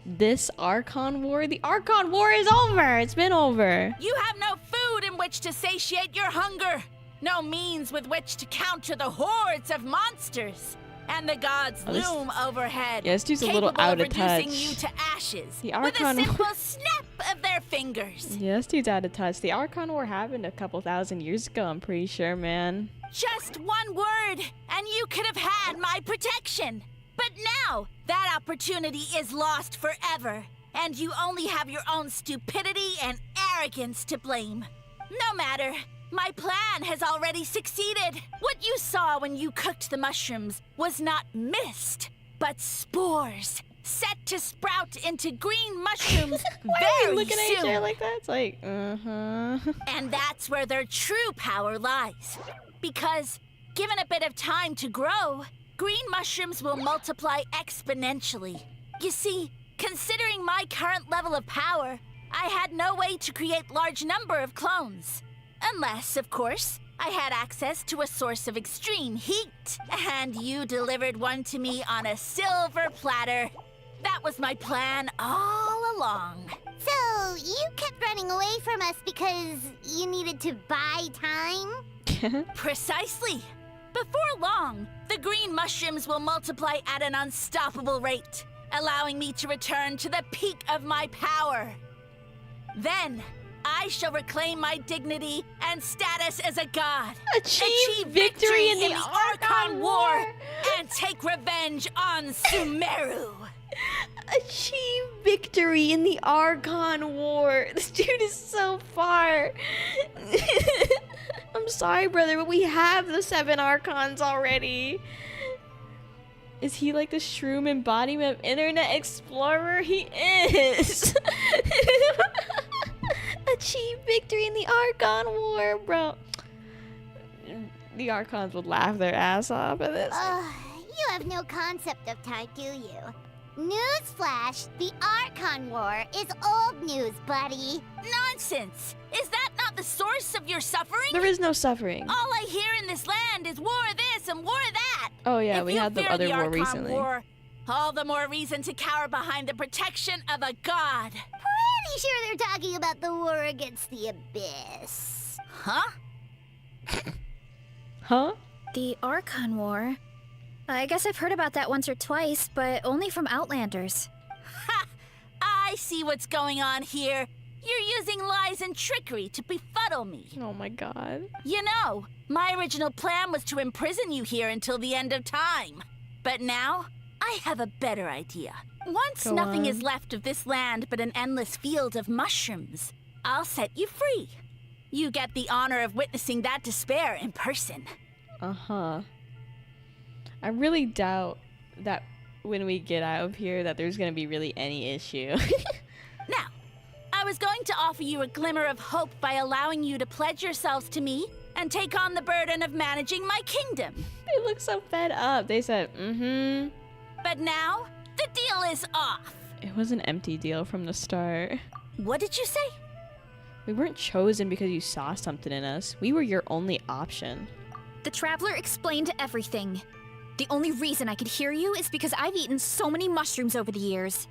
This Archon War? The Archon War is over! It's been over. You have no food in which to satiate your hunger, no means with which to counter the hordes of monsters, and the gods loom overhead, yeah, this dude's a little capable out of reducing touch. you to ashes The with a Archon simple snap of their fingers. Yeah, this dude's out of touch. The Archon War happened a couple thousand years ago, I'm pretty sure, man. Just one word, and you could have had my protection. But now, that opportunity is lost forever, and you only have your own stupidity and arrogance to blame. No matter. My plan has already succeeded. What you saw when you cooked the mushrooms was not mist, but spores. set to sprout into green mushrooms Why are very we looking at each soon. other like that? It's like, And that's where their true power lies. Because, given a bit of time to grow, green mushrooms will multiply exponentially. You see, considering my current level of power, I had no way to create large number of clones. Unless, of course, I had access to a source of extreme heat. And you delivered one to me on a silver platter. That was my plan all along. So, you kept running away from us because you needed to buy time? Precisely. Before long, the green mushrooms will multiply at an unstoppable rate, allowing me to return to the peak of my power. Then, I shall reclaim my dignity and status as a god. Achieve victory in the Archon War. And take revenge on Sumeru. Achieve victory in the Archon War. This dude is so far. I'm sorry, brother, but we have the 7 Archons already. Is he like the shroom embodiment of Internet Explorer? He is. Achieve victory in the Archon War, bro. The Archons would laugh their ass off at this. You have no concept of time, do you? Newsflash, the Archon War is old news, buddy. Nonsense! Is that not the source of your suffering? There is no suffering. All I hear in this land is war this and war that. Oh yeah, If we you had the fear other war Archon recently. War, all the more reason to cower behind the protection of a god. Pretty sure they're talking about the war against the Abyss. Huh? Huh? The Archon War? I guess I've heard about that once or twice, but only from Outlanders. Ha! I see what's going on here. You're using lies and trickery to befuddle me. Oh my god. You know, my original plan was to imprison you here until the end of time. But now, I have a better idea. Once Go nothing on. is left of this land but an endless field of mushrooms, I'll set you free. You get the honor of witnessing that despair in person. Uh-huh. I really doubt that when we get out of here that there's gonna be really any issue. Now, I was going to offer you a glimmer of hope by allowing you to pledge yourselves to me and take on the burden of managing my kingdom. They look so fed up. They said, But now, the deal is off. It was an empty deal from the start. What did you say? We weren't chosen because you saw something in us. We were your only option. The Traveler explained everything. The only reason I could hear you is because I've eaten so many mushrooms over the years.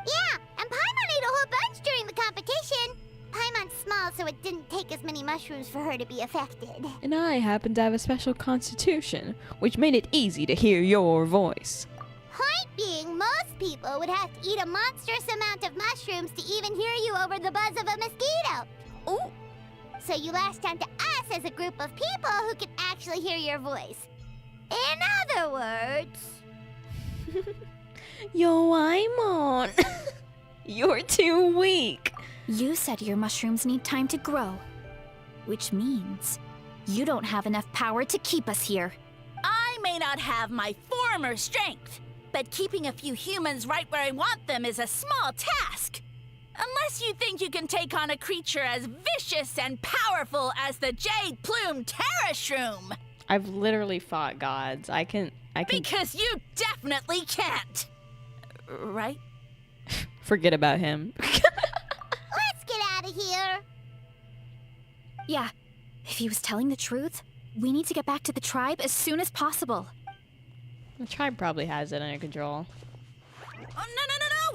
Yeah, and Paimon ate a whole bunch during the competition. Paimon's small, so it didn't take as many mushrooms for her to be affected. And I happen to have a special constitution, which made it easy to hear your voice. Point being, most people would have to eat a monstrous amount of mushrooms to even hear you over the buzz of a mosquito. Ooh. So you latched onto us as a group of people who could actually hear your voice. In other words... Yo, I'm on. You're too weak. You said your mushrooms need time to grow, which means you don't have enough power to keep us here. I may not have my former strength, but keeping a few humans right where I want them is a small task. Unless you think you can take on a creature as vicious and powerful as the jade-plumed Terrashroom. I've literally fought gods. I can. Because you definitely can't. Right? Forget about him. Let's get out of here. Yeah, if he was telling the truth, we need to get back to the tribe as soon as possible. The tribe probably has it under control. Oh, no!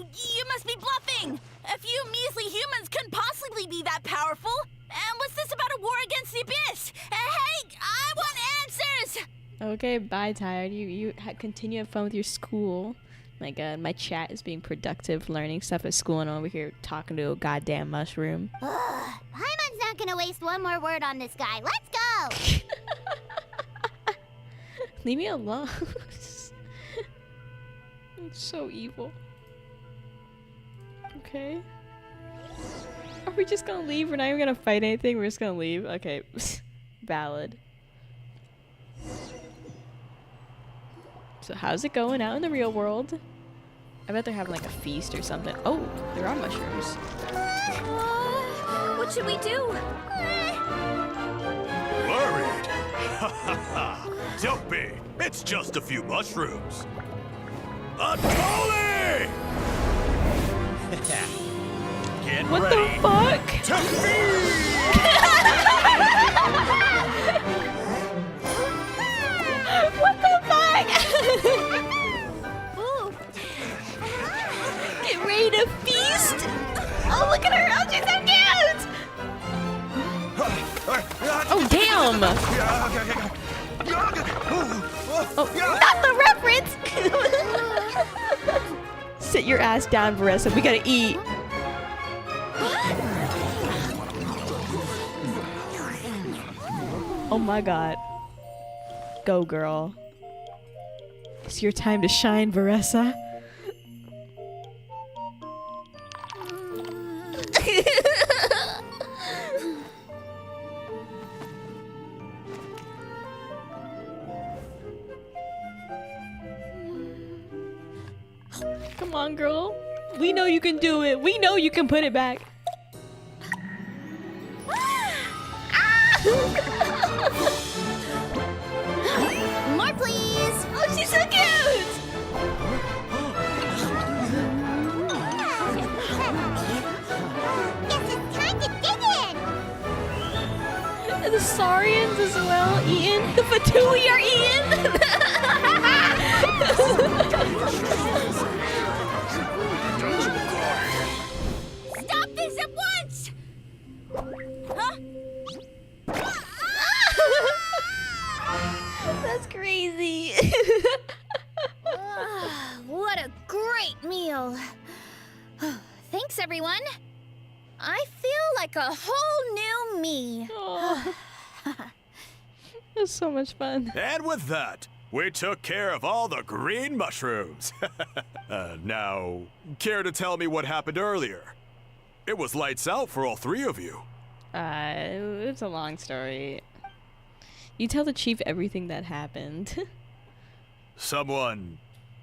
You must be bluffing! A few measly humans couldn't possibly be that powerful! And what's this about a war against the Abyss? Hey, I want answers! Okay, bye, Tired. You continue to have fun with your school. My god, my chat is being productive, learning stuff at school, and over here talking to a goddamn mushroom. Paimon's not gonna waste one more word on this guy. Let's go! Leave me alone. It's so evil. Okay. Are we just gonna leave? We're not even gonna fight anything. We're just gonna leave. Okay. Valid. So how's it going out in the real world? I bet they're having like a feast or something. Oh, there are mushrooms. What should we do? Worried? Ha ha ha! Don't be! It's just a few mushrooms. A trolley! Get What ready the fuck? to feed! What the fuck? Get ready to feast! Oh, look at her! Oh, she's so cute! Oh, damn! Oh, not the reference! Sit your ass down, Veressa. We gotta eat. Oh my god. Go, girl. It's your time to shine, Veressa. Come on, girl. We know you can do it. We know you can put it back. More, please. Oh, she's so cute. Guess it's time to dig in. And the Saurians as well, Ian. The Fatui are Ian. Stop this at once! Huh? That's crazy. What a great meal. Thanks, everyone. I feel like a whole new me. Oh. That's so much fun. And with that, we took care of all the green mushrooms. Now, care to tell me what happened earlier? It was lights out for all three of you. It's a long story. You tell the chief everything that happened. Someone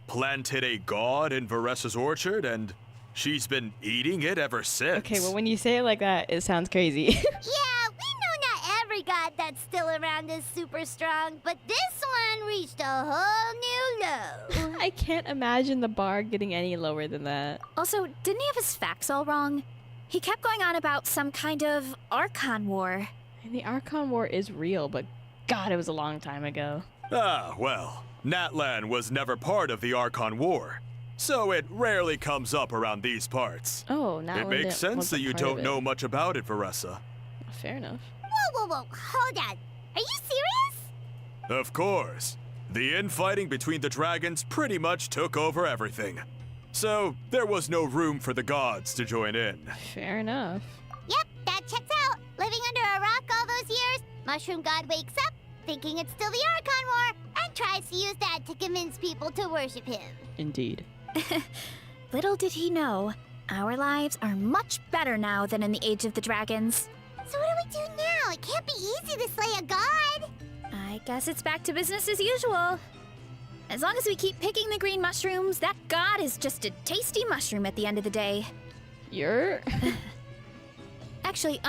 planted a god in Veressas' orchard, and she's been eating it ever since. Okay, well, when you say it like that, it sounds crazy. Yeah, we know not every god that's still around is super strong, but this one reached a whole new low. I can't imagine the bar getting any lower than that. Also, didn't he have his facts all wrong? He kept going on about some kind of Archon War. And the Archon War is real, but God, it was a long time ago. Ah, well, Natlan was never part of the Archon War, so it rarely comes up around these parts. Oh, now It makes sense that you don't know much about it, Veressa. Fair enough. Whoa, hold on. Are you serious? Of course. The infighting between the dragons pretty much took over everything. So, there was no room for the gods to join in. Fair enough. Yep, that checks out. Living under a rock all those years, Mushroom God wakes up, thinking it's still the Archon War, and tries to use that to convince people to worship him. Indeed. Little did he know, our lives are much better now than in the Age of the Dragons. So what do we do now? It can't be easy to slay a god. I guess it's back to business as usual. As long as we keep picking the green mushrooms, that god is just a tasty mushroom at the end of the day. You're... Actually,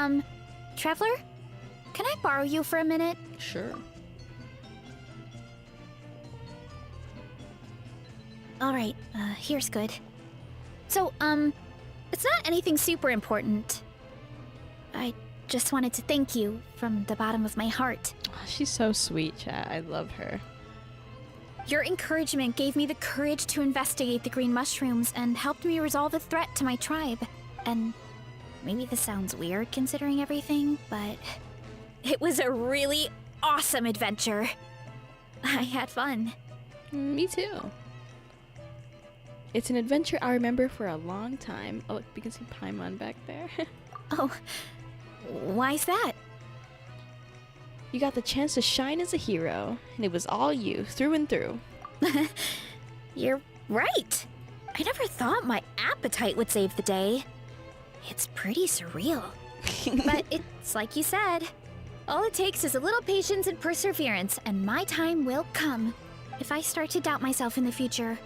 Traveler? Can I borrow you for a minute? Sure. Alright, here's good. So, it's not anything super important. I just wanted to thank you from the bottom of my heart. She's so sweet, chat. I love her. Your encouragement gave me the courage to investigate the green mushrooms and helped me resolve a threat to my tribe. And maybe this sounds weird considering everything, but it was a really awesome adventure. I had fun. Me too. It's an adventure I remember for a long time. Oh, look, we can see Paimon back there. Oh, why's that? You got the chance to shine as a hero, and it was all you, through and through. You're right. I never thought my appetite would save the day. It's pretty surreal. But it's like you said. All it takes is a little patience and perseverance, and my time will come. If I start to doubt myself in the future,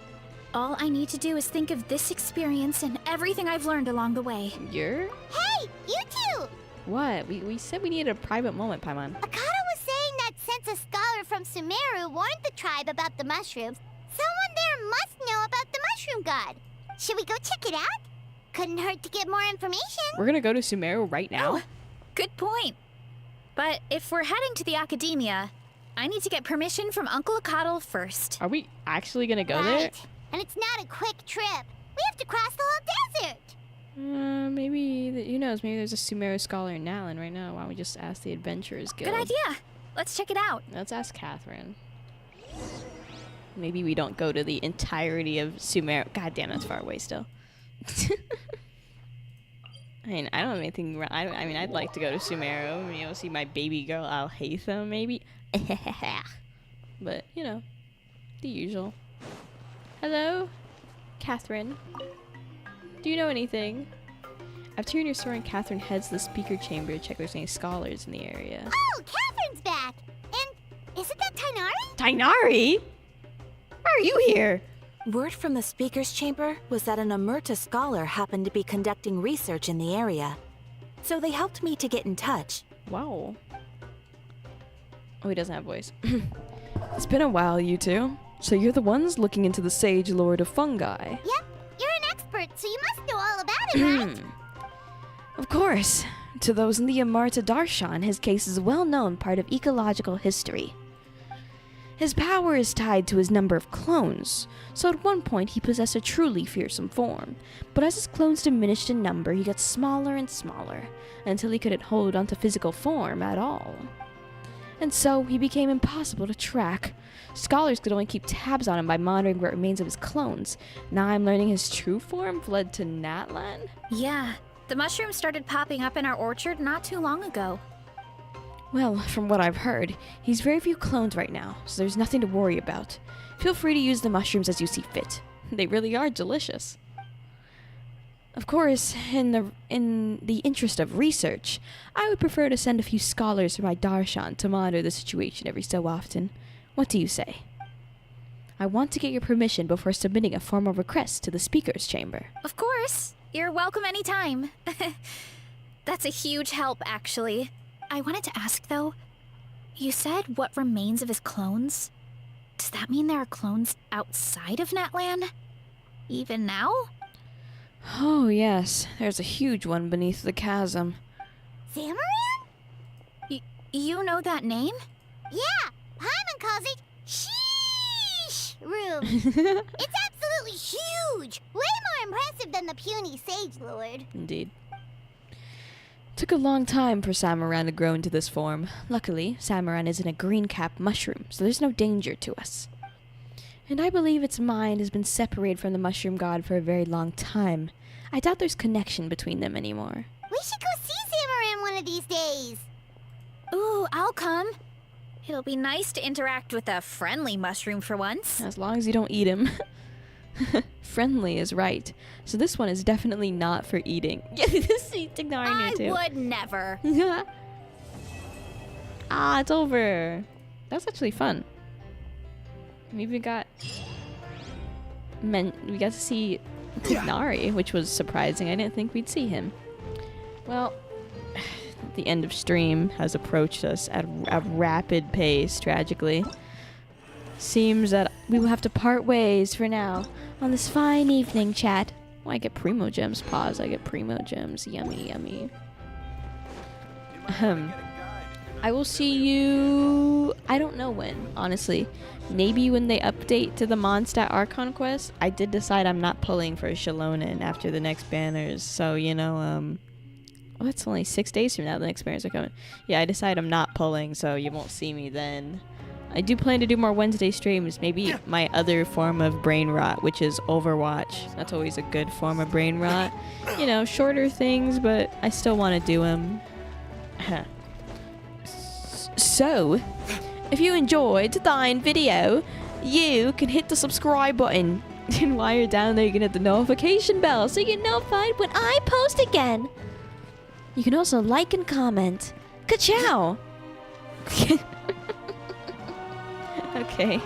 All I need to do is think of this experience and everything I've learned along the way. You're? Hey, you two! What? We said we needed a private moment, Paimon. Akata was saying that since a scholar from Sumeru warned the tribe about the mushrooms, someone there must know about the mushroom god. Should we go check it out? Couldn't hurt to get more information. We're gonna go to Sumeru right now? Oh, good point. But if we're heading to the academia, I need to get permission from Uncle Akatl first. Are we actually gonna go there? Right. And it's not a quick trip. We have to cross the whole desert. Maybe, who knows, maybe there's a Sumeru scholar in Natlan right now. Why don't we just ask the Adventurers Guild? Good idea. Let's check it out. Let's ask Catherine. Maybe we don't go to the entirety of Sumeru. God damn, that's far away still. I mean, I don't have anything wrong. I mean, I'd like to go to Sumeru, you know, see my baby girl Alhaitham, maybe. But, you know, the usual. Hello? Catherine? Do you know anything? After hearing your story, Catherine heads to the speaker chamber to check if there's any scholars in the area. Oh, Catherine's back! And isn't that Tainari? Tainari? Why are you here? Word from the speaker's chamber was that an Amurta scholar happened to be conducting research in the area. So they helped me to get in touch. Wow. Oh, he doesn't have voice. It's been a while, you two. So you're the ones looking into the Sage Lord of Fungi. Yep, you're an expert, so you must know all about it, right? Of course. To those in the Amarta Darshan, his case is a well-known part of ecological history. His power is tied to his number of clones, so at one point he possessed a truly fearsome form, but as his clones diminished in number, he got smaller and smaller, until he couldn't hold onto physical form at all. And so, he became impossible to track. Scholars could only keep tabs on him by monitoring what remains of his clones. Now I'm learning his true form fled to Natlan? Yeah, the mushrooms started popping up in our orchard not too long ago. Well, from what I've heard, he's very few clones right now, so there's nothing to worry about. Feel free to use the mushrooms as you see fit. They really are delicious. Of course, in the interest of research, I would prefer to send a few scholars from my darshan to monitor the situation every so often. What do you say? I want to get your permission before submitting a formal request to the speaker's chamber. Of course. You're welcome anytime. That's a huge help, actually. I wanted to ask, though, you said what remains of his clones? Does that mean there are clones outside of Natlan? Even now? Oh, yes. There's a huge one beneath the chasm. Zamaran? You know that name? Yeah, Paimon calls it Sheesh Room. It's absolutely huge! Way more impressive than the puny Sage Lord. Indeed. Took a long time for Samaran to grow into this form. Luckily, Samaran isn't a green-cap mushroom, so there's no danger to us. And I believe its mind has been separated from the mushroom god for a very long time. I doubt there's connection between them anymore. We should go see Zamaran one of these days. Ooh, I'll come. It'll be nice to interact with a friendly mushroom for once. As long as you don't eat him. Friendly is right. So this one is definitely not for eating. This is ignoring her too. I would never. Ah, it's over. That's actually fun. We even got we got to see Tignari, which was surprising. I didn't think we'd see him. Well, the end of stream has approached us at a rapid pace, tragically. Seems that we will have to part ways for now on this fine evening, chat. Oh, I get primo gems. Pause. I get primo gems. Yummy, yummy. I will see you... I don't know when, honestly. Maybe when they update to the Mondstadt Archon quest. I did decide I'm not pulling for Shalonen after the next banners. So, you know, oh, it's only 6 days from now the next banners are coming. Yeah, I decided I'm not pulling, so you won't see me then. I do plan to do more Wednesday streams. Maybe my other form of brain rot, which is Overwatch. That's always a good form of brain rot. You know, shorter things, but I still want to do them. So, if you enjoyed the video, you can hit the subscribe button. And while you're down there, you can hit the notification bell so you get notified when I post again. You can also like and comment. Ka-chow! Okay.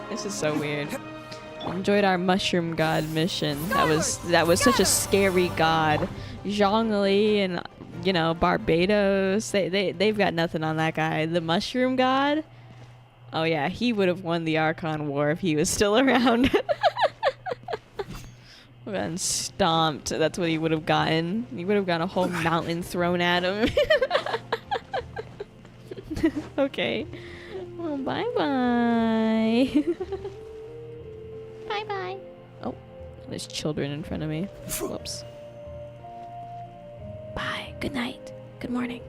This is so weird. Enjoyed our mushroom god mission. That was such a scary god. Zhongli and you know Barbados. They've got nothing on that guy. The mushroom god. Oh yeah, he would have won the Archon War if he was still around. Gotten stomped. That's what he would have gotten. He would have gotten a whole mountain thrown at him. Okay. Well, bye-bye. Bye-bye. Oh, there's children in front of me. Whoops. Bye. Good night. Good morning.